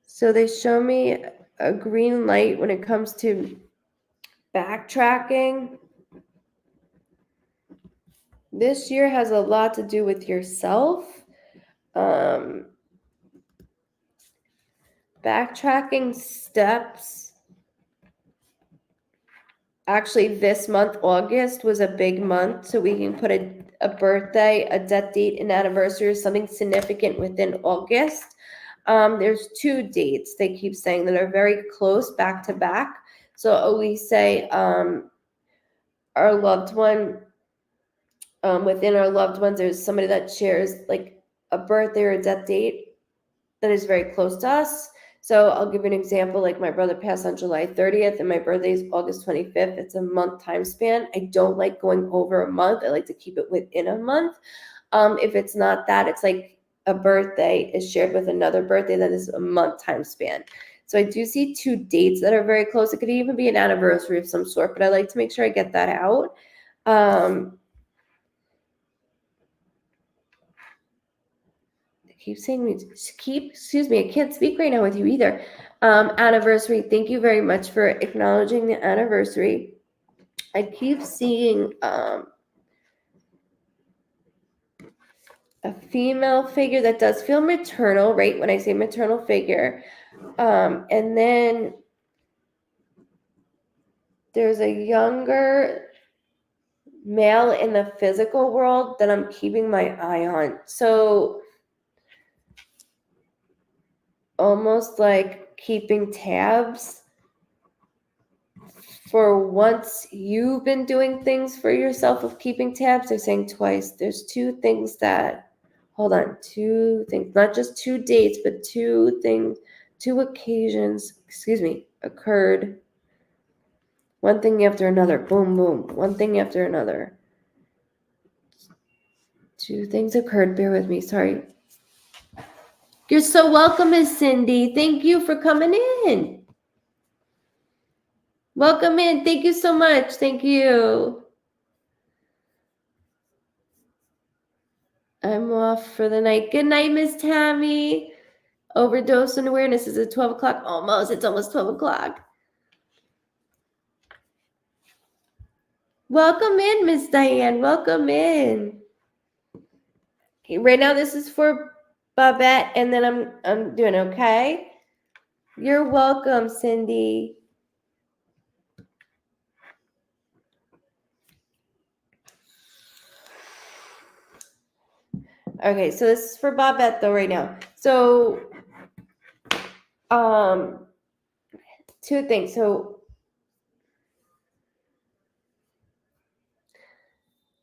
So they show me a green light when it comes to backtracking. This year has a lot to do with yourself. Backtracking steps. Actually, this month, August, was a big month. So we can put a birthday, a death date, an anniversary, or something significant within August. There's 2 dates they keep saying that are very close back to back. So we say our loved one, within our loved ones, there's somebody that shares like a birthday or a death date that is very close to us. So I'll give you an example. Like my brother passed on July 30th and my birthday is August 25th. It's a month time span. I don't like going over a month. I like to keep it within a month. If it's not that, it's like a birthday is shared with another birthday that is a month time span. So I do see 2 dates that are very close. It could even be an anniversary of some sort, but I like to make sure I get that out. Keep saying excuse me, I can't speak right now with you either. Anniversary, thank you very much for acknowledging the anniversary. I keep seeing a female figure that does feel maternal, right? When I say maternal figure. And then there's a younger male in the physical world that I'm keeping my eye on. So almost like keeping tabs. For once you've been doing things for yourself of keeping tabs, they're saying twice. There's 2 things that, hold on, 2 things, not just 2 dates, but 2 things, 2 occasions, occurred. One thing after another, boom, boom, one thing after another. 2 things occurred, bear with me, sorry. You're so welcome, Miss Cindy. Thank you for coming in. Welcome in. Thank you so much. Thank you. I'm off for the night. Good night, Miss Tammy. Overdose and awareness is at 12 o'clock. Almost. It's almost 12 o'clock. Welcome in, Miss Diane. Welcome in. Okay, right now this is for Babette, and then I'm doing okay. You're welcome, Cindy. Okay, so this is for Babette though right now. So 2 things. So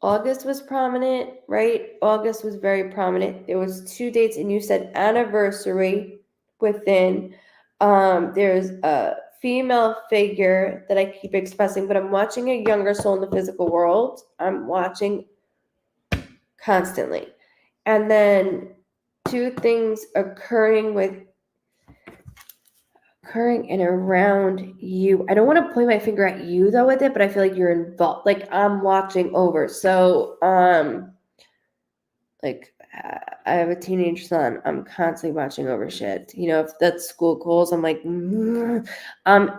August was prominent, right? August was very prominent. There was 2 dates, and you said anniversary within. There's a female figure that I keep expressing, but I'm watching a younger soul in the physical world. I'm watching constantly. And then 2 things occurring and around you. I don't want to point my finger at you though with it, but I feel like you're involved. Like I'm watching over. So, like I have a teenage son. I'm constantly watching over shit. You know, if that's school calls, I'm like,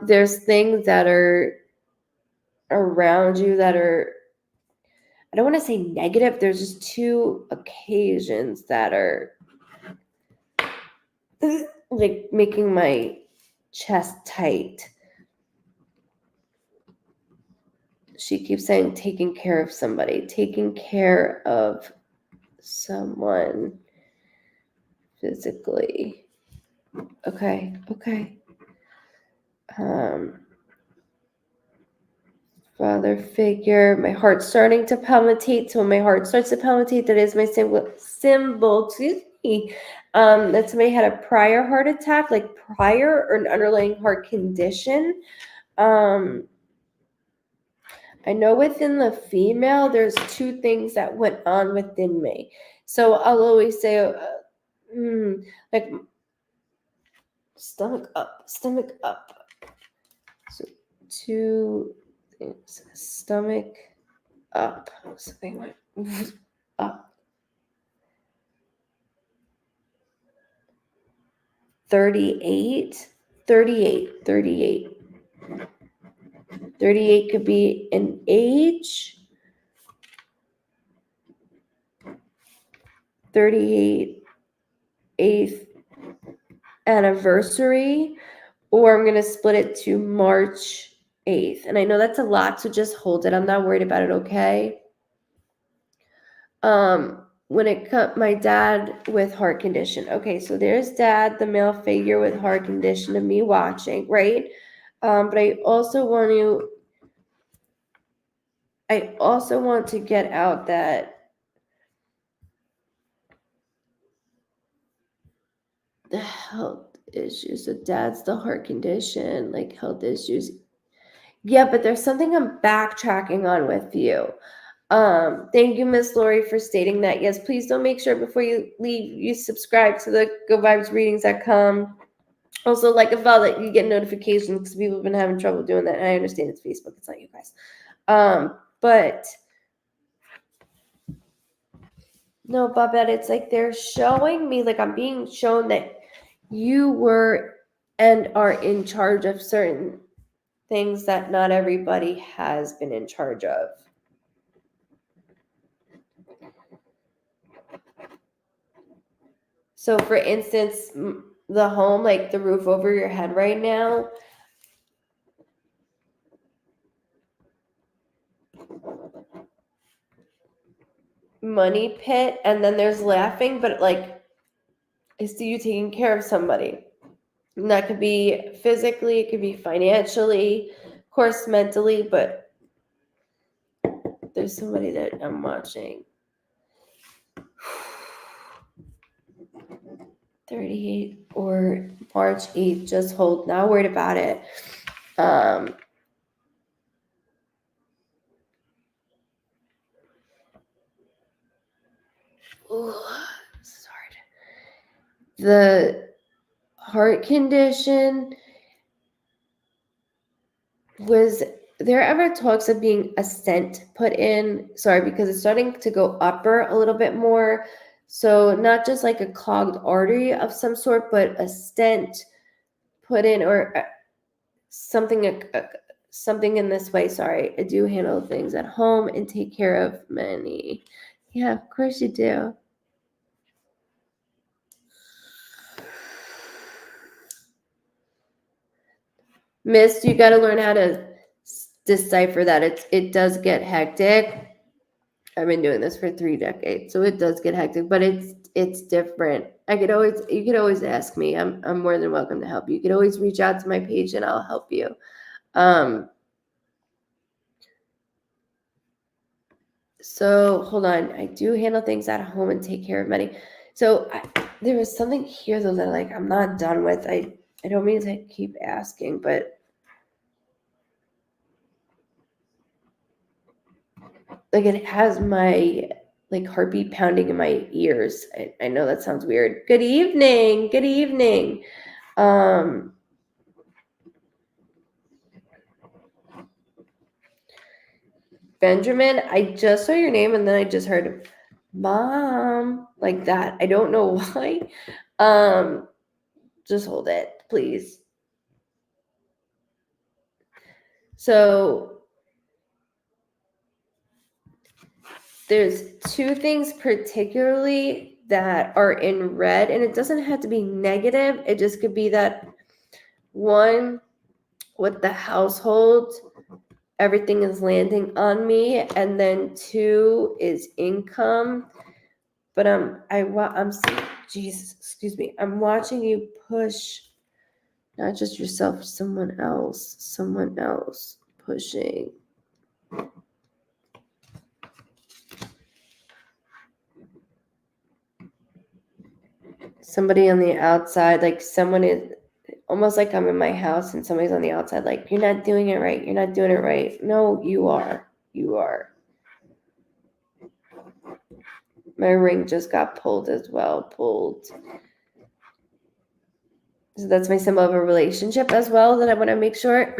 there's things that are around you that are, I don't want to say negative. There's just 2 occasions that are like making my chest tight. She keeps saying taking care of somebody, taking care of someone physically. Okay. father figure. My heart's starting to palpitate. So when my heart starts to palpitate, that is my symbol. Excuse me. That somebody had a prior heart attack, like prior or an underlying heart condition. I know within the female, there's two things that went on within me. So I'll always say, like stomach up. So two things, stomach up. Something went up. 38 could be an age. 38 8th anniversary, or I'm going to split it to March 8th. And I know that's a lot, so just hold it. I'm not worried about it, okay? When it comes, my dad with heart condition. Okay, so there's dad, the male figure with heart condition, of me watching, right? But I also want to get out that the health issues. So dad's the heart condition, like health issues. Yeah, but there's something I'm backtracking on with you. Thank you, Miss Lori, for stating that. Yes, please don't make sure before you leave, you subscribe to the goodvibesreadings.com. Also, like and follow that you get notifications because people have been having trouble doing that. And I understand it's Facebook, it's not you guys. But no, Babette, it's like they're showing me, like I'm being shown that you were and are in charge of certain things that not everybody has been in charge of. So, for instance, the home, like the roof over your head right now, money pit, and then there's laughing, but like, I see you taking care of somebody. And that could be physically, it could be financially, of course, mentally, but there's somebody that I'm watching. 38 or March 8th, just hold, not worried about it. Sorry. The heart condition, was there ever talks of being a stent put in? Sorry, because it's starting to go upper a little bit more. So not just like a clogged artery of some sort, but a stent put in, or something in this way. Sorry, I do handle things at home and take care of many. Yeah, of course you do. Miss, you got to learn how to decipher that. It does get hectic. I've been doing this for 3 decades, so it does get hectic, but it's different. You could always ask me. I'm more than welcome to help you. You could always reach out to my page and I'll help you. So hold on. I do handle things at home and take care of many. So there was something here though that like I'm not done with. I don't mean to keep asking, but like it has my like heartbeat pounding in my ears. I know that sounds weird. Good evening. Benjamin, I just saw your name and then I just heard Mom, like that. I don't know why. Just hold it, please. So there's 2 things particularly that are in red, and it doesn't have to be negative. It just could be that, one, with the household, everything is landing on me, and then 2 is income. But Jesus, excuse me. I'm watching you push, not just yourself, someone else pushing. Somebody on the outside, like someone is almost like I'm in my house and somebody's on the outside, like, you're not doing it right. You're not doing it right. No, you are. You are. My ring just got pulled as well. Pulled. So that's my symbol of a relationship as well that I want to make sure.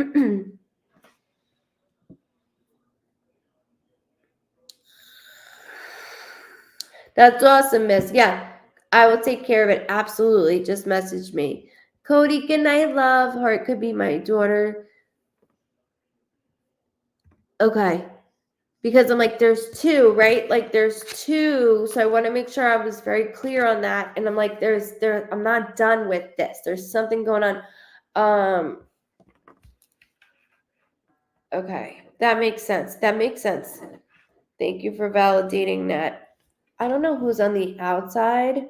That's awesome, miss. Yeah, I will take care of it. Absolutely. Just message me. Cody, good night, love. Or it could be my daughter. Okay. Because I'm like, there's two, right? Like there's two. So I want to make sure I was very clear on that. And I'm like, I'm not done with this. There's something going on. Okay. That makes sense. That makes sense. Thank you for validating that. I don't know who's on the outside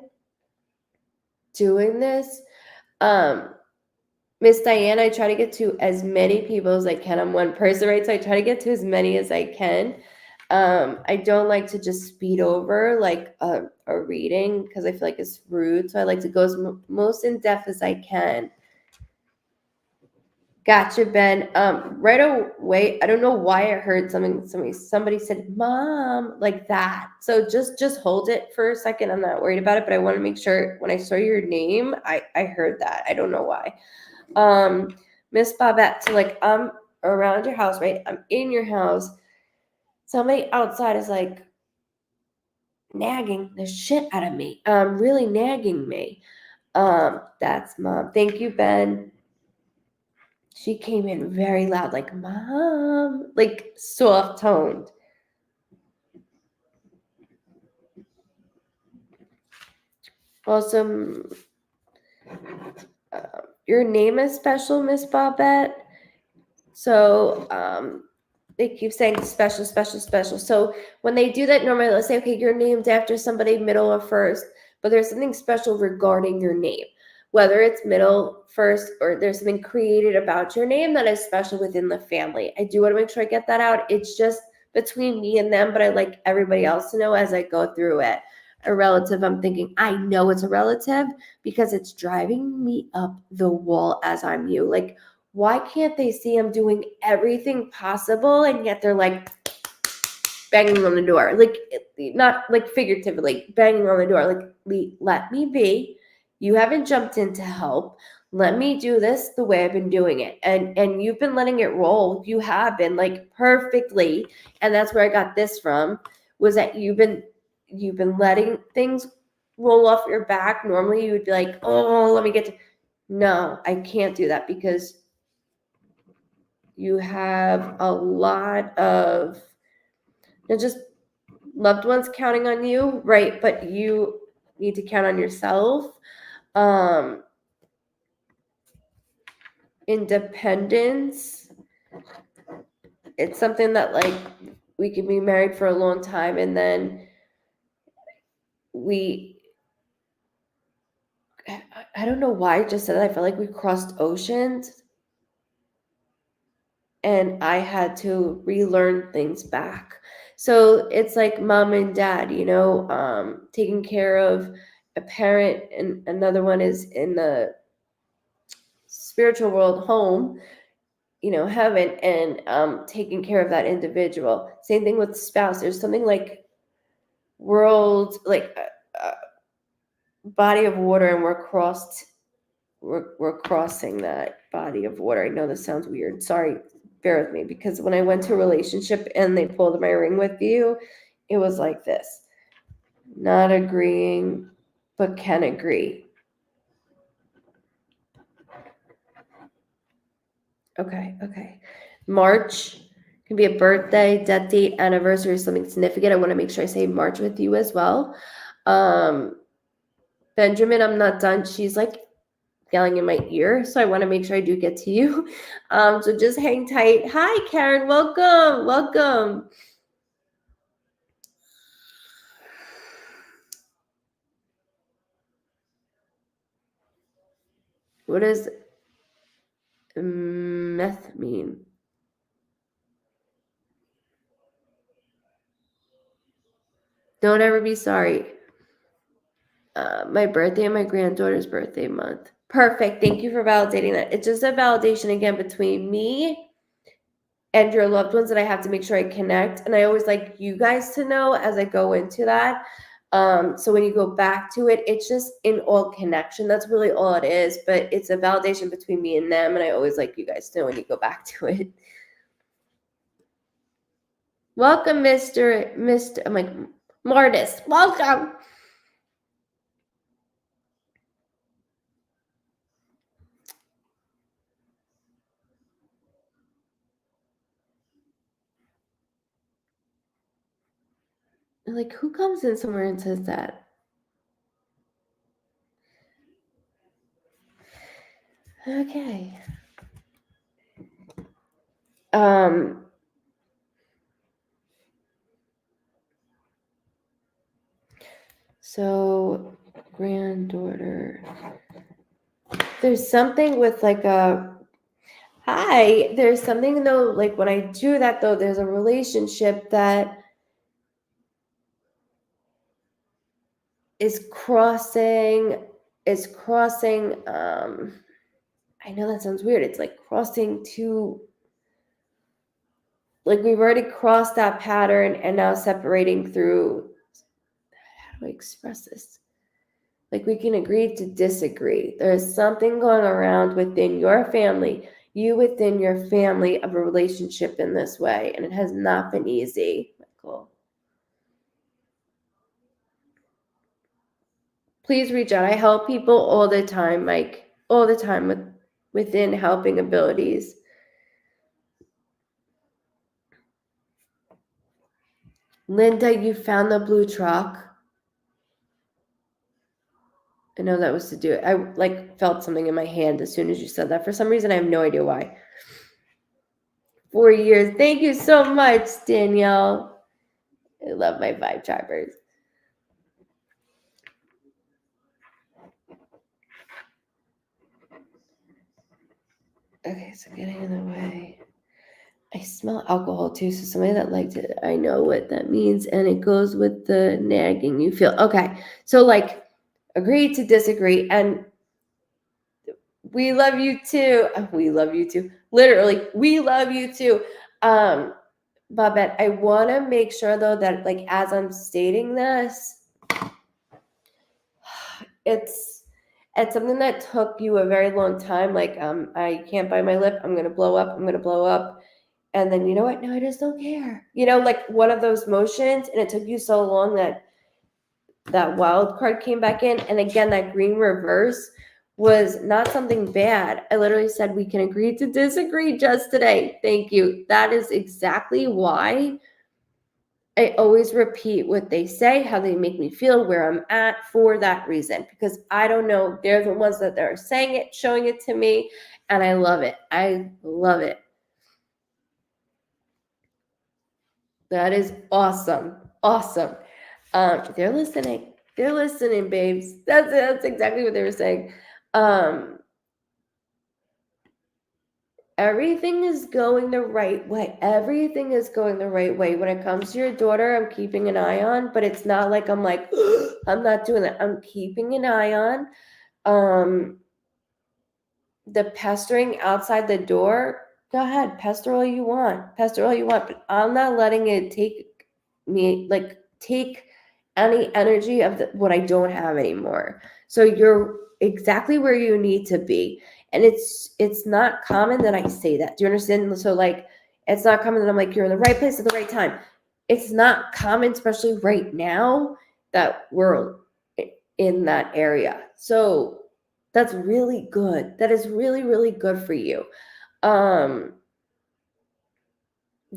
doing this. Miss Diane, I try to get to as many people as I can. I'm one person, right? So I try to get to as many as I can. I don't like to just speed over like a reading because I feel like it's rude. So I like to go as most in depth as I can. Gotcha, Ben. Right away, I don't know why I heard something. Somebody said "mom" like that. So just hold it for a second. I'm not worried about it, but I want to make sure when I saw your name, I heard that. I don't know why. Miss Babette. So like I'm around your house, right? I'm in your house. Somebody outside is like nagging the shit out of me. Really nagging me. That's mom. Thank you, Ben. She came in very loud, like mom, like soft toned. Also, your name is special, Miss Babette. So they keep saying special, special, special. So when they do that, normally let's say, okay, you're named after somebody, middle or first, but there's something special regarding your name. Whether it's middle, first, or there's something created about your name that is special within the family. I do want to make sure I get that out. It's just between me and them, but I like everybody else to know as I go through it. A relative, I'm thinking, I know it's a relative because it's driving me up the wall as I'm you. Like, why can't they see I'm doing everything possible and yet they're like banging on the door? Like, not like figuratively banging on the door. Like, let me be. You haven't jumped in to help. Let me do this the way I've been doing it. And you've been letting it roll. You have been like perfectly. And that's where I got this from, was that you've been letting things roll off your back. Normally you would be like, oh, let me get to. No, I can't do that because you have a lot of just loved ones counting on you, right? But you need to count on yourself. Independence. It's something that like we can be married for a long time and then I don't know why I just said that. I felt like we crossed oceans and I had to relearn things back. So it's like mom and dad, taking care of a parent, and another one is in the spiritual world, home, heaven, and taking care of that individual. Same thing with spouse. There's something like world, like body of water, and we're crossing that body of water. I know this sounds weird. Sorry, bear with me, because when I went to a relationship and they pulled my ring with you, it was like this. Not agreeing, but can agree. Okay. March can be a birthday, death date, anniversary, something significant. I want to make sure I say March with you as well. Benjamin, I'm not done. She's like yelling in my ear, so I want to make sure I do get to you. So just hang tight. Hi, Karen. Welcome. What does meth mean? Don't ever be sorry. My birthday and my granddaughter's birthday month. Perfect. Thank you for validating that. It's just a validation again between me and your loved ones that I have to make sure I connect. And I always like you guys to know as I go into that. So when you go back to it, it's just in all connection. That's really all it is. But it's a validation between me and them. And I always like you guys to know when you go back to it. Welcome, Mr. I'm like, Martis. Welcome. Like, who comes in somewhere and says that? Okay. So granddaughter. There's something with like a hi. There's something though, like when I do that though, there's a relationship that is crossing. I know that sounds weird. It's like crossing to, like we've already crossed that pattern and now separating through. How do I express this? Like we can agree to disagree. There's something going around within your family, you within your family of a relationship in this way, and it has not been easy. Michael, please reach out. I help people all the time, Mike, all the time within helping abilities. Linda, you found the blue truck. I know that was to do it. I like felt something in my hand as soon as you said that. For some reason, I have no idea why. 4 years. Thank you so much, Danielle. I love my vibe drivers. Okay, so getting in the way. I smell alcohol too, so somebody that liked it, I know what that means, and it goes with the nagging you feel. Okay, so like agree to disagree, and we love you too. We love you too. Literally, we love you too. Babette, I want to make sure though that like as I'm stating this, it's something that took you a very long time. Like I can't bite my lip. I'm gonna blow up. I'm gonna blow up. And then you know what? No, I just don't care. You know, like one of those motions, and it took you so long that that wild card came back in. And again, that green reverse was not something bad. I literally said we can agree to disagree just today. Thank you. That is exactly why I always repeat what they say, how they make me feel, where I'm at for that reason. Because I don't know. They're the ones that are saying it, showing it to me. And I love it. I love it. That is awesome. Awesome. They're listening. They're listening, babes. That's exactly what they were saying. Everything is going the right way. Everything is going the right way. When it comes to your daughter, I'm keeping an eye on, but it's not like I'm like, I'm not doing that. I'm keeping an eye on. The pestering outside the door, go ahead, pester all you want. Pester all you want, but I'm not letting it take any energy of what I don't have anymore. So you're exactly where you need to be. And it's not common that I say that. Do you understand? So like it's not common that I'm like, you're in the right place at the right time. It's not common, especially right now, that we're in that area. So that's really good. That is really, really good for you.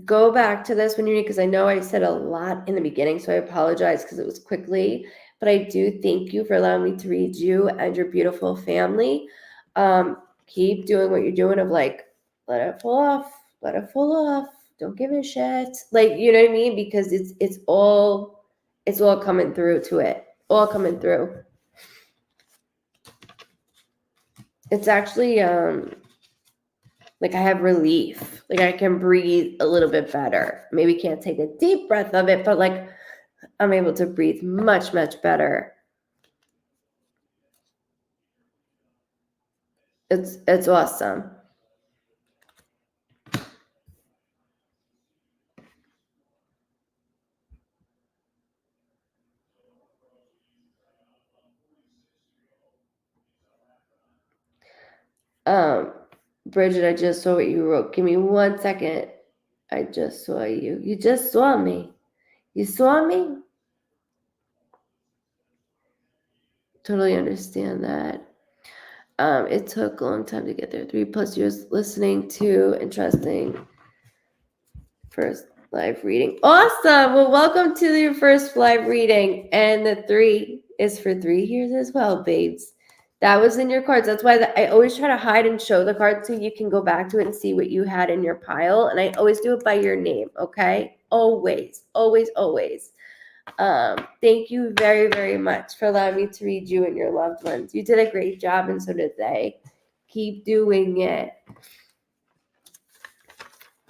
Go back to this when you need, because I know I said a lot in the beginning, so I apologize because it was quickly, but I do thank you for allowing me to read you and your beautiful family. Keep doing what you're doing of like, let it fall off, don't give a shit. Like, you know what I mean? Because it's all coming through to it. All coming through. It's actually like I have relief. Like I can breathe a little bit better. Maybe can't take a deep breath of it, but like I'm able to breathe much, much better. It's awesome. Bridget, I just saw what you wrote. Give me 1 second. I just saw you. You just saw me. You saw me? Totally understand that. It took a long time to get there. 3+ years listening to and trusting. First live reading. Awesome. Well, welcome to your first live reading. And the 3 is for 3 years as well, babes. That was in your cards. That's why I always try to hide and show the card so you can go back to it and see what you had in your pile. And I always do it by your name, okay? Always, always, always. Thank you very, very much for allowing me to read you and your loved ones. You did a great job, and so did they. Keep doing it.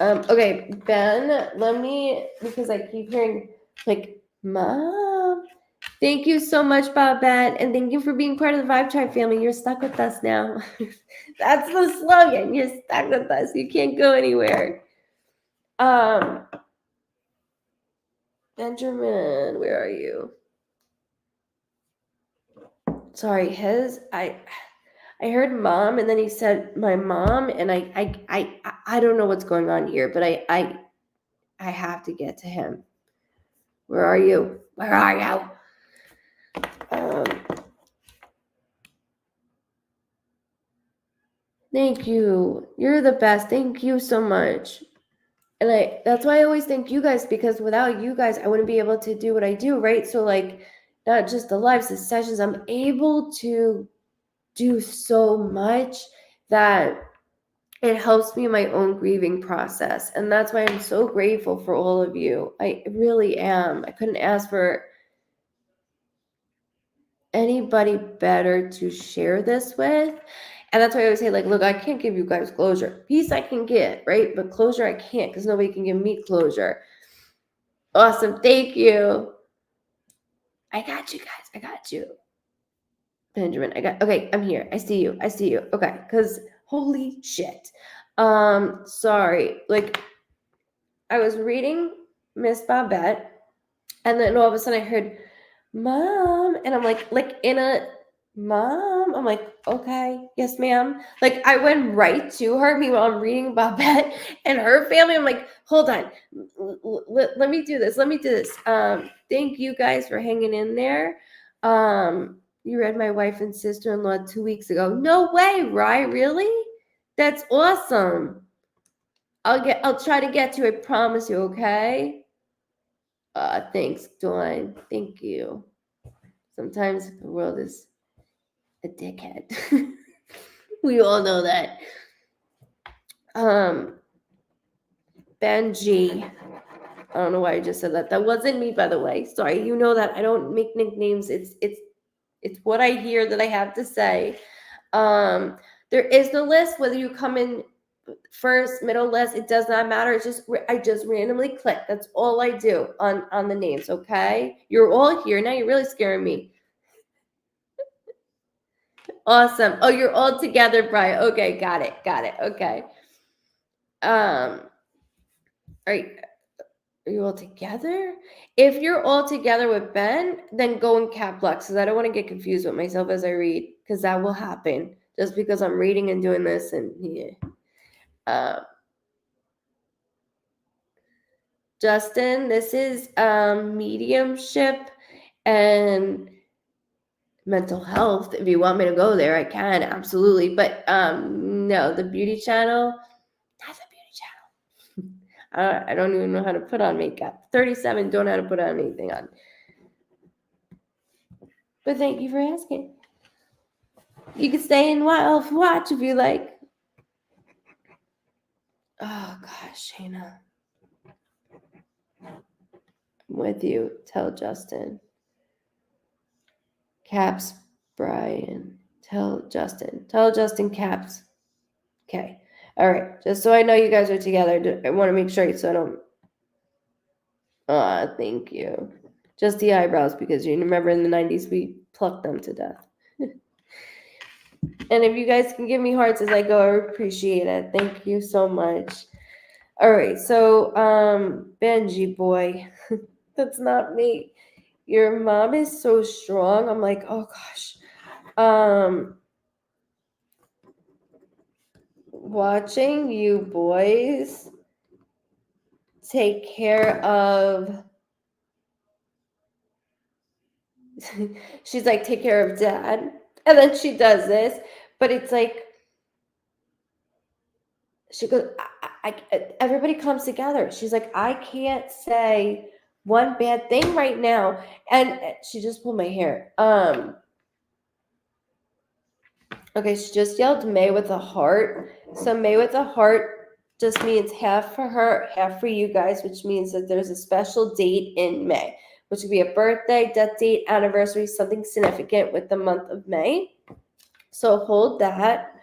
Okay, Ben, let me, because I keep hearing, like, Mom. Thank you so much, Babette, and thank you for being part of the Vibe Tribe family. You're stuck with us now. That's the slogan. You're stuck with us. You can't go anywhere. Benjamin, where are you? Sorry, I heard mom, and then he said my mom, and I don't know what's going on here, but I have to get to him. Where are you? Where are you? Thank you. You're the best. Thank you so much. And that's why I always thank you guys, because without you guys, I wouldn't be able to do what I do, right? So, like, not just the lives, the sessions, I'm able to do so much that it helps me in my own grieving process. And that's why I'm so grateful for all of you. I really am. I couldn't ask for anybody better to share this with. And that's why I always say, like, look, I can't give you guys closure. Peace I can get, right? But closure I can't, because nobody can give me closure. Awesome. Thank you. I got you guys. I got you. Benjamin, okay, I'm here. I see you. Okay, because holy shit. Sorry. Like, I was reading Miss Babette, and then all of a sudden I heard, Mom, and I'm like in a, Mom, I'm like, okay, yes, ma'am. Like, I went right to her. Meanwhile, I'm reading Babette and her family. I'm like, hold on, let me do this. Thank you guys for hanging in there. You read my wife and sister-in-law 2 weeks ago. No way, right? Really? That's awesome. I'll try to get to you. I promise you, okay? Thanks, Dawn. Thank you. Sometimes the world is a dickhead. We all know that. Benji. I don't know why I just said that. That wasn't me, by the way. Sorry. You know that I don't make nicknames. It's what I hear that I have to say. There is no list, whether you come in first, middle, list, it does not matter. It's just I just randomly click. That's all I do on the names. Okay, you're all here now. You're really scaring me. Awesome. Oh, you're all together, Brian. Okay, got it. Okay. Are you all together? If you're all together with Ben, then go in cap lock, because I don't want to get confused with myself as I read, because that will happen just because I'm reading and doing this. And yeah. Justin, this is mediumship and mental health. If you want me to go there, I can, absolutely. But no, the beauty channel, not the beauty channel. I don't even know how to put on makeup. 37, don't know how to put on anything on. But thank you for asking. You can stay and watch if you like. Oh gosh, Shayna. I'm with you. Tell Justin. Caps, Brian. Tell Justin caps. Okay. All right. Just so I know you guys are together, I want to make sure so I don't. Thank you. Just the eyebrows, because you remember in the 90s we plucked them to death. And if you guys can give me hearts as I go, I appreciate it. Thank you so much. All right, so Benji boy, that's not me. Your mom is so strong. I'm like, oh gosh. Watching you boys take care of she's like, take care of dad. And then she does this, but it's like, she goes, everybody comes together. She's like, I can't say one bad thing right now. And she just pulled my hair. Okay, she just yelled May with a heart. So May with a heart just means half for her, half for you guys, which means that there's a special date in May, which could be a birthday, death date, anniversary, something significant with the month of May. So hold that.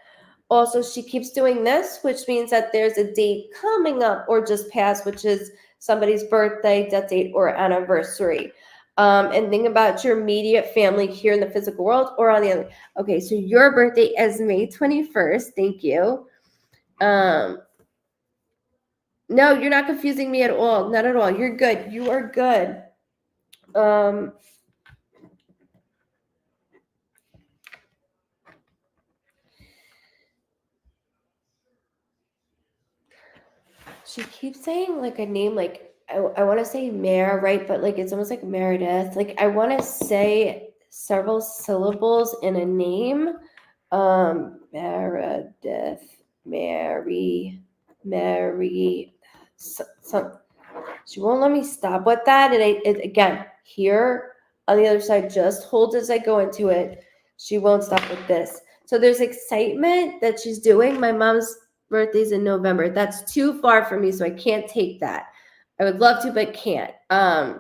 Also, she keeps doing this, which means that there's a date coming up or just passed, which is somebody's birthday, death date, or anniversary. And think about your immediate family here in the physical world or on the other. Okay, so your birthday is May 21st. Thank you. No, you're not confusing me at all. Not at all. You're good. You are good. She keeps saying like a name, like I want to say Mare, right? But like it's almost like Meredith. Like I want to say several syllables in a name. Meredith, Mary, some. She won't let me stop with that. And again, here on the other side, just hold as I go into it. She won't stop with this. So there's excitement that she's doing. My mom's birthday's in November. That's too far for me, so I can't take that. I would love to, but can't. Oh,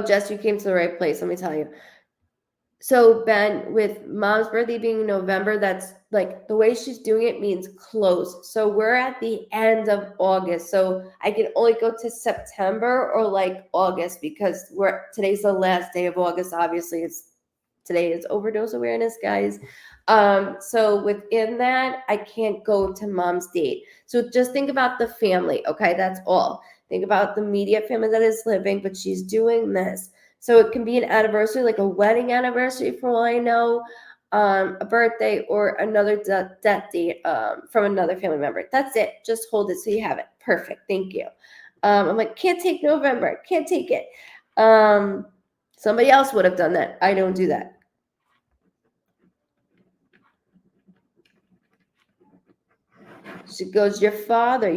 Jess, you came to the right place. Let me tell you. So Ben, with mom's birthday being November, that's like the way she's doing it means close. So we're at the end of August. So I can only go to September or like August because today's the last day of August. Obviously, today is overdose awareness, guys. So within that, I can't go to mom's date. So just think about the family. Okay, that's all. Think about the immediate family that is living, but she's doing this. So it can be an anniversary, like a wedding anniversary for all I know, a birthday, or another death date from another family member. That's it. Just hold it so you have it. Perfect. Thank you. I'm like, can't take November. Can't take it. Somebody else would have done that. I don't do that. She goes, your father.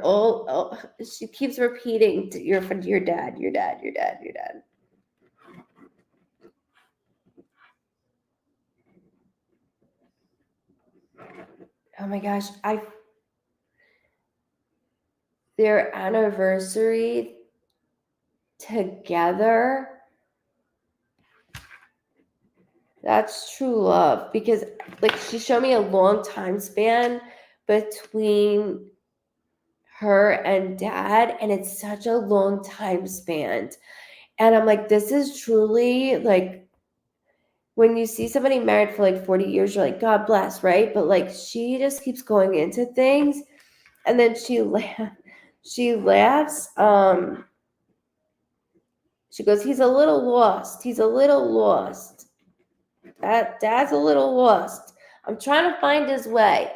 Oh, she keeps repeating your dad. Oh my gosh, their anniversary together. That's true love, because like she showed me a long time span between her and dad, and it's such a long time span. And I'm like, this is truly like when you see somebody married for like 40 years, you're like, God bless, right? But like she just keeps going into things, and then she laughs. She goes, he's a little lost. Dad's a little lost. I'm trying to find his way.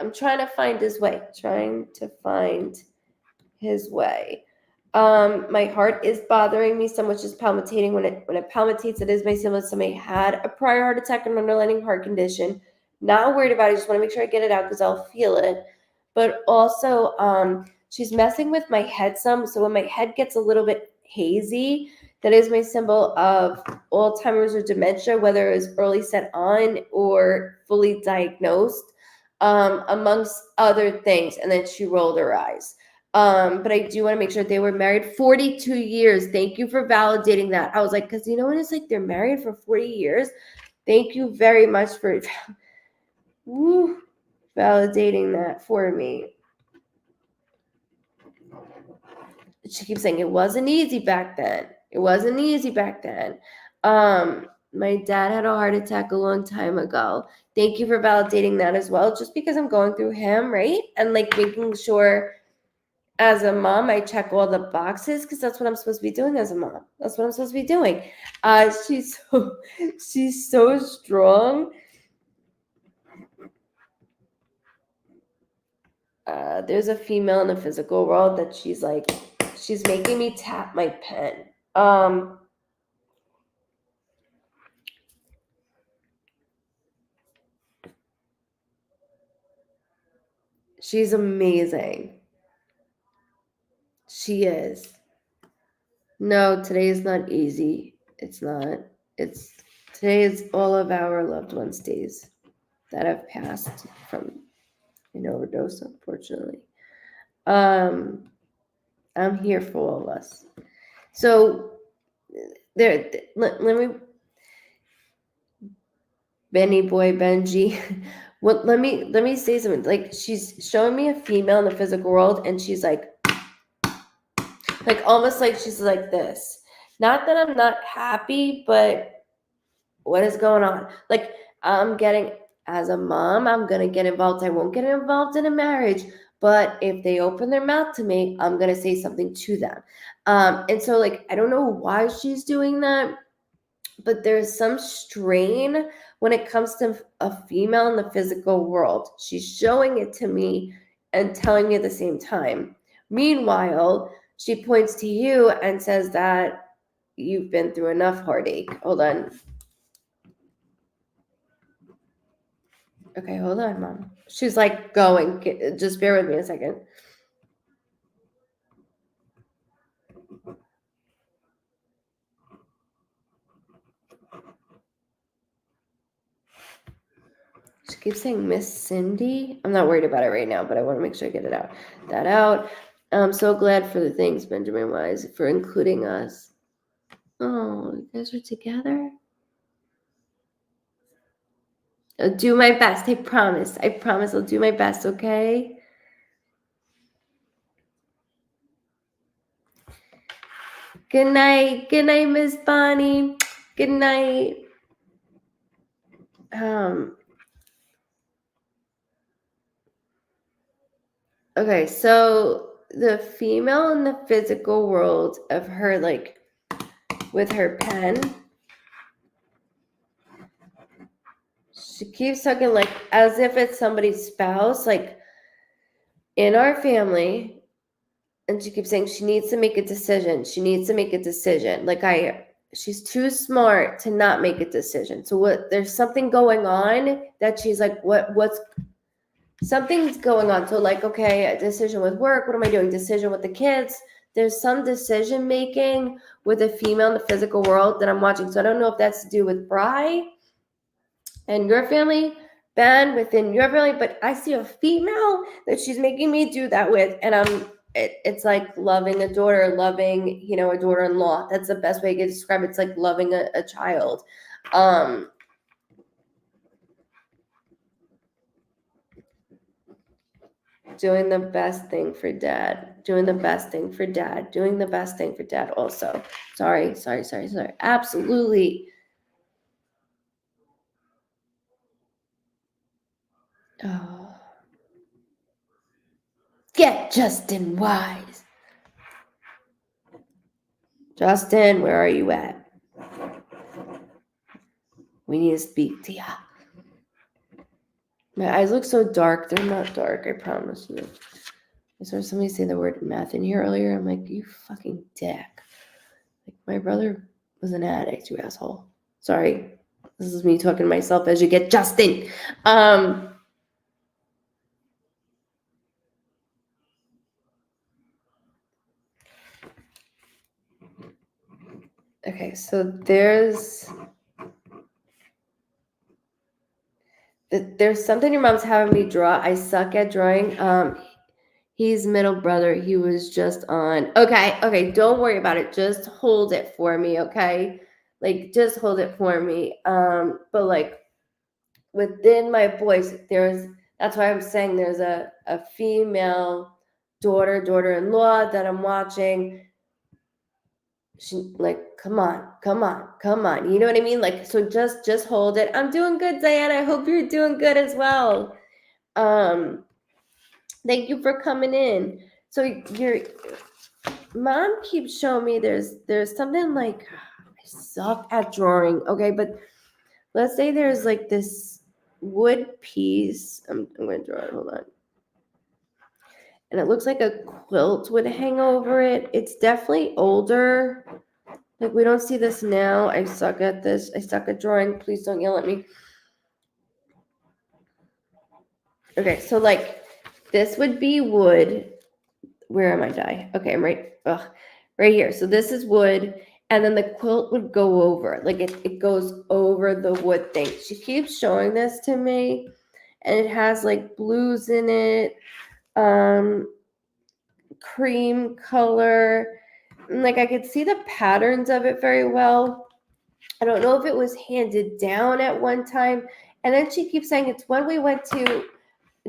My heart is bothering me. So much is palpitating. When it palpitates, it is my symptom. Somebody had a prior heart attack and underlying heart condition. Not worried about it. I just want to make sure I get it out because I'll feel it. But also, she's messing with my head some. So when my head gets a little bit hazy, that is my symbol of Alzheimer's or dementia, whether it was early set on or fully diagnosed, amongst other things. And then she rolled her eyes. But I do want to make sure they were married 42 years. Thank you for validating that. I was like, because you know when it's like they're married for 40 years? Thank you very much for validating that for me. she keeps saying it wasn't easy back then. It wasn't easy back then. My dad had a heart attack a long time ago. Thank you for validating that as well. Just because I'm going through him, right? And like making sure as a mom, I check all the boxes because that's what I'm supposed to be doing as a mom. That's what I'm supposed to be doing. She's so strong. There's a female in the physical world that she's making me tap my pen. She's amazing. She is. No, today is not easy. It's not. Today is all of our loved ones' days that have passed from an overdose, unfortunately. I'm here for all of us. So let me, Benny boy Benji. Well, let me say something. Like, she's showing me a female in the physical world, and she's like almost like she's like this. Not that I'm not happy, but what is going on? Like, I'm getting, as a mom, I'm gonna get involved. I won't get involved in a marriage, but if they open their mouth to me, I'm gonna say something to them. And so like, I don't know why she's doing that, but there's some strain when it comes to a female in the physical world. She's showing it to me and telling me at the same time. Meanwhile, she points to you and says that you've been through enough heartache. Hold on. Okay, hold on, Mom. She's like going. Just bear with me a second. She keeps saying Miss Cindy. I'm not worried about it right now, but I want to make sure I get that out. I'm so glad for the things, Benjamin Wise, for including us. Oh, you guys are together? I'll do my best. I promise. I promise I'll do my best, okay? Good night. Good night, Miss Bonnie. Good night. Okay, so the female in the physical world of her, like, with her pen, she keeps talking like as if it's somebody's spouse, like in our family, and she keeps saying she needs to make a decision. She needs to make a decision. She's too smart to not make a decision. So there's something going on that she's like, what's something's going on. So like, okay, a decision with work. What am I doing? Decision with the kids. There's some decision making with a female in the physical world that I'm watching. So I don't know if that's to do with Bri and your family, Ben within your family, but I see a female that she's making me do that with, and it's like loving a daughter, loving, a daughter-in-law. That's the best way I can describe it. It's like loving a child. Doing the best thing for dad. Doing the best thing for dad. Doing the best thing for dad also. Sorry. Absolutely. Oh. Get Justin Wise. Justin, where are you at? We need to speak to ya. My eyes look so dark. They're not dark, I promise you. I saw somebody say the word meth in here earlier. I'm like, you fucking dick. Like, my brother was an addict, you asshole. Sorry. This is me talking to myself as you get Justin. Okay, so there's something your mom's having me draw. I suck at drawing. He's middle brother. He was just on. Okay, don't worry about it. Just hold it for me, okay? Like, just hold it for me. But like within my boys, that's why I'm saying there's a female daughter-in-law that I'm watching. She like, come on. You know what I mean? Like, so just hold it. I'm doing good, Diana. I hope you're doing good as well. Thank you for coming in. So your mom keeps showing me there's something like, I suck at drawing, okay, but let's say there's like this wood piece. I'm gonna draw it. Hold on. And it looks like a quilt would hang over it. It's definitely older. Like, we don't see this now. I suck at this. I suck at drawing. Please don't yell at me. Okay, so like this would be wood. Where am I, Di? Okay, I'm right here. So this is wood, and then the quilt would go over. Like it goes over the wood thing. She keeps showing this to me, and it has like blues in it, cream color. And like I could see the patterns of it very well. I don't know if it was handed down at one time. And then she keeps saying it's when we went to,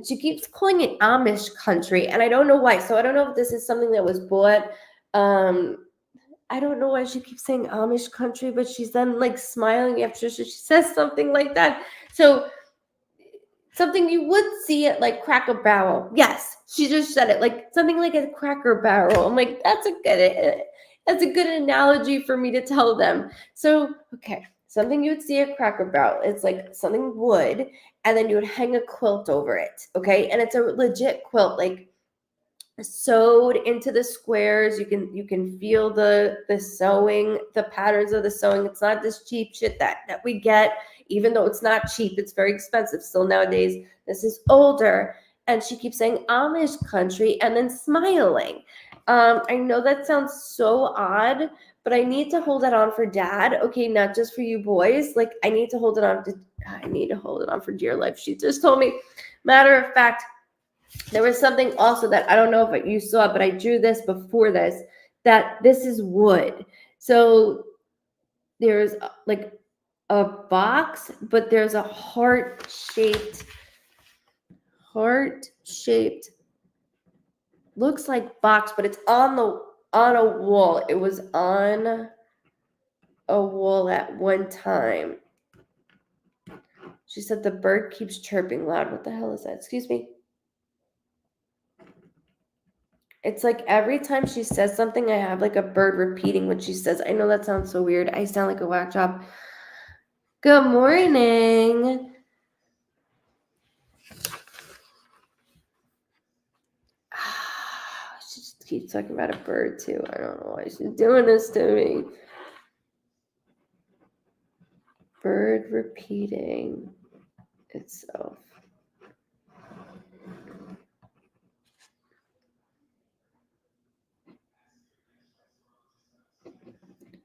she keeps calling it Amish country, and I don't know why. So I don't know if this is something that was bought. I don't know why she keeps saying Amish country, but she's then like smiling after she says something like that. So something you would see at like Cracker Barrel. Yes, she just said it, like something like a Cracker Barrel. I'm like, that's a good analogy for me to tell them. So, okay, something you would see at Cracker Barrel. It's like something wood, and then you would hang a quilt over it, okay? And it's a legit quilt, like sewed into the squares. You can feel the sewing, the patterns of the sewing. It's not this cheap shit that we get, even though it's not cheap. It's very expensive still nowadays. This is older. And she keeps saying Amish country and then smiling. I know that sounds so odd, but I need to hold that on for Dad, okay? Not just for you boys. Like, I need to hold it on for dear life. She just told me. Matter of fact, there was something also that I don't know if you saw, but I drew this before this, that this is wood. So there's like a box, but there's a heart-shaped, looks like box, but it's on a wall. It was on a wall at one time. She said the bird keeps chirping loud. What the hell is that? Excuse me. It's like every time she says something, I have like a bird repeating what she says. I know that sounds so weird. I sound like a whack job. Good morning. She just keeps talking about a bird too. I don't know why she's doing this to me. Bird repeating itself.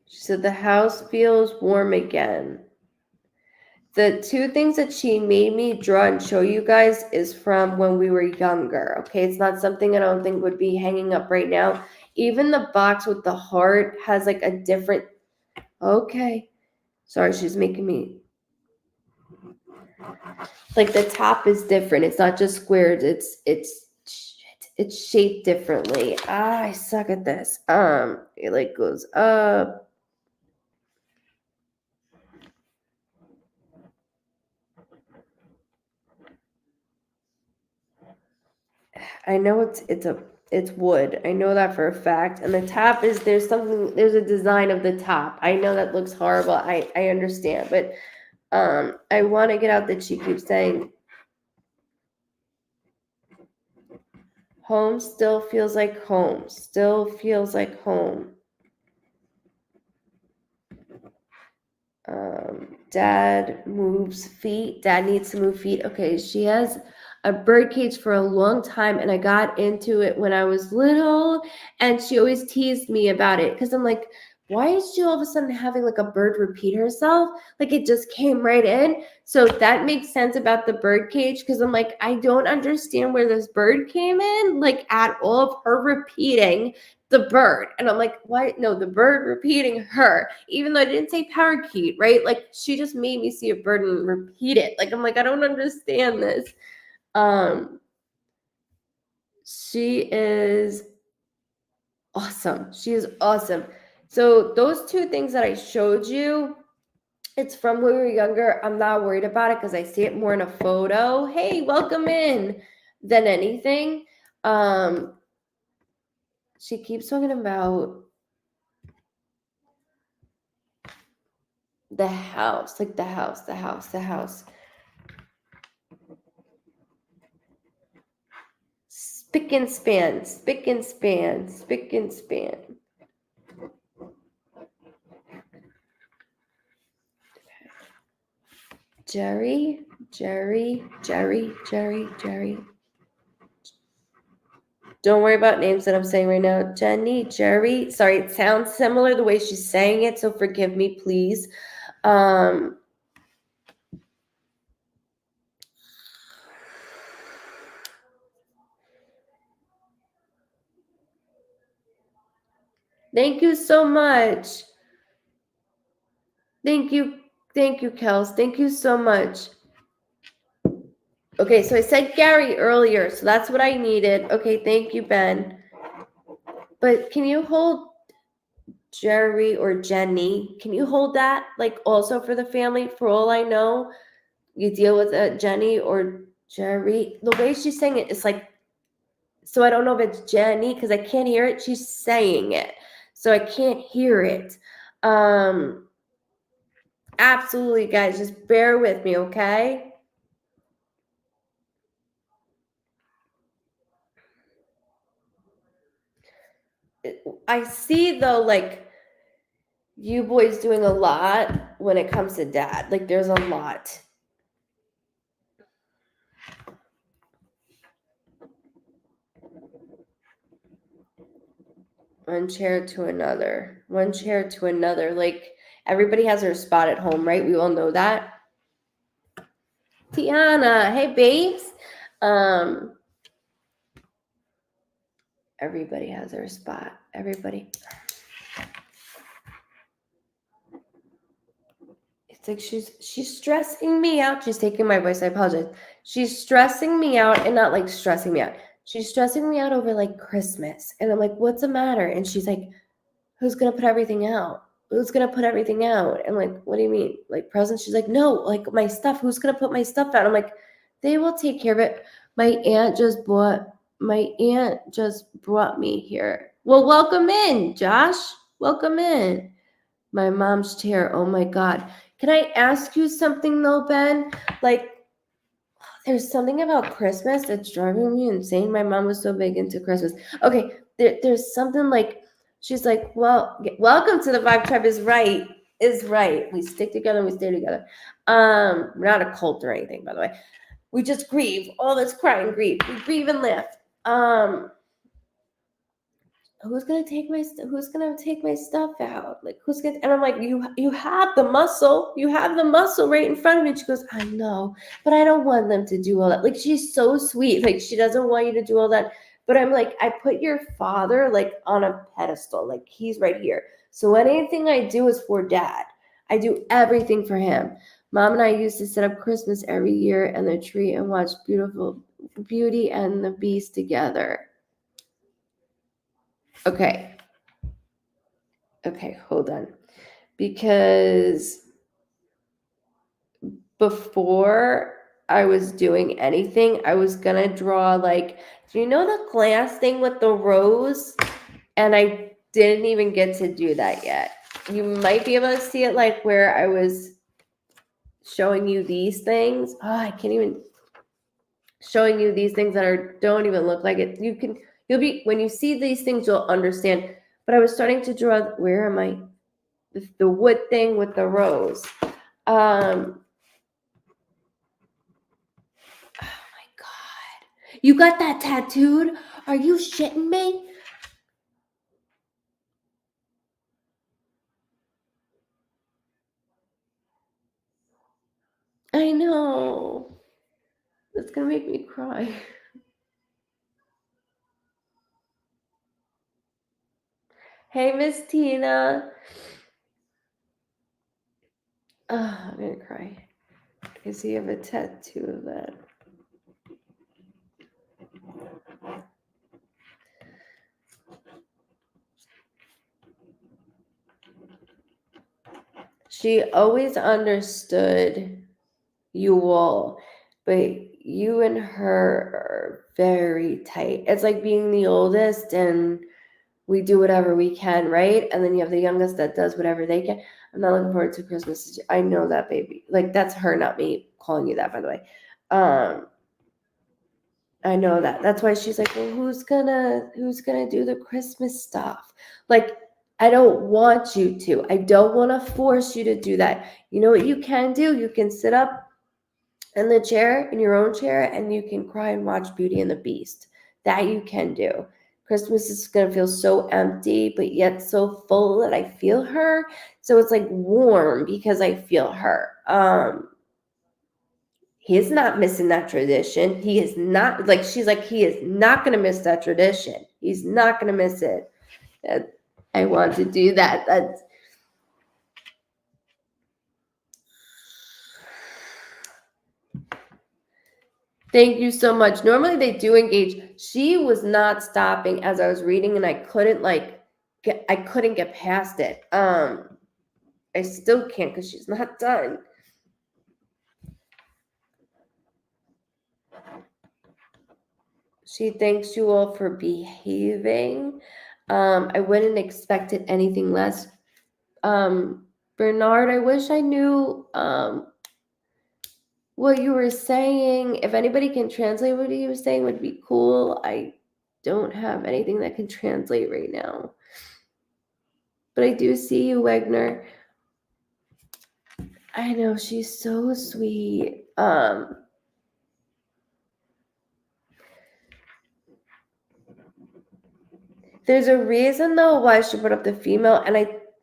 She said the house feels warm again. The two things that she made me draw and show you guys is from when we were younger, okay? It's not something I don't think would be hanging up right now. Even the box with the heart has like a different, okay. Sorry, she's making me, like the top is different. It's not just squared. It's shaped differently. I suck at this. It like goes up. I know it's wood. I know that for a fact. And the top is there's a design of the top. I know that looks horrible. I understand, but I want to get out that she keeps saying home still feels like home. Still feels like home. Dad moves feet. Dad needs to move feet. Okay, she has a bird cage for a long time, and I got into it when I was little, and she always teased me about it because I'm like, why is she all of a sudden having like a bird repeat herself? Like it just came right in. So that makes sense about the bird cage because I'm like, I don't understand where this bird came in, like at all of her repeating the bird. And I'm like, why? No, the bird repeating her, even though I didn't say parakeet, right? Like she just made me see a bird and repeat it. Like, I'm like, I don't understand this. She is awesome. She is awesome. So those two things that I showed you, it's from when we were younger. I'm not worried about it because I see it more in a photo. Hey, welcome in, than anything. She keeps talking about the house, like the house. Spick and span. Jerry. Don't worry about names that I'm saying right now. Jenny, Jerry. Sorry, it sounds similar the way she's saying it, so forgive me, please. Thank you so much. Thank you, Kels. Thank you so much. Okay, so I said Gary earlier, so that's what I needed. Okay, thank you, Ben. But can you hold Jerry or Jenny? Can you hold that, like, also for the family? For all I know, you deal with Jenny or Jerry. The way she's saying it is like, so I don't know if it's Jenny because I can't hear it. She's saying it, so I can't hear it. Absolutely, guys, just bear with me, okay? I see though, like, you boys doing a lot when it comes to dad. Like, there's a lot. One chair to another. Like, everybody has their spot at home, right? We all know that. Tiana, hey babes. Everybody has their spot. Everybody. It's like she's stressing me out. She's taking my voice. I apologize. She's stressing me out, and not like stressing me out. She's stressing me out over like Christmas. And I'm like, what's the matter? And she's like, who's gonna put everything out? Who's gonna put everything out? I'm like, what do you mean? Like presents? She's like, no, like my stuff. Who's gonna put my stuff out? I'm like, they will take care of it. My aunt just brought me here. Well, welcome in, Josh. Welcome in. My mom's chair. Oh my God. Can I ask you something though, Ben? Like, there's something about Christmas that's driving me insane. My mom was so big into Christmas. Okay, there's something like, she's like, well, welcome to the Vibe Tribe is right. We stick together and we stay together. We're not a cult or anything, by the way. We just grieve. All this crying grieve. We grieve and laugh. Who's gonna take my stuff out? Like, who's gonna? And I'm like, you have the muscle. You have the muscle right in front of me. And she goes, I know, but I don't want them to do all that. Like, she's so sweet. Like, she doesn't want you to do all that. But I'm like, I put your father like on a pedestal. Like, he's right here. So anything I do is for dad. I do everything for him. Mom and I used to set up Christmas every year and the tree and watch Beauty and the Beast together. Okay, hold on. Because before I was doing anything, I was gonna draw, like, do you know the glass thing with the rose? And I didn't even get to do that yet. You might be able to see it, like where I was showing you these things. Oh, I can't even showing you these things that don't even look like it. You'll be, when you see these things, you'll understand. But I was starting to draw, where am I? The wood thing with the rose. Oh my God. You got that tattooed? Are you shitting me? I know. It's gonna make me cry. Hey, Miss Tina. Oh, I'm gonna cry. Because you have a tattoo of that. She always understood you all, but you and her are very tight. It's like being the oldest and we do whatever we can, right? And then you have the youngest that does whatever they can. I'm not looking forward to Christmas. I know that, baby. Like, that's her, not me calling you that, by the way. I know that. That's why she's like, well, who's gonna do the Christmas stuff? Like, I don't want you to. I don't want to force you to do that. You know what you can do? You can sit up in the chair, in your own chair, and you can cry and watch Beauty and the Beast. That you can do. Christmas is gonna feel so empty, but yet so full that I feel her. So it's like warm because I feel her. He is not missing that tradition. He is not, like, she's like, he is not going to miss that tradition. He's not going to miss it. I want to do that. That's Thank you so much. Normally they do engage. She was not stopping as I was reading, and I couldn't get past it. I still can't because she's not done. She thanks you all for behaving. I wouldn't expected anything less. Bernard, I wish I knew what you were saying. If anybody can translate what he was saying, would be cool. I don't have anything that can translate right now. But I do see you, Wegner. I know, she's so sweet. There's a reason though why she put up the female, and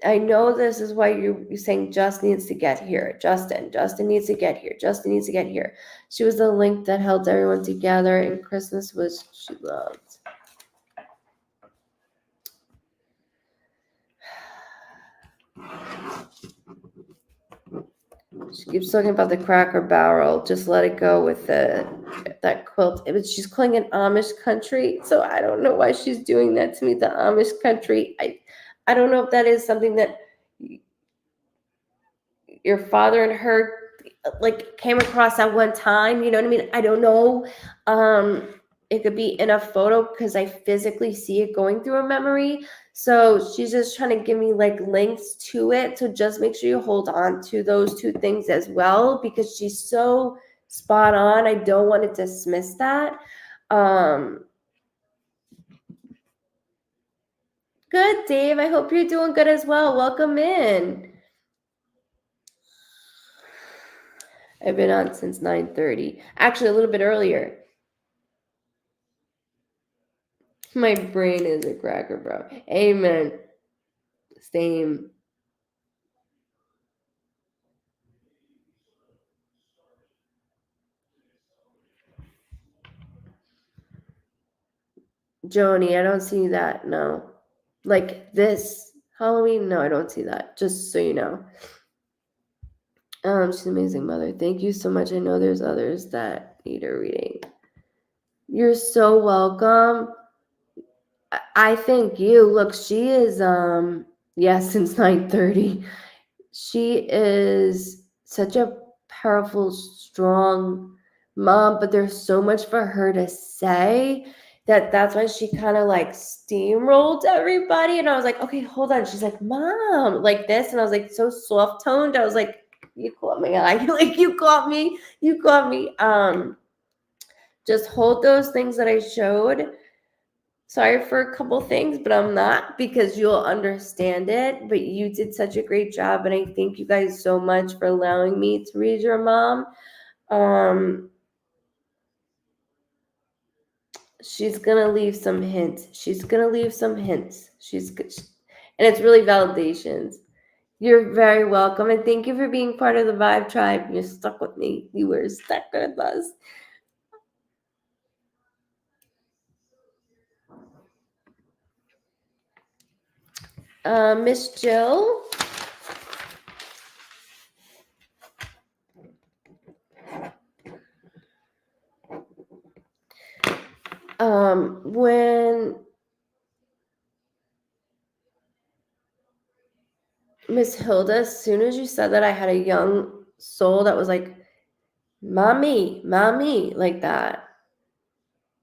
I know this is why you're saying Just needs to get here. Justin needs to get here. Justin needs to get here. She was the link that held everyone together, and Christmas was she loved. She keeps talking about the Cracker Barrel. Just let it go with that quilt. But she's calling it Amish country, so I don't know why she's doing that to me. The Amish country. I don't know if that is something that your father and her like came across at one time. You know what I mean? I don't know. It could be in a photo because I physically see it going through a memory. So she's just trying to give me like links to it. So just make sure you hold on to those two things as well because she's so spot on. I don't want to dismiss that. Good, Dave. I hope you're doing good as well. Welcome in. I've been on since 9:30. Actually, a little bit earlier. My brain is a cracker, bro. Amen. Same. Joni, I don't see that. No. Like this Halloween? No, I don't see that. Just so you know. She's an amazing mother. Thank you so much. I know there's others that need a reading. You're so welcome. I thank you. Look, she is since 9:30. She is such a powerful, strong mom, but there's so much for her to say that's why she kind of like steamrolled everybody. And I was like, okay, hold on. She's like, Mom, like this. And I was like, so soft toned. I was like, you caught me. Like you caught me. You caught me. Just hold those things that I showed. Sorry for a couple things, but I'm not because you'll understand it. But you did such a great job, and I thank you guys so much for allowing me to read your mom. She's gonna leave some hints. And it's really validations. You're very welcome, and thank you for being part of the Vibe Tribe. You're stuck with me. You were stuck with us. Miss Jill. When Miss Hilda, as soon as you said that, I had a young soul that was like, mommy, mommy, like that.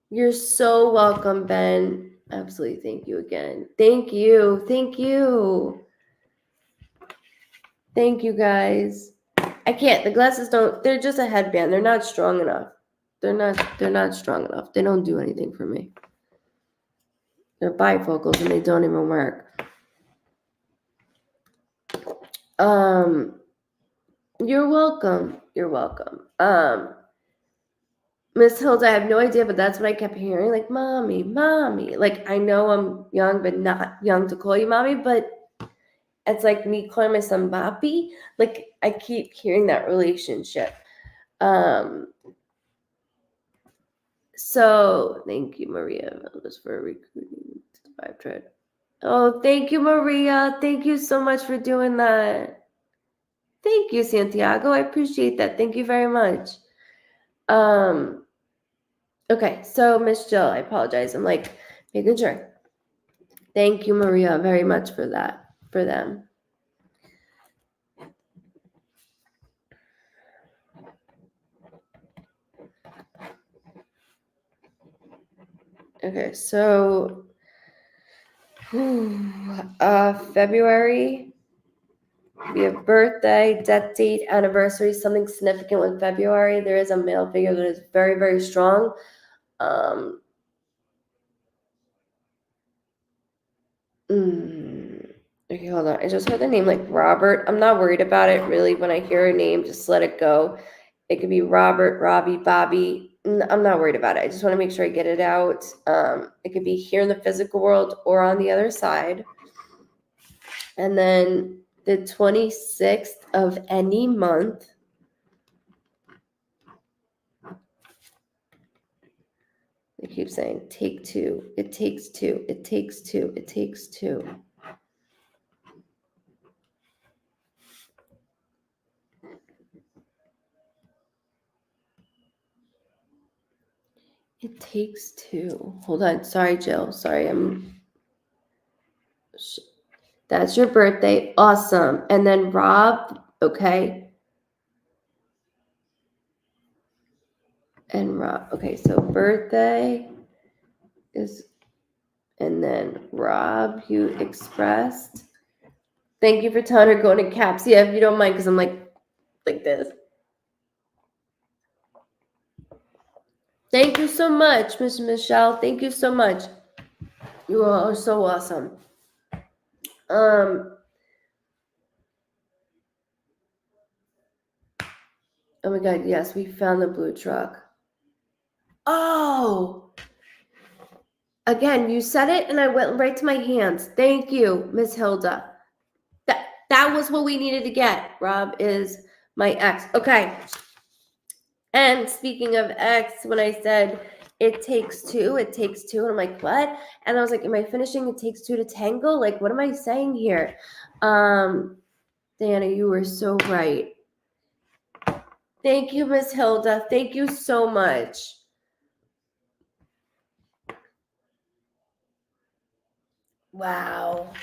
You're so welcome, Ben. Absolutely. Thank you again. Thank you. Thank you. Thank you, guys. I can't. The glasses don't. They're just a headband. They're not strong enough. They're not strong enough. They don't do anything for me. They're bifocals and they don't even work. You're welcome. You're welcome. Miss Hilda, I have no idea, but that's what I kept hearing. Like, mommy, mommy. Like, I know I'm young, but not young to call you mommy, but it's like me calling my son Boppy. Like, I keep hearing that relationship. So thank you, Maria, just for recruiting to the vibe trade. Oh, thank you, Maria. Thank you so much for doing that. Thank you, Santiago. I appreciate that. Thank you very much. Okay, so Miss Jill, I apologize. I'm like making sure. Thank you, Maria, very much for that, for them. Okay, so February, we have birthday, death date, anniversary, something significant with February. There is a male figure that is very, very strong. Okay, hold on. I just heard the name like Robert. I'm not worried about it really. When I hear a name, just let it go. It could be Robert, Robbie, Bobby. I'm not worried about it. I just want to make sure I get it out. It could be here in the physical world or on the other side. And then the 26th of any month. I keep saying, take two. It takes two. It takes two. It takes two. It takes two. Hold on. Sorry, Jill. Sorry, that's your birthday. Awesome. And then Rob, okay. And Rob, okay, so birthday is, and then Rob, you expressed. Thank you for telling her going to caps. Yeah, if you don't mind, because I'm like this. Thank you so much, Miss Michelle. Thank you so much. You all are so awesome. Oh my God, yes, we found the blue truck. Oh, again, you said it and I went right to my hands. Thank you, Miss Hilda. That was what we needed to get. Rob is my ex. Okay. And speaking of ex, when I said it takes two, and I'm like, what? And I was like, am I finishing it takes two to tango? Like, what am I saying here? Diana, you were so right. Thank you, Miss Hilda. Thank you so much. Wow.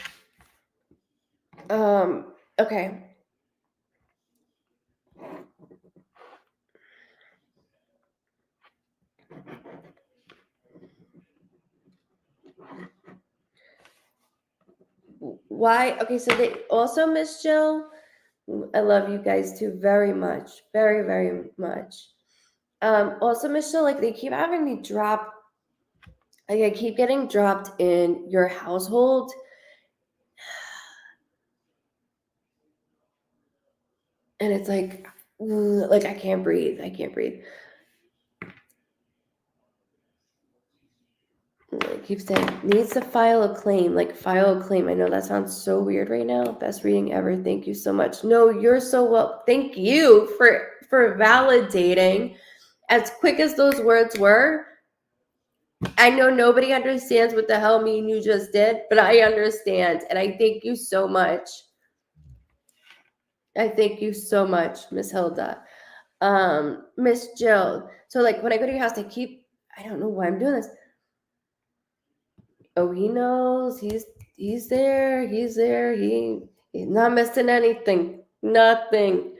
Okay. Why? Okay, so they also, Miss Jill, I love you guys too very much. Very, very much. Also, Miss Jill, like they keep having me drop, like I keep getting dropped in your household. And it's like I can't breathe. I can't breathe. I keep saying needs to file a claim, like file a claim. I know that sounds so weird right now. Best reading ever. Thank you so much. No, you're so well. Thank you for validating. As quick as those words were, I know nobody understands what the hell me and you just did, but I understand, and I thank you so much. I thank you so much, Miss Hilda. Miss Jill. So like when I go to your house, I don't know why I'm doing this. Oh, he knows. He's there. He's there. He's not missing anything. Nothing.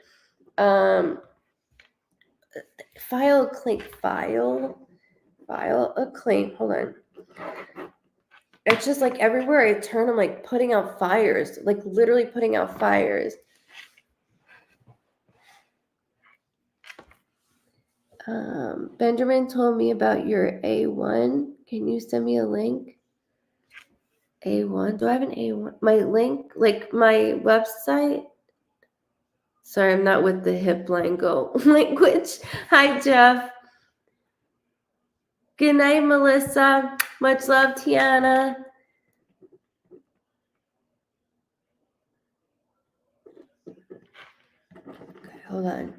File a claim. File a claim. Hold on. It's just like everywhere I turn, I'm like putting out fires. Like literally putting out fires. Benjamin told me about your A1. Can you send me a link? A1. Do I have an A1? My link, like my website. Sorry, I'm not with the hip lingo language. Hi, Jeff. Good night, Melissa. Much love, Tiana. Okay, hold on.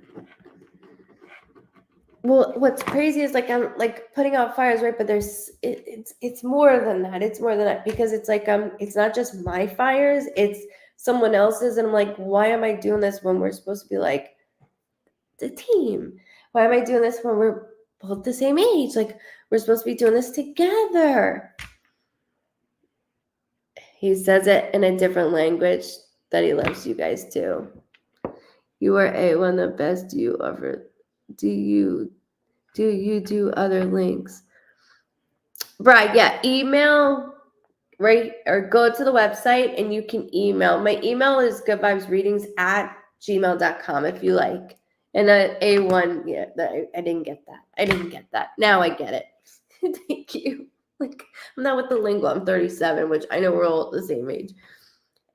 Well, what's crazy is like I'm like putting out fires, right? But it's more than that. It's more than that because it's like it's not just my fires, it's someone else's, and I'm like, why am I doing this when we're supposed to be like the team? Why am I doing this when we're both the same age? Like we're supposed to be doing this together. He says it in a different language that he loves you guys too. You are A1 the best you ever. Do you do other links? Right, yeah. Email, right, or go to the website and you can email. My email is goodvibesreadings@gmail.com if you like. And A1, yeah, I didn't get that. I didn't get that. Now I get it. Thank you. Like, I'm not with the lingo. I'm 37, which I know we're all the same age.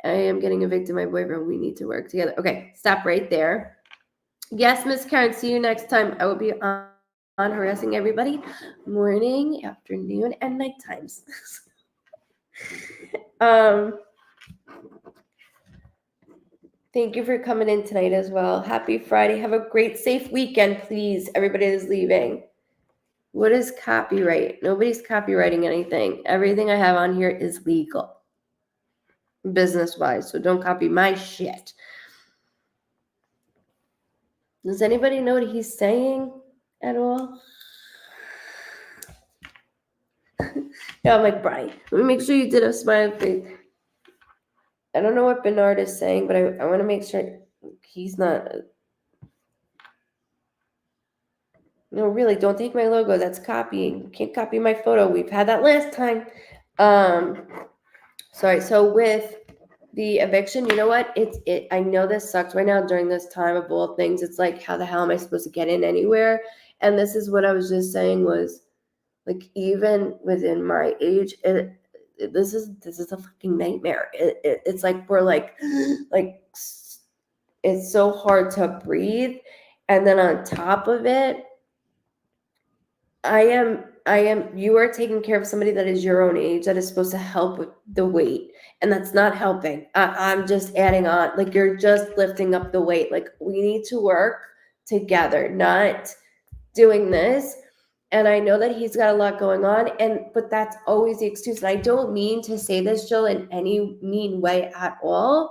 I am getting evicted. My boyfriend. We need to work together. Okay, stop right there. Yes, Miss Karen. See you next time. I will be on harassing everybody morning, afternoon, and night times. Thank you for coming in tonight as well. Happy Friday. Have a great, safe weekend, please. Everybody is leaving. What is copyright? Nobody's copywriting anything. Everything I have on here is legal, business-wise, so don't copy my shit. Does anybody know what he's saying at all? Yeah, I'm like, Brian, let me make sure you did a smile face. I don't know what Bernard is saying, but I want to make sure he's not. No, really, don't take my logo. That's copying. You can't copy my photo. We've had that last time. Sorry. So with the eviction, you know what? I know this sucks right now during this time of all things. It's like, how the hell am I supposed to get in anywhere? And this is what I was just saying was, like, even within my age, this is a fucking nightmare. It's like we're like it's so hard to breathe, and then on top of it, you are taking care of somebody that is your own age that is supposed to help with the weight, and that's not helping. I'm just adding on, like you're just lifting up the weight. Like we need to work together, not doing this. And I know that he's got a lot going on, but that's always the excuse. And I don't mean to say this, Jill, in any mean way at all.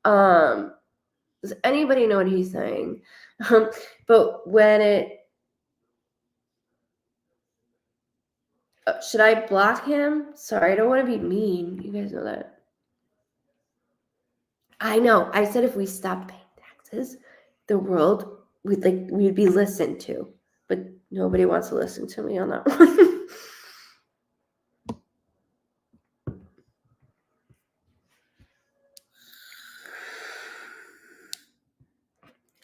Does anybody know what he's saying? But when should I block him? Sorry, I don't want to be mean. You guys know that. I know. I said if we stopped paying taxes, the world we'd be listened to. But nobody wants to listen to me on that one.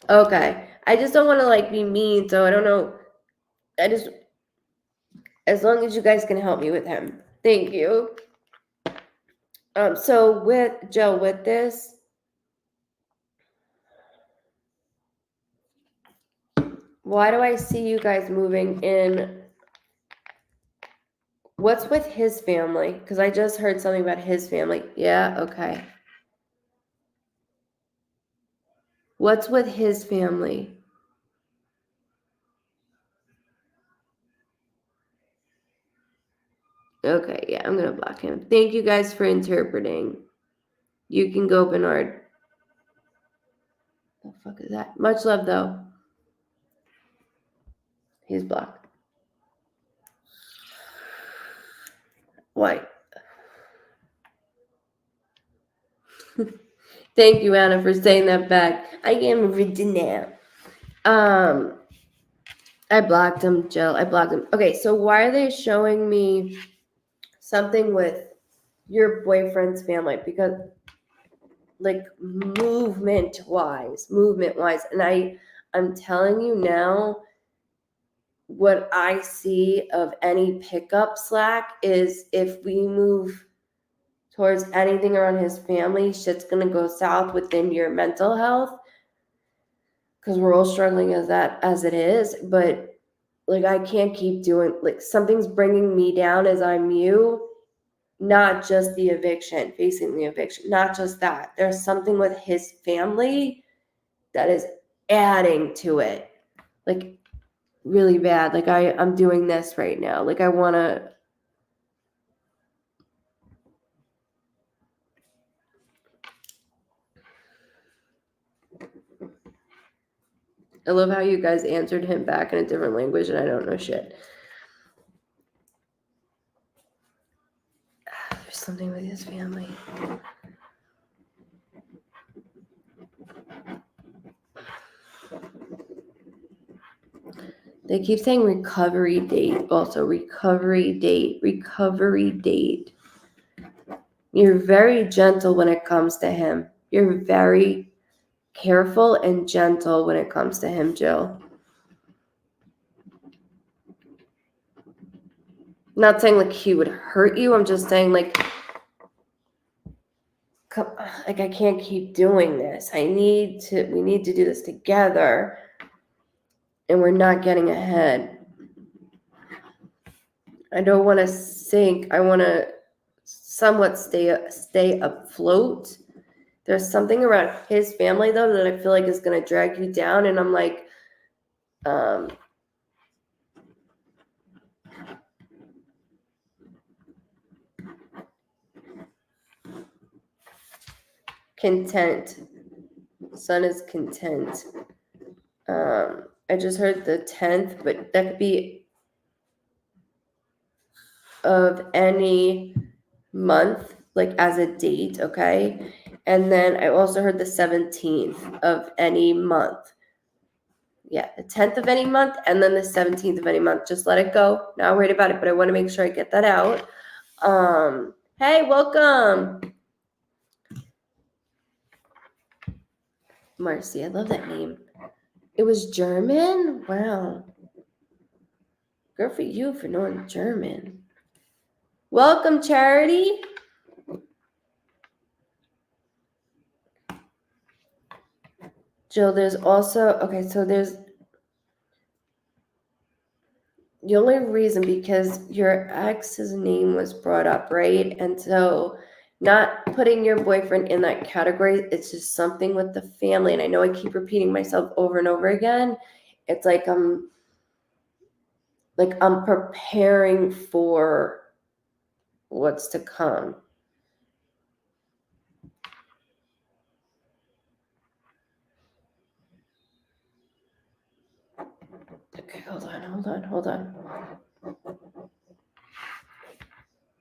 Okay. I just don't want to be mean, so I don't know. As long as you guys can help me with him. Thank you. So with Joe, with this, why do I see you guys moving in? What's with his family? Because I just heard something about his family. Yeah, okay. What's with his family? Okay, yeah, I'm gonna block him. Thank you guys for interpreting. You can go, Bernard. The fuck is that? Much love, though. He's blocked. Why? Thank you, Anna, for saying that back. I am original. I blocked him, Jill. I blocked him. Okay, so why are they showing me something with your boyfriend's family? Because, like, movement wise, and I'm telling you now, what I see of any pickup slack is if we move towards anything around his family, shit's gonna go south within your mental health. Because we're all struggling as it is, but like I can't keep doing, like, something's bringing me down as I'm you, not just the eviction, facing the eviction, not just that. There's something with his family that is adding to it, like really bad. Like I'm doing this right now. Like I love how you guys answered him back in a different language and I don't know shit. There's something with his family. They keep saying recovery date, also recovery date. You're very gentle when it comes to him. You're very careful and gentle when it comes to him, Jill. I'm not saying like he would hurt you. I'm just saying like I can't keep doing this. We need to do this together. And we're not getting ahead. I don't want to sink. I want to somewhat stay afloat. There's something around his family though that I feel like is going to drag you down, and I'm like, content. Sun is content. I just heard the 10th, but that could be of any month, like as a date, okay? And then I also heard the 17th of any month. Yeah, the 10th of any month and then the 17th of any month. Just let it go. Not worried about it, but I want to make sure I get that out. Hey, welcome. Marcy, I love that name. It was German? Wow. Good for you for knowing German. Welcome, Charity. Jill, there's also, okay, so there's the only reason because your ex's name was brought up, right? And so not putting your boyfriend in that category, it's just something with the family. And I know I keep repeating myself over and over again. It's like I'm preparing for what's to come. Okay, hold on.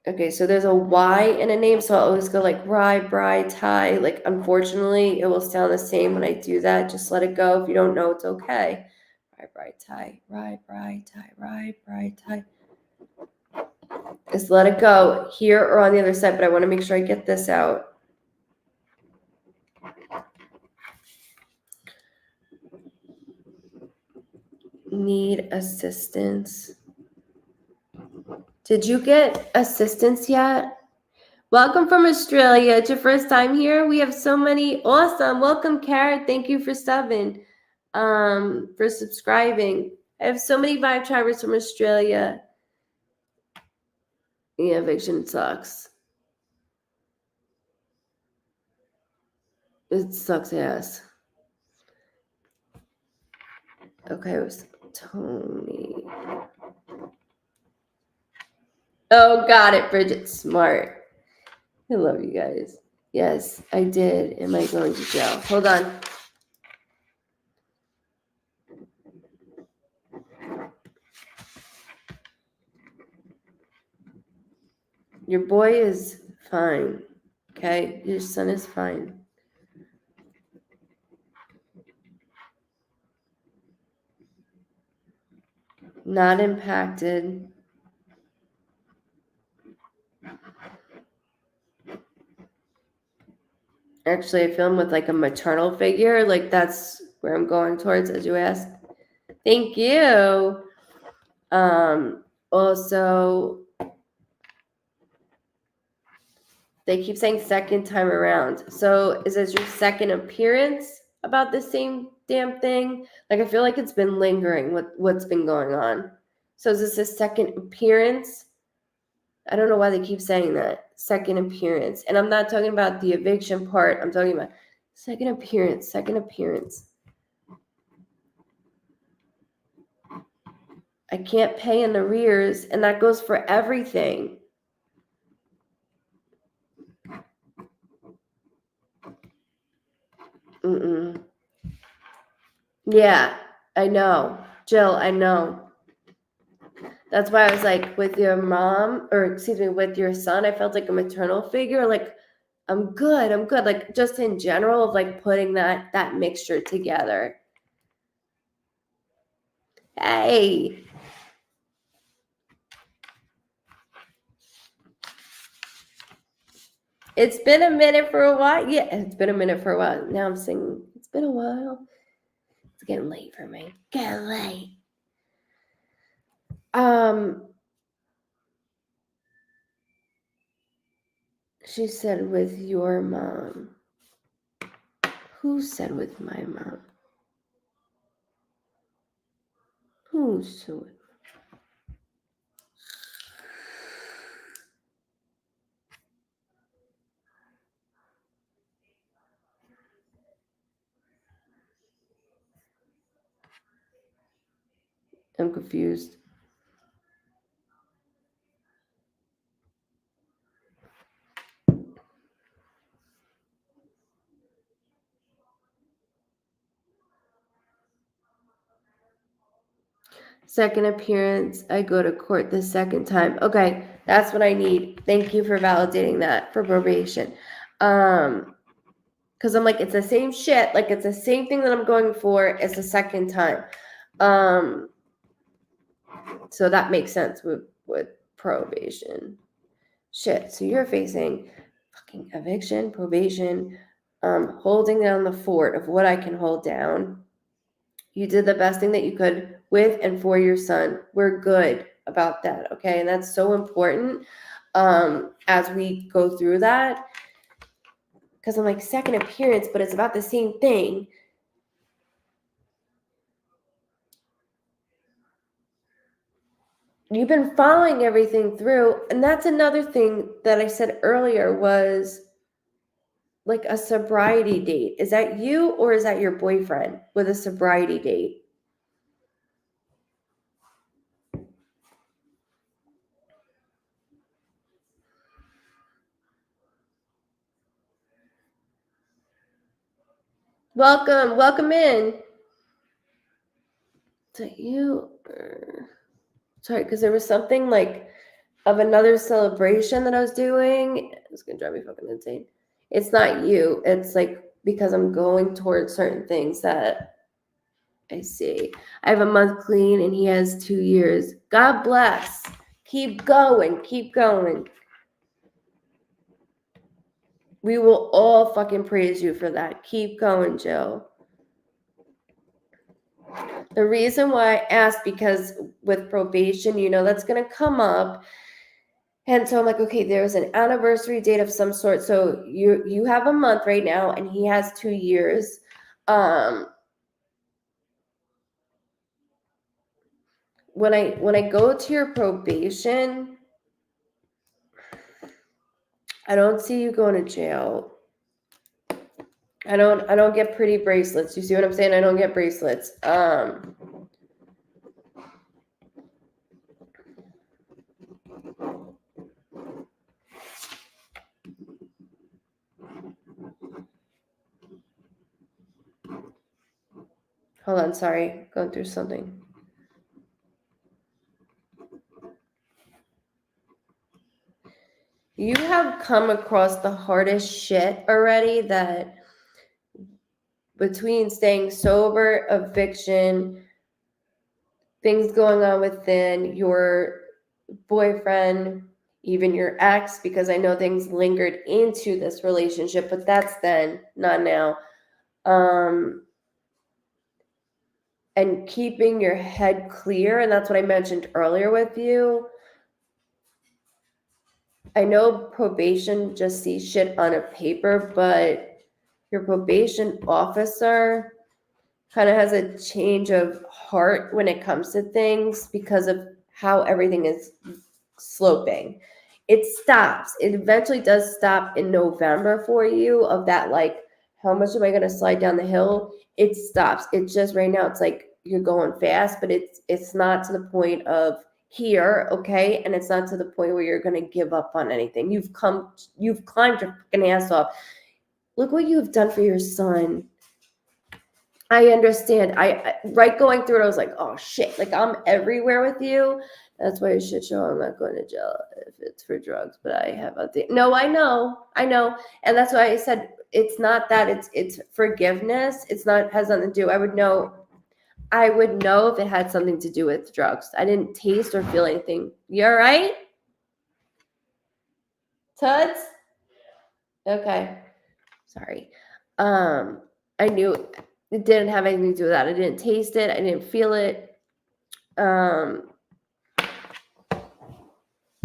Okay, so there's a Y in a name, so I'll always go like Rye, Bri, Ty. Like, unfortunately, it will sound the same when I do that. Just let it go. If you don't know, it's okay. Rye, Bri, Ty. Rye, Bri, Ty. Rye, Bri, Ty. Just let it go here or on the other side, but I want to make sure I get this out. Need assistance. Did you get assistance yet? Welcome from Australia. It's your first time here. We have so many. Awesome. Welcome, Carrot. Thank you for subbing, for subscribing. I have so many Vibe Tribers from Australia. Yeah, eviction sucks. It sucks ass. Okay, it was Tony. Oh, got it, Bridget. Smart. I love you guys. Yes, I did. Am I going to jail? Hold on. Your boy is fine. Okay? Your son is fine. Not impacted. Actually, I feel him with like a maternal figure. Like that's where I'm going towards, as you asked. Thank you. Also, they keep saying second time around. So is this your second appearance about the same damn thing? Like I feel like it's been lingering with what's been going on. So is this a second appearance? I don't know why they keep saying that. Second appearance. And I'm not talking about the eviction part. I'm talking about second appearance, second appearance. I can't pay in arrears, and that goes for everything. Yeah, I know. Jill, I know. That's why I was like, with your mom, or excuse me, with your son, I felt like a maternal figure. Like, I'm good. Like, just in general of like putting that mixture together. Hey. It's been a minute for a while. Yeah, it's been a minute for a while. Now I'm singing. It's been a while. It's getting late for me. Getting late. She said with your mom. Who said with my mom? Who said? I'm confused. Second appearance, I go to court the second time. Okay, that's what I need. Thank you for validating that for probation. Because I'm like, it's the same shit. Like, it's the same thing that I'm going for. It's the second time. So that makes sense with probation. Shit. So you're facing fucking eviction, probation, holding down the fort of what I can hold down. You did the best thing that you could with and for your son. We're good about that, okay? And that's so important as we go through that. Because I'm like, second appearance, but it's about the same thing. You've been following everything through. And that's another thing that I said earlier was like a sobriety date. Is that you or is that your boyfriend with a sobriety date? Welcome in. Is that you? Sorry, because there was something like of another celebration that I was doing. It's gonna drive me fucking insane. It's not you. It's like because I'm going towards certain things that I see. I have a month clean and he has 2 years. God bless. Keep going. Keep going. We will all fucking praise you for that. Keep going, Jill. The reason why I asked, because with probation, that's going to come up. And so I'm like, okay, there's an anniversary date of some sort. So you have a month right now and he has 2 years. When I go to your probation, I don't see you going to jail. I don't get pretty bracelets. You see what I'm saying? I don't get bracelets. Hold on, sorry. Going through something. You have come across the hardest shit already, that between staying sober, eviction, things going on within your boyfriend, even your ex, because I know things lingered into this relationship, but that's then, not now. And keeping your head clear, and that's what I mentioned earlier with you. I know probation just sees shit on a paper, but your probation officer kind of has a change of heart when it comes to things because of how everything is sloping. It stops. It eventually does stop in November for you of that, like, how much am I going to slide down the hill? It stops. It's just right now it's like you're going fast, but it's not to the point of here, okay? And it's not to the point where you're going to give up on anything. You've climbed your fucking ass off. Look what you've done for your son. I understand. I right going through it, I was like, oh shit, like I'm everywhere with you. That's why you should show I'm not going to jail if it's for drugs, but I have a thing. No, I know. And that's why I said it's not that, it's forgiveness. It's not, has nothing to do. I would know if it had something to do with drugs. I didn't taste or feel anything. You all right? Tuds? Okay. Sorry. I knew it didn't have anything to do with that. I didn't taste it. I didn't feel it.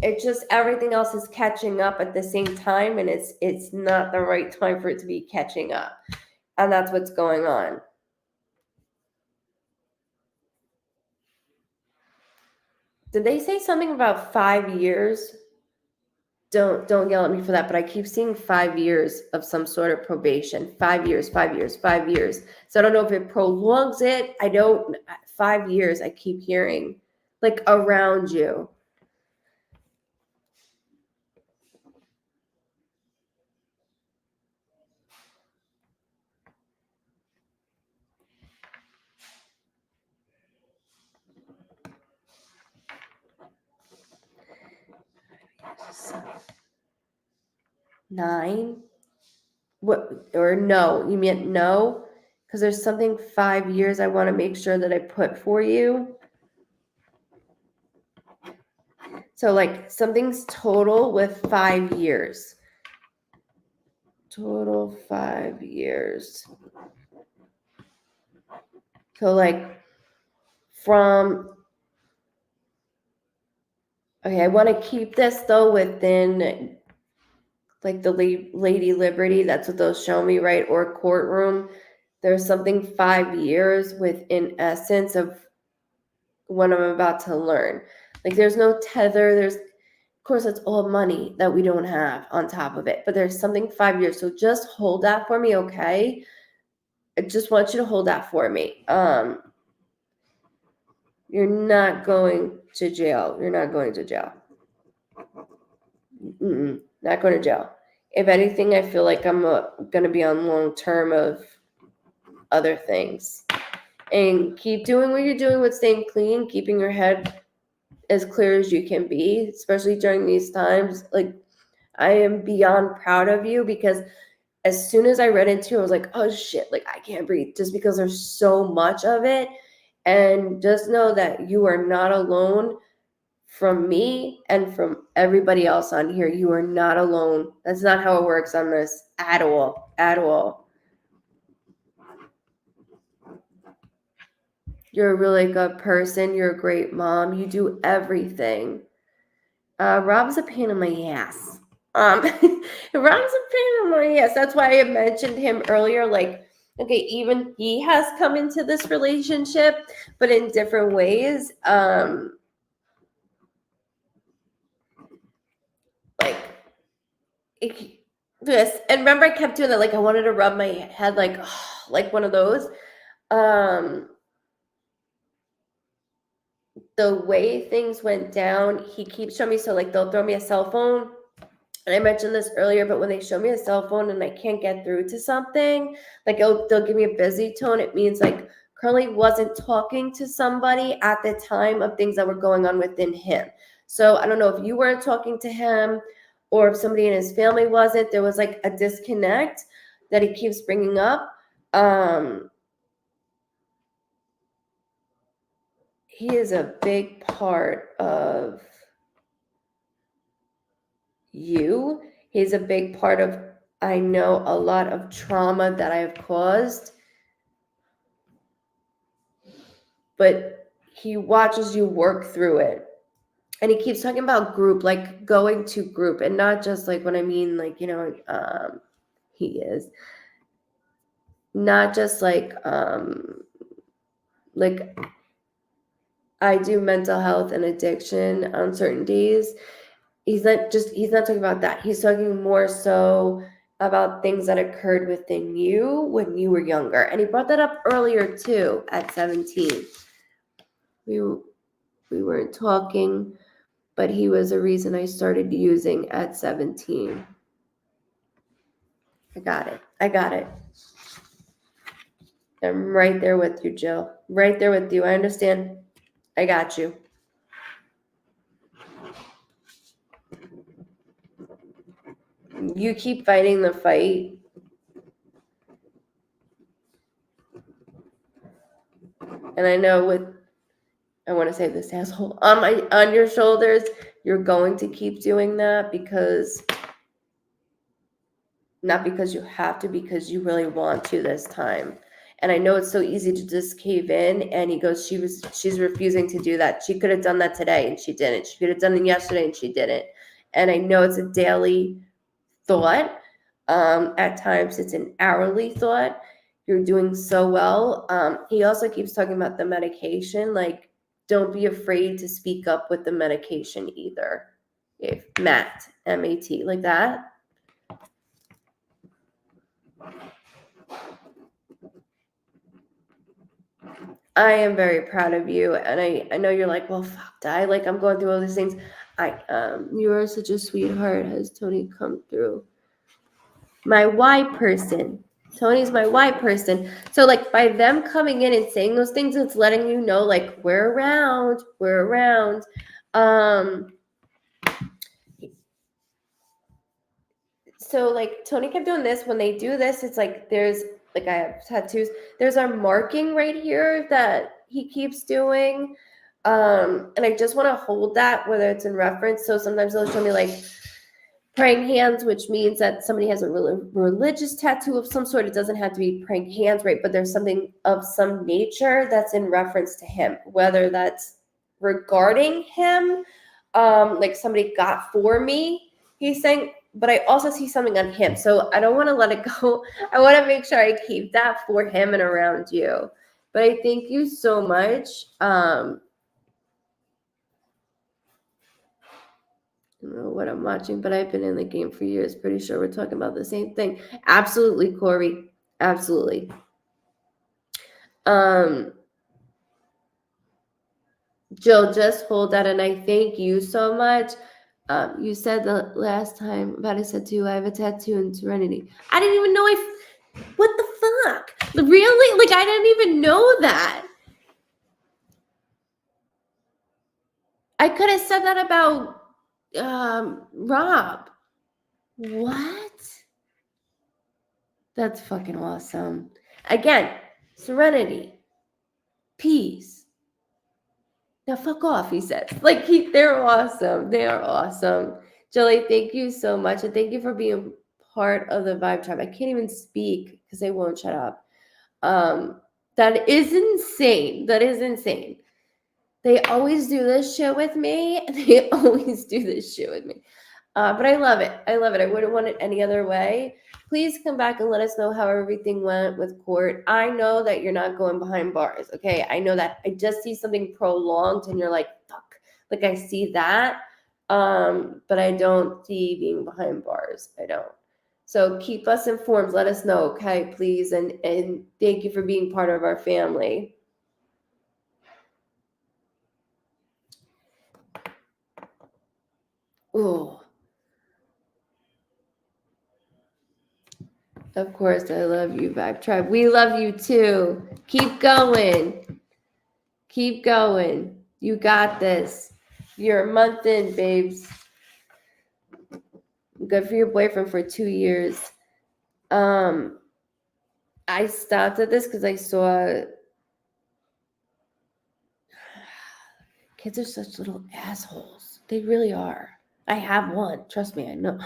It's just everything else is catching up at the same time, and it's not the right time for it to be catching up. And that's what's going on. Did they say something about 5 years? Don't yell at me for that, but I keep seeing 5 years of some sort of probation. 5 years, 5 years, 5 years. So I don't know if it prolongs it. 5 years I keep hearing, like, around you. Nine? What? Or no? You meant no? Because there's something 5 years I want to make sure that I put for you. So, like, something's total with 5 years. Total 5 years. So, like, I want to keep this, though, within, like, the Lady Liberty. That's what they'll show me, right? Or courtroom. There's something 5 years within essence of what I'm about to learn. Like, there's no tether. Of course, it's all money that we don't have on top of it. But there's something 5 years. So just hold that for me, okay? I just want you to hold that for me. You're not going to jail. You're not going to jail. Not going to jail. If anything, I feel like I'm going to be on long term of other things. And keep doing what you're doing with staying clean, keeping your head as clear as you can be, especially during these times. Like, I am beyond proud of you, because as soon as I read into it, I was like, oh shit, like I can't breathe, just because there's so much of it. And just know that you are not alone. From me and from everybody else on here, you are not alone. That's not how it works on this at all. You're a really good person. You're a great mom. You do everything. Rob's a pain in my ass. Rob's a pain in my ass. That's why I mentioned him earlier. Like, okay, even he has come into this relationship, but in different ways. Like, this, and remember, I kept doing that. Like, I wanted to rub my head, like, like one of those. The way things went down, he keeps showing me. So, like, they'll throw me a cell phone. And I mentioned this earlier, but when they show me a cell phone and I can't get through to something, like, they'll give me a busy tone. It means, like, Curly wasn't talking to somebody at the time of things that were going on within him. So I don't know if you weren't talking to him or if somebody in his family wasn't. There was, like, a disconnect that he keeps bringing up. he is a big part of you. He's a big part of, I know, a lot of trauma that I've caused. But he watches you work through it. And he keeps talking about group, like going to group, and not just like when I mean, like, he is not just like I do mental health and addiction on certain days. He's not talking about that. He's talking more so about things that occurred within you when you were younger. And he brought that up earlier too at 17. We weren't talking, but he was a reason I started using at 17. I got it. I'm right there with you, Jill. Right there with you. I understand. I got you. You keep fighting the fight. And I know I want to say this asshole on your shoulders, you're going to keep doing that because not because you have to, because you really want to this time. And I know it's so easy to just cave in. And he goes, she's refusing to do that. She could have done that today and she didn't. She could have done it yesterday and she didn't. And I know it's a daily thought. At times it's an hourly thought. You're doing so well. He also keeps talking about the medication. Like, don't be afraid to speak up with the medication either. If Matt, M-A-T, like that. I am very proud of you, and I know you're like, well, fuck, die. Like, I'm going through all these things. You are such a sweetheart. Has Tony come through? My why person. Tony's my why person. So, like, by them coming in and saying those things, it's letting you know, like, we're around. So, like, Tony kept doing this. When they do this, it's like there's, like, I have tattoos. There's a marking right here that he keeps doing. And I just want to hold that, whether it's in reference. So sometimes they'll show me, like, praying hands, which means that somebody has a religious tattoo of some sort. It doesn't have to be praying hands, right? But there's something of some nature that's in reference to him, whether that's regarding him, like somebody got for me, he's saying, but I also see something on him. So I don't want to let it go. I want to make sure I keep that for him and around you. But I thank you so much. I don't know what I'm watching, but I've been in the game for years. Pretty sure we're talking about the same thing. Absolutely, Corey. Absolutely. Jill, just hold that, and I thank you so much. You said the last time about a tattoo. I have a tattoo in Serenity. I didn't even know what the fuck? Really? Like, I didn't even know that. I could have said that about Rob. What? That's fucking awesome. Again, Serenity. Peace. Now fuck off, he says. Like, they're awesome. They are awesome. Jilly, thank you so much. And thank you for being part of the Vibe Tribe. I can't even speak because they won't shut up. That is insane. That is insane. They always do this shit with me. They always do this shit with me. But I love it. I love it. I wouldn't want it any other way. Please come back and let us know how everything went with court. I know that you're not going behind bars. Okay. I know that. I just see something prolonged and you're like, fuck. Like, I see that. But I don't see being behind bars. I don't. So keep us informed. Let us know. Okay, please. And thank you for being part of our family. Oh. Of course, I love you, Vibe Tribe. We love you too. Keep going. Keep going. You got this. You're a month in, babes. Good for your boyfriend for 2 years. I stopped at this because I saw Kids are such little assholes. They really are. I have one. Trust me, I know.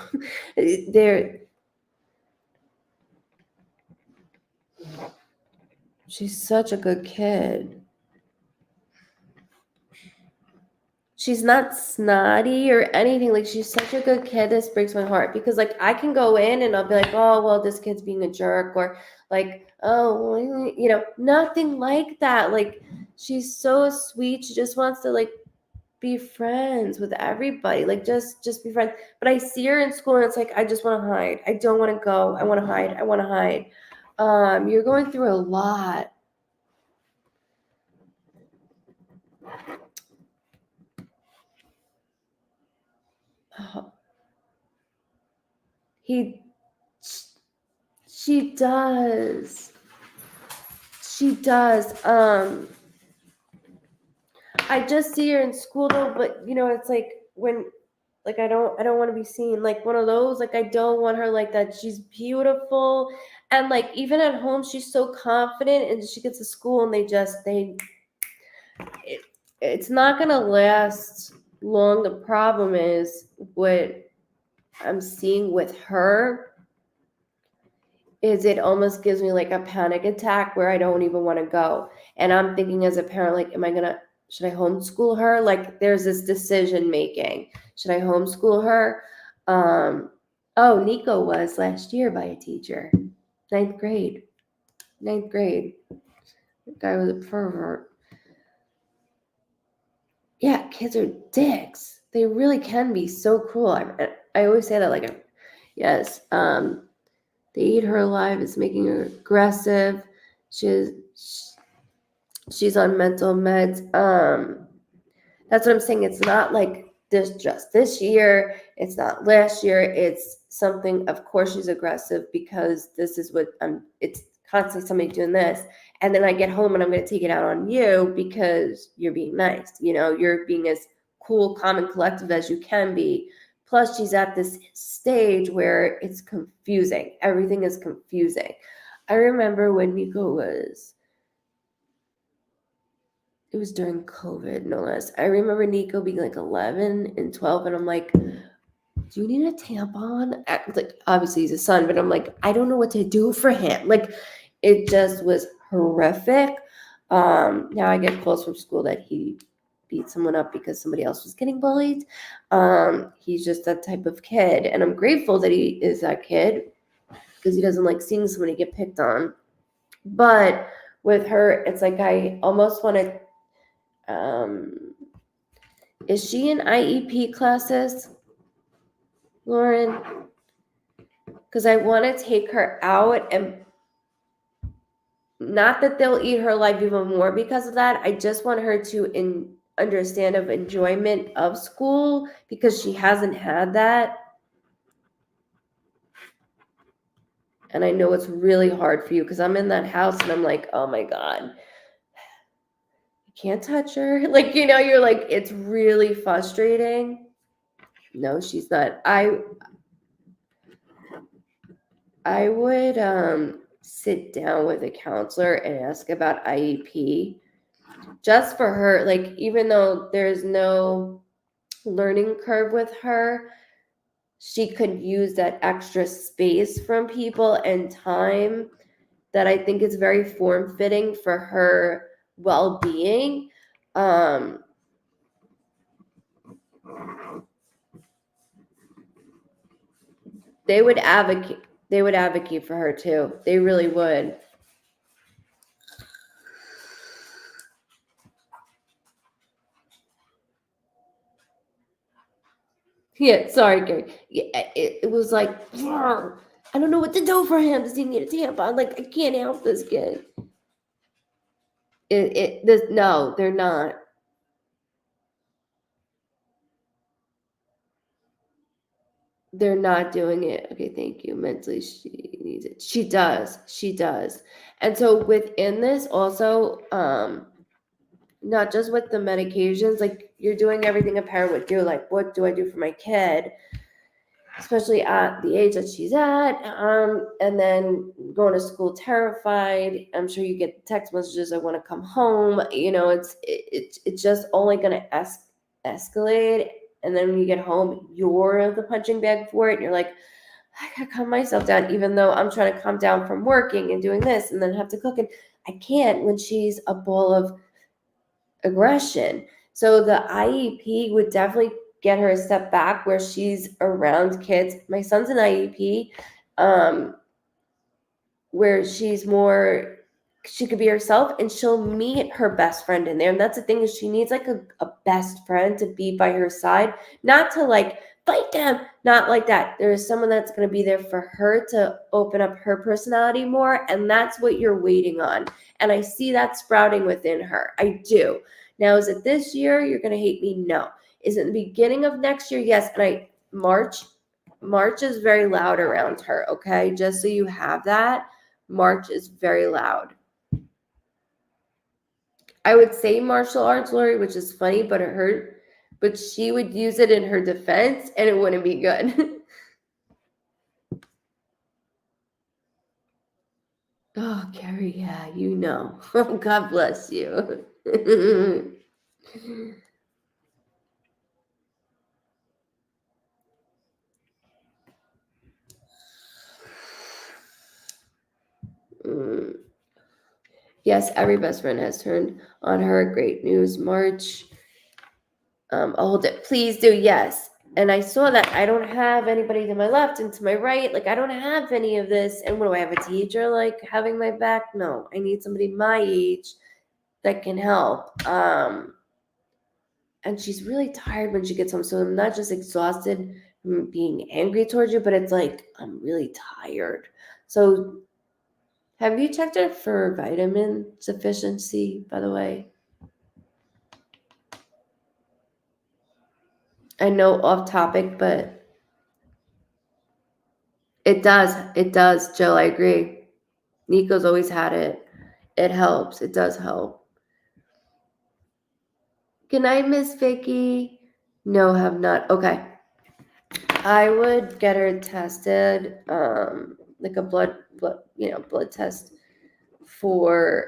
She's such a good kid. She's not snotty or anything. Like, she's such a good kid. This breaks my heart because, like, I can go in and I'll be like, oh, well, this kid's being a jerk, or like, oh, nothing like that. Like, she's so sweet. She just wants to, like, be friends with everybody. Like, just be friends. But I see her in school and it's like, I just want to hide. I don't want to go. I want to hide. I want to hide. You're going through a lot. She does. She does. I just see her in school though, but it's like when, like, I don't want to be seen like one of those. Like, I don't want her like that. She's beautiful, and like even at home, she's so confident, and she gets to school and it's not gonna last long. The problem is what I'm seeing with her is it almost gives me like a panic attack where I don't even want to go. And I'm thinking as a parent, like, should I homeschool her? Like, there's this decision making. Should I homeschool her? Oh, Nico was last year by a teacher. Ninth grade. The guy was a pervert. Yeah, kids are dicks. They really can be so cruel. I always say that, like, yes. They eat her alive. It's making her aggressive. She's on mental meds. That's what I'm saying. It's not like just this year. It's not last year. It's something. Of course, she's aggressive because this is what it's constantly somebody doing this, and then I get home and I'm going to take it out on you because you're being nice. You're being as cool, calm, and collective as you can be. Plus, she's at this stage where it's confusing. Everything is confusing. I remember when Nico it was during COVID, no less. I remember Nico being like 11 and 12, and I'm like, do you need a tampon? Like, obviously he's a son, but I'm like, I don't know what to do for him. Like, it just was horrific. Now I get calls from school that he beat someone up because somebody else was getting bullied. He's just that type of kid, and I'm grateful that he is that kid because he doesn't like seeing somebody get picked on. But with her, it's like I almost want to. Is she in IEP classes, Lauren? Because I want to take her out, and not that they'll eat her alive even more because of that. I just want her to understand of enjoyment of school because she hasn't had that. And I know it's really hard for you because I'm in that house and I'm like, oh my God, you can't touch her. Like, you're like, it's really frustrating. No, she's not. I would sit down with a counselor and ask about IEP just for her. Like, even though there's no learning curve with her, she could use that extra space from people and time that I think is very form-fitting for her well-being. They would advocate for her too. They really would. Yeah, sorry, Gary. Yeah, it was like, I don't know what to do for him. Does he need a tampon? Like, I can't help this kid. No, they're not. They're not doing it. Okay, thank you. Mentally, she needs it. She does. And so within this also, not just with the medications, like, you're doing everything a parent would do. Like, what do I do for my kid? especially at the age that she's at, and then going to school terrified. I'm sure you get text messages, I want to come home. It's just only going to escalate. And then when you get home, you're the punching bag for it, and you're like, I gotta calm myself down, even though I'm trying to calm down from working and doing this and then have to cook, and I can't when she's a ball of aggression. So the IEP would definitely get her a step back where she's around kids. My son's an IEP, where she could be herself and she'll meet her best friend in there. And that's the thing, is she needs like a best friend to be by her side, not to like fight them, not like that. There is someone that's going to be there for her to open up her personality more. And that's what you're waiting on. And I see that sprouting within her. I do. Now, is it this year? You're going to hate me? No. Is it the beginning of next year? Yes. And March is very loud around her. Okay. Just so you have that. March is very loud. I would say martial arts, Lori, which is funny, but it hurt. But she would use it in her defense, and it wouldn't be good. Oh, Carrie, yeah, you know. God bless you. Yes, every best friend has turned on her. Great news, March. I'll hold it. Please do, yes. And I saw that I don't have anybody to my left and to my right. Like, I don't have any of this. And what do I have, a teacher like having my back? No, I need somebody my age that can help. And she's really tired when she gets home. So I'm not just exhausted from being angry towards you, but it's like I'm really tired. So have you checked her for vitamin sufficiency, by the way? I know off topic, but it does. It does, Jill. I agree. Nico's always had it. It helps. It does help. Good night, Miss Vicky. No, have not. Okay. I would get her tested, like a blood test for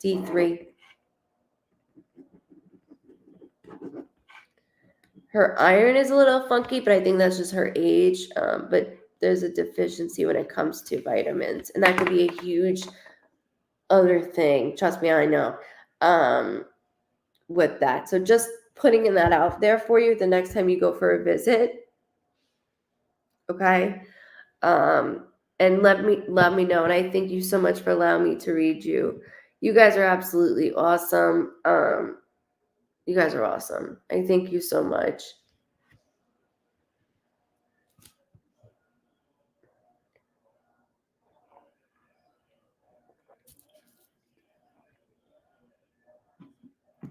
D3. Her iron is a little funky, but I think that's just her age. But there's a deficiency when it comes to vitamins, and that could be a huge other thing. Trust me, I know. With that, so just putting that out there for you the next time you go for a visit, okay? And let me know. And I thank you so much for allowing me to read you. You guys are absolutely awesome. You guys are awesome. I thank you so much.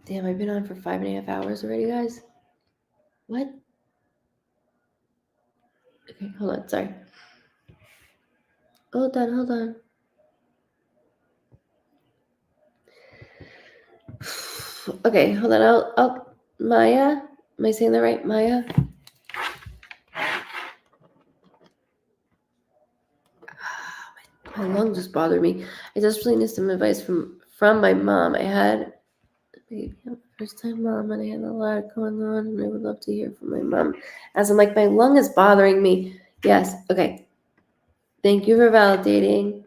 Damn, I've been on for 5.5 hours already, guys. What? Okay, hold on. Sorry. Hold on. Okay, hold on. I'll Maya. Am I saying that right? Maya? My lung just bothered me. I just really need some advice from my mom. I had a baby on the first time mom, and I had a lot going on, and I would love to hear from my mom. As I'm like, my lung is bothering me. Yes. Okay. Thank you for validating.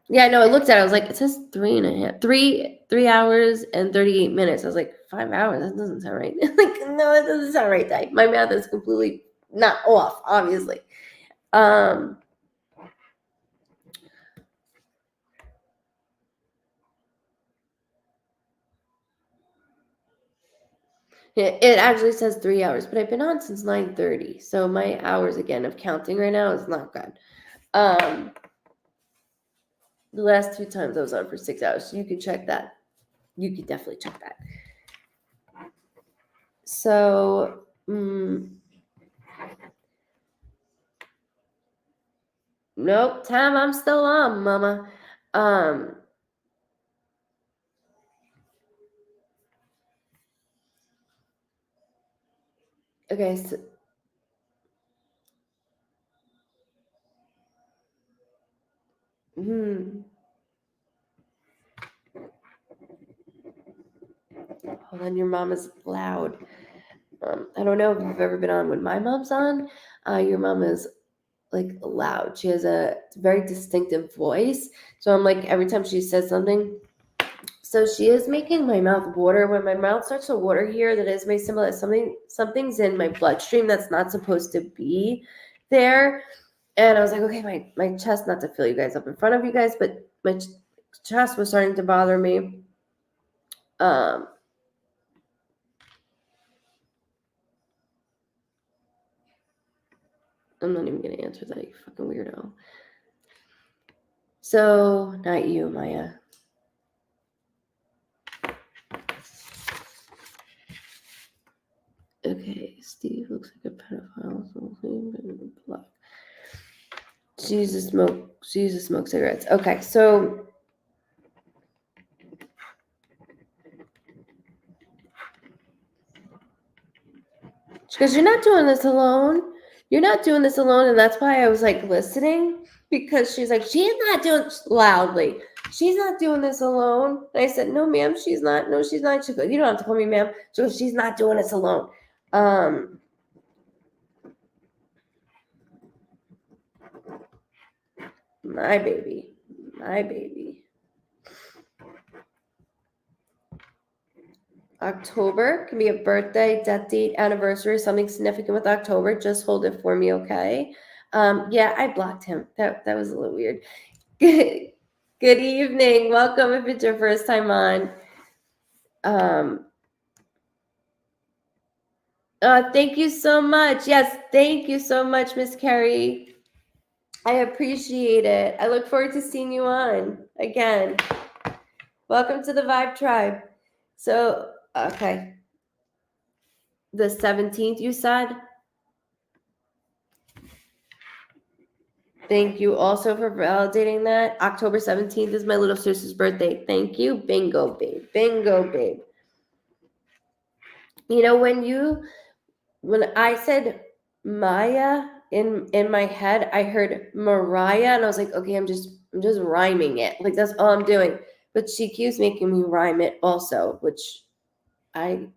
Yeah, no, I looked at it. I was like, it says 3 hours and 38 minutes. I was like, 5 hours? That doesn't sound right. Like, no, that doesn't sound right, Dad. My math is completely not off, obviously. It actually says 3 hours, but I've been on since 9:30. So my hours again of counting right now is not good. The last 2 times I was on for 6 hours. So you can check that. You can definitely check that. So, nope, Tam, I'm still on, Mama. Okay, so Hold on, your mom is loud. I don't know if you've ever been on when my mom's on. Your mom is like loud. She has a very distinctive voice. So I'm like, every time she says something, so she is making my mouth water. When my mouth starts to water here, that is my symbol that something's in my bloodstream that's not supposed to be there. And I was like, okay, my chest, not to fill you guys up in front of you guys, but my chest was starting to bother me. I'm not even going to answer that, you fucking weirdo. So, not you, Maya. Okay, Steve looks like a pedophile. Jesus smoke cigarettes. Okay, so because you're not doing this alone. You're not doing this alone, and that's why I was like listening, because she's like, she's not doing loudly. She's not doing this alone. And I said, no, ma'am, she's not. No, she's not. She goes, you don't have to call me ma'am. She goes, she's not doing this alone. My baby. October can be a birthday, death date, anniversary, something significant with October. Just hold it for me, okay? Yeah, I blocked him. That was a little weird. Good evening. Welcome if it's your first time on. Thank you so much. Yes, thank you so much, Miss Carrie. I appreciate it. I look forward to seeing you on again. Welcome to the Vibe Tribe. So, okay. The 17th, you said? Thank you also for validating that. October 17th is my little sister's birthday. Thank you. Bingo, babe. Bingo, babe. You know, when I said Maya in my head, I heard Mariah, and I was like, okay, I'm just rhyming it. Like, that's all I'm doing. But she keeps making me rhyme it also, which I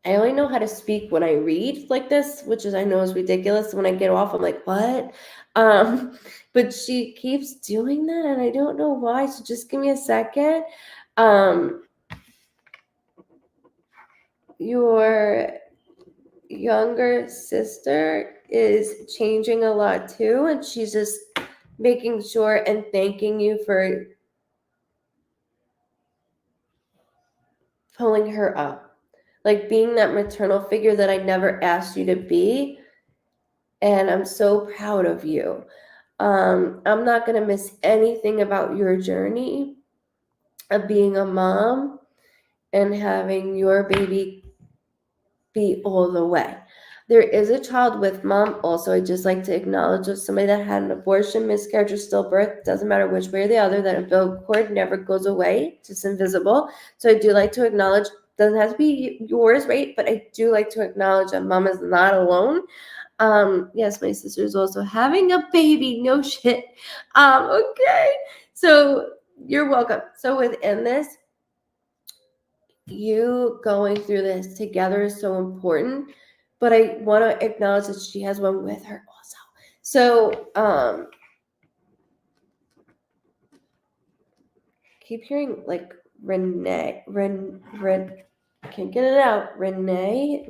only know how to speak when I read like this, which is, I know is ridiculous. When I get off, I'm like, what? But she keeps doing that, and I don't know why. So just give me a second. Your younger sister is changing a lot too, and she's just making sure and thanking you for pulling her up, like being that maternal figure that I never asked you to be. And I'm so proud of you. I'm not going to miss anything about your journey of being a mom and having your baby be all the way. There is a child with mom. Also, I just like to acknowledge if somebody that had an abortion, miscarriage, or stillbirth, doesn't matter which way or the other, that umbilical cord never goes away. It's just invisible. So I do like to acknowledge, doesn't have to be yours, right? But I do like to acknowledge that mom is not alone. Yes, my sister is also having a baby. No shit. Okay. So you're welcome. So within this, you going through this together is so important, but I want to acknowledge that she has one with her also. So keep hearing like Renee, can't get it out. Renee.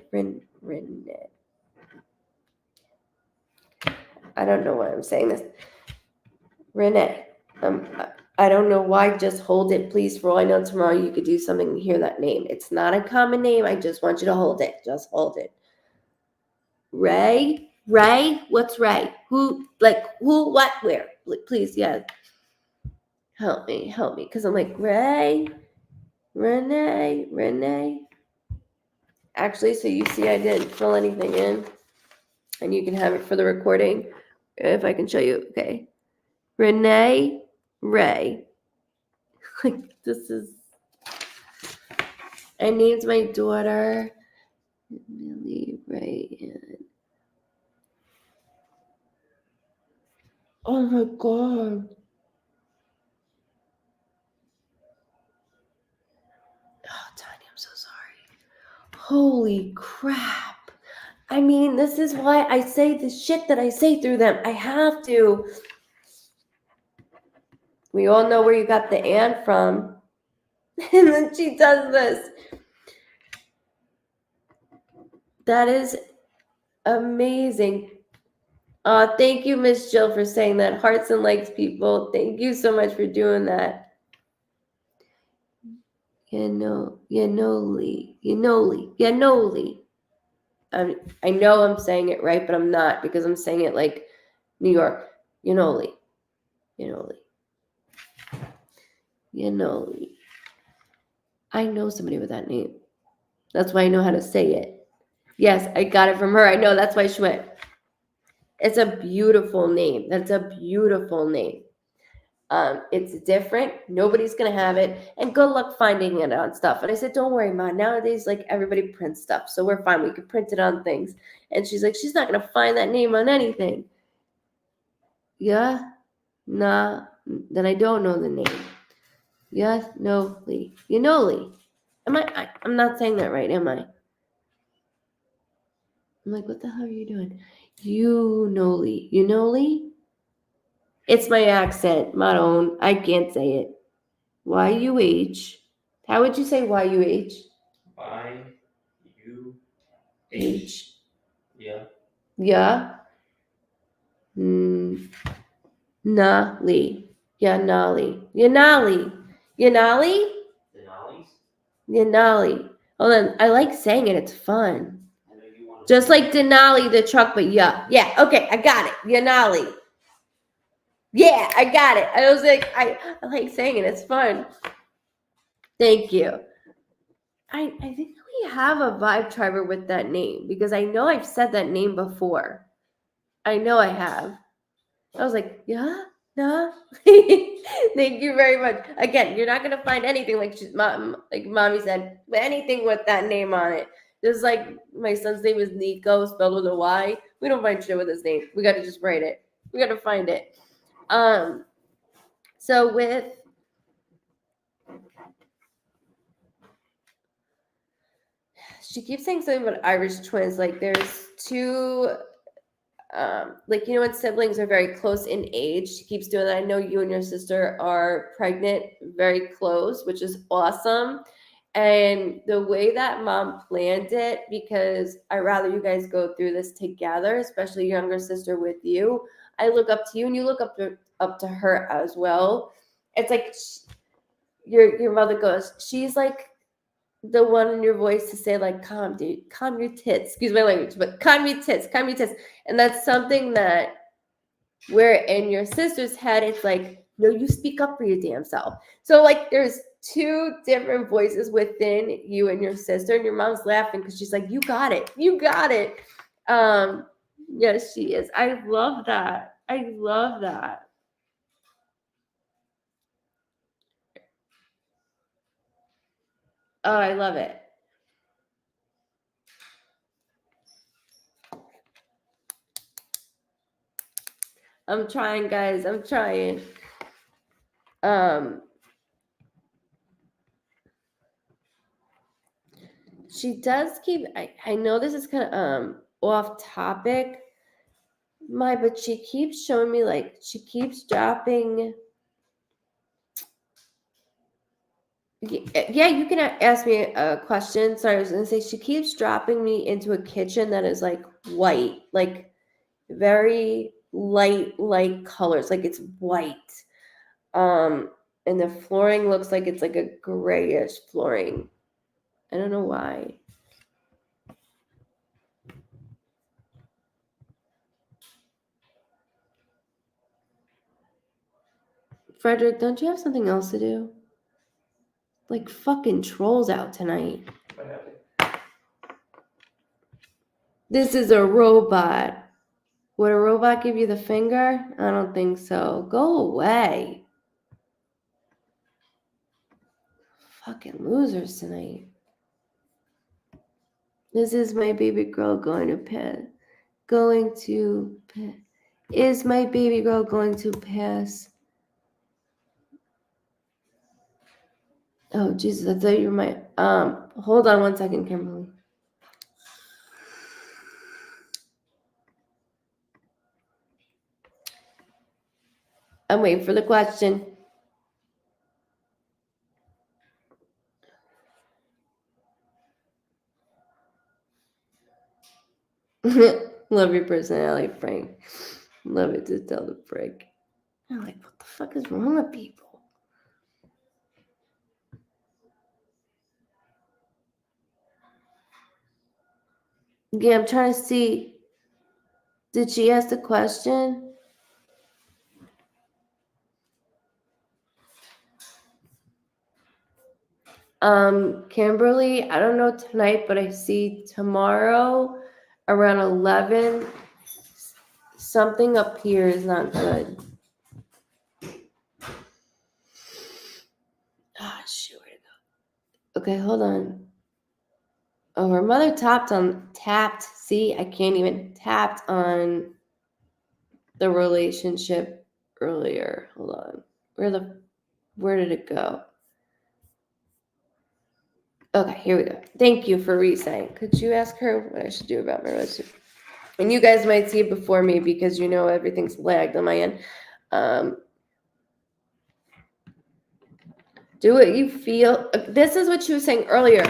I don't know why I'm saying this. Renee. I don't know why. Just hold it, please. For all I know, tomorrow you could do something and hear that name. It's not a common name. I just want you to hold it. Just hold it. Ray? What's Ray? Who, what, where? Please, yeah. Help me. Because I'm like, Renee. Actually, so you see I didn't fill anything in. And you can have it for the recording if I can show you. Okay. Renee Ray. Like, this is... I named my daughter Millie Ray. Oh my God. Oh, Tanya, I'm so sorry. Holy crap. I mean, this is why I say the shit that I say through them. I have to. We all know where you got the and from. And then she does this. That is amazing. Thank you, Miss Jill, for saying that. Hearts and likes, people. Thank you so much for doing that. Yanoli. I know I'm saying it right, but I'm not because I'm saying it like New York. Yanoli. I know somebody with that name. That's why I know how to say it. Yes, I got it from her. I know. That's why she went. It's a beautiful name. That's a beautiful name. It's different. Nobody's gonna have it, and good luck finding it on stuff. And I said, don't worry, Ma. Nowadays, like everybody prints stuff, so we're fine. We can print it on things. And she's like, she's not gonna find that name on anything. Yeah, nah. Then I don't know the name. Yeah, no, Lee. Yanoli. I'm not saying that right, am I? I'm like, what the hell are you doing? Yanoli. It's my accent, my own. I can't say it. Y-U-H. How would you say Y-U-H? Y-U-H. Yeah. Yeah. Nali. Yanali. Yanali. Yanali? Yanali. Hold on. I like saying it. It's fun. Just like Denali, the truck, but yeah. Yeah, okay. I got it. Yanali. Yeah, I got it. I was like, I like saying it. It's fun. Thank you. I think we have a vibe triber with that name because I know I've said that name before. I know I have. I was like, yeah, nah. Thank you very much. Again, you're not gonna find anything like mommy said, anything with that name on it. Just like my son's name is Nico, spelled with a Y. We don't find shit with his name. We gotta just write it. We gotta find it. So with she keeps saying something about Irish twins. Like there's two, like when siblings are very close in age. She keeps doing that. I know you and your sister are pregnant, very close, which is awesome. And the way that mom planned it, because I rather you guys go through this together, especially your younger sister with you. I look up to you, and you look up to her as well. It's like your mother goes. She's like the one in your voice to say like, calm, dude, calm your tits. Excuse my language, but calm your tits. And that's something that where in your sister's head, it's like, no, you speak up for your damn self. So like there's two different voices within you and your sister, and your mom's laughing because she's like, you got it. Yes, she is. I love that. Oh, I love it. I'm trying, guys. I'm trying. She does keep. I know this is kind of off topic, but she keeps showing me like she keeps dropping. Yeah, you can ask me a question. Sorry, I was gonna say she keeps dropping me into a kitchen that is like white, like very light colors, like it's white. And the flooring looks like it's like a grayish flooring. I don't know why. Frederick, don't you have something else to do? Like fucking trolls out tonight. What happened? This is a robot. Would a robot give you the finger? I don't think so. Go away. Fucking losers tonight. This is my baby girl going to bed. Is my baby girl going to pass? Oh, Jesus, I thought you were my... hold on one second, Kimberly. I'm waiting for the question. Love your personality, Frank. Love it to tell the frick. I'm like, what the fuck is wrong with people? Yeah, I'm trying to see. Did she ask the question? Kimberly, I don't know tonight, but I see tomorrow around 11. Something up here is not good. Ah, shit, where'd it go? Okay, hold on. Oh, her mother tapped. See, I can't even tapped on the relationship earlier. Hold on. Where did it go? Okay, here we go. Thank you for re-saying. Could you ask her what I should do about my relationship? And you guys might see it before me because you know everything's lagged on my end. Do what you feel. This is what she was saying earlier.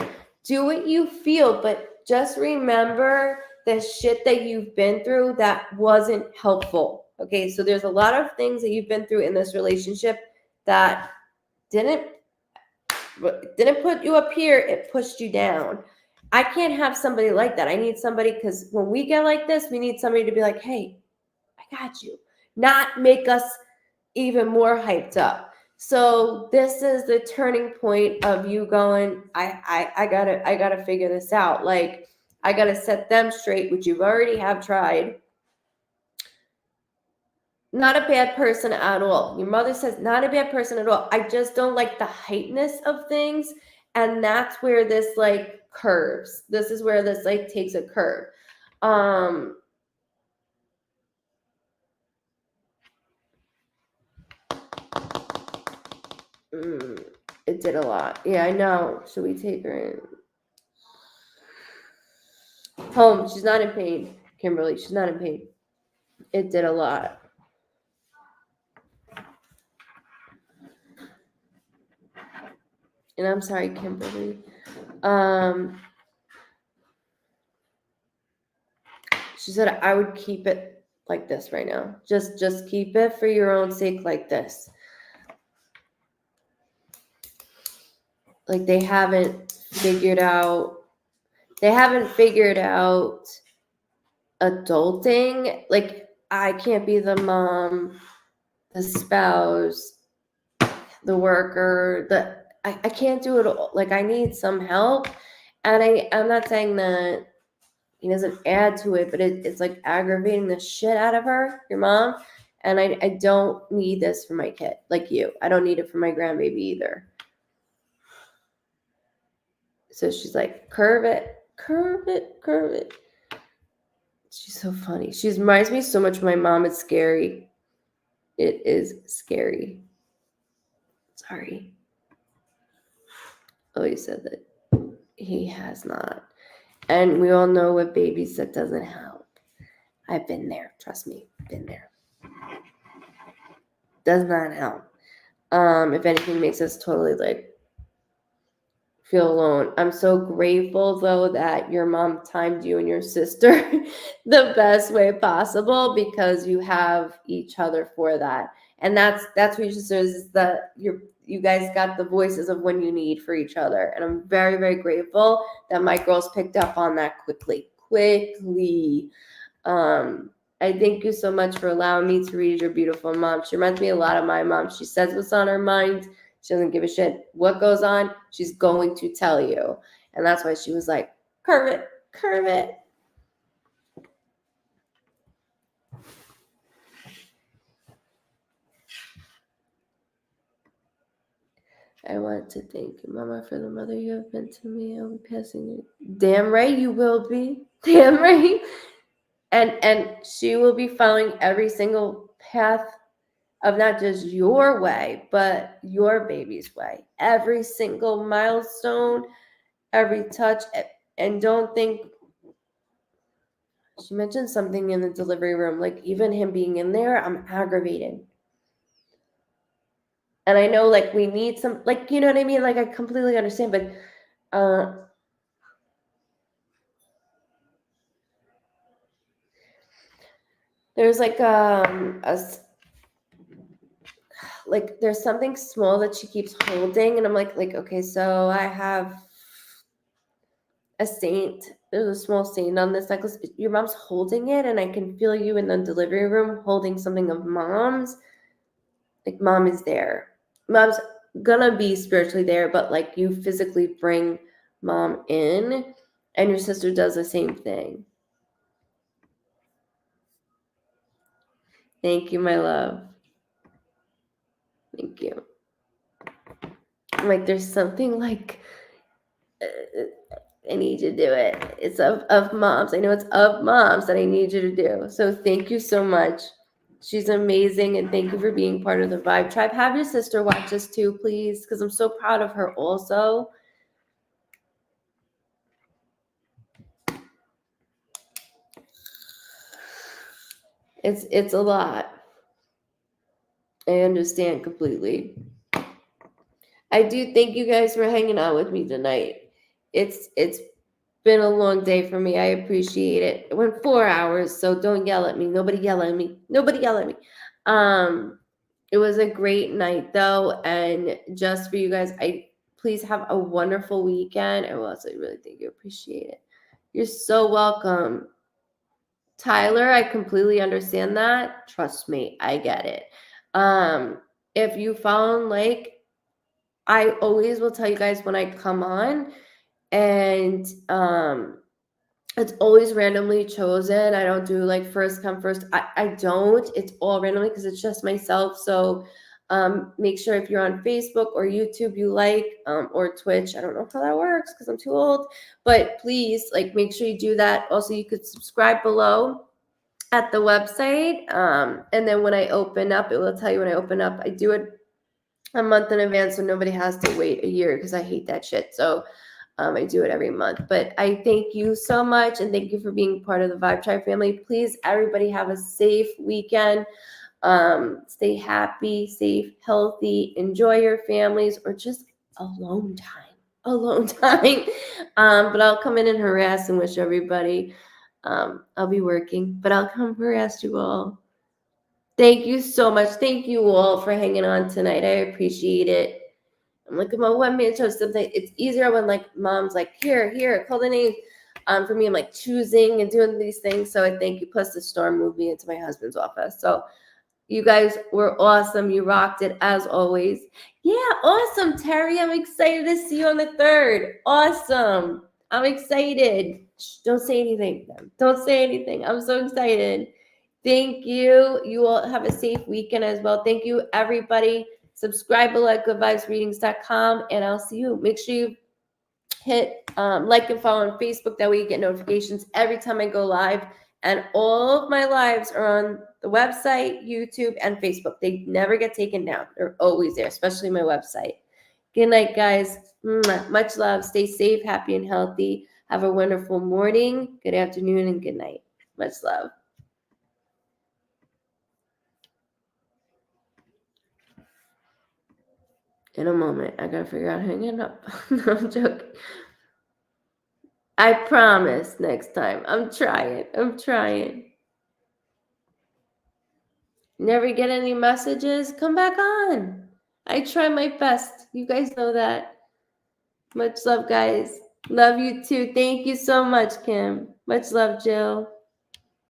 Do what you feel, but just remember the shit that you've been through that wasn't helpful. Okay, so there's a lot of things that you've been through in this relationship that didn't put you up here, it pushed you down. I can't have somebody like that. I need somebody, because when we get like this, we need somebody to be like, hey, I got you. Not make us even more hyped up. So this is the turning point of you going, I gotta figure this out. Like, I gotta set them straight, which you've already have tried. Not a bad person at all. Your mother says not a bad person at all. I just don't like the heightness of things. And that's where this like curves. This is where this like takes a curve. It did a lot. Yeah, I know. Should we take her in? Home. She's not in pain, Kimberly. She's not in pain. It did a lot. And I'm sorry, Kimberly. She said I would keep it like this right now. Just keep it for your own sake like this. Like they haven't figured out adulting. Like I can't be the mom, the spouse, the worker, I can't do it all. Like I need some help. And I'm not saying that he doesn't add to it, but it's like aggravating the shit out of her, your mom. And I don't need this for my kid, like you. I don't need it for my grandbaby either. So she's like, curve it. She's so funny. She reminds me so much of my mom. It's scary. It is scary. Sorry. Oh, he said that he has not. And we all know with babies that doesn't help. I've been there. Trust me. Been there. Does not help. If anything, makes us totally like feel alone. I'm so grateful though that your mom timed you and your sister the best way possible, because you have each other for that. And that's what your sisters is, that you guys got the voices of when you need for each other. And I'm very, very grateful that my girls picked up on that quickly. I thank you so much for allowing me to read your beautiful mom. She reminds me a lot of my mom. She says what's on her mind. She doesn't give a shit what goes on. She's going to tell you. And that's why she was like, curve it. I want to thank you, Mama, for the mother you have been to me. I'll be passing you. Damn right you will be. Damn right. And she will be following every single path of not just your way, but your baby's way. Every single milestone, every touch. And don't think, she mentioned something in the delivery room, like even him being in there, I'm aggravated. And I know, like, we need some, like, you know what I mean? Like, I completely understand, but there's like like there's something small that she keeps holding, and I'm like, okay, so I have a saint. There's a small saint on this necklace. Your mom's holding it, and I can feel you in the delivery room holding something of mom's. Like, mom is there. Mom's gonna be spiritually there, but like you physically bring mom in, and your sister does the same thing. Thank you, my love. Thank you. I'm like, there's something like, I need you to do it. It's of moms. I know it's of moms that I need you to do. So thank you so much. She's amazing, and thank you for being part of the Vibe Tribe. Have your sister watch this too, please, because I'm so proud of her also. It's a lot. I understand completely. I do thank you guys for hanging out with me tonight. It's been a long day for me. I appreciate it. It went 4 hours, so don't yell at me. Nobody yell at me. Nobody yell at me. It was a great night though, and just for you guys, please have a wonderful weekend. I also really think you appreciate it. You're so welcome. Tyler, I completely understand that. Trust me, I get it. If you found like, I always will tell you guys when I come on, and it's always randomly chosen. I don't do like first come first. I don't. It's all randomly because it's just myself. So make sure if you're on Facebook or YouTube you like, or Twitch. I don't know how that works because I'm too old. But please, like, make sure you do that. Also, you could subscribe below at the website. And then when I open up, it will tell you when I open up. I do it a month in advance so nobody has to wait a year because I hate that shit. So I do it every month. But I thank you so much, and thank you for being part of the Vibe Tribe family. Please, everybody, have a safe weekend. Stay happy, safe, healthy, enjoy your families, or just alone time. Alone time. But I'll come in and harass and wish everybody. I'll be working, but I'll come harass you all. Thank you so much. Thank you all for hanging on tonight. I appreciate it. I'm like, I'm a one-man show. Something it's easier when like mom's like, here, call the name. For me, I'm like choosing and doing these things. So I thank you. Plus the storm moved me into my husband's office. So you guys were awesome. You rocked it as always. Yeah, awesome, Terry. I'm excited to see you on the 3rd. Awesome. I'm excited. Shh, don't say anything. Don't say anything. I'm so excited. Thank you. You all have a safe weekend as well. Thank you, everybody. Subscribe below at goodvibesreadings.com, and I'll see you. Make sure you hit like and follow on Facebook. That way you get notifications every time I go live. And all of my lives are on the website, YouTube, and Facebook. They never get taken down. They're always there, especially my website. Good night, guys. Much love. Stay safe, happy, and healthy. Have a wonderful morning, good afternoon, and good night. Much love. In a moment, I gotta figure out hanging up. No, I'm joking. I promise next time. I'm trying. Never get any messages? Come back on. I try my best. You guys know that. Much love, guys. Love you too. Thank you so much, Kim. Much love, Jill.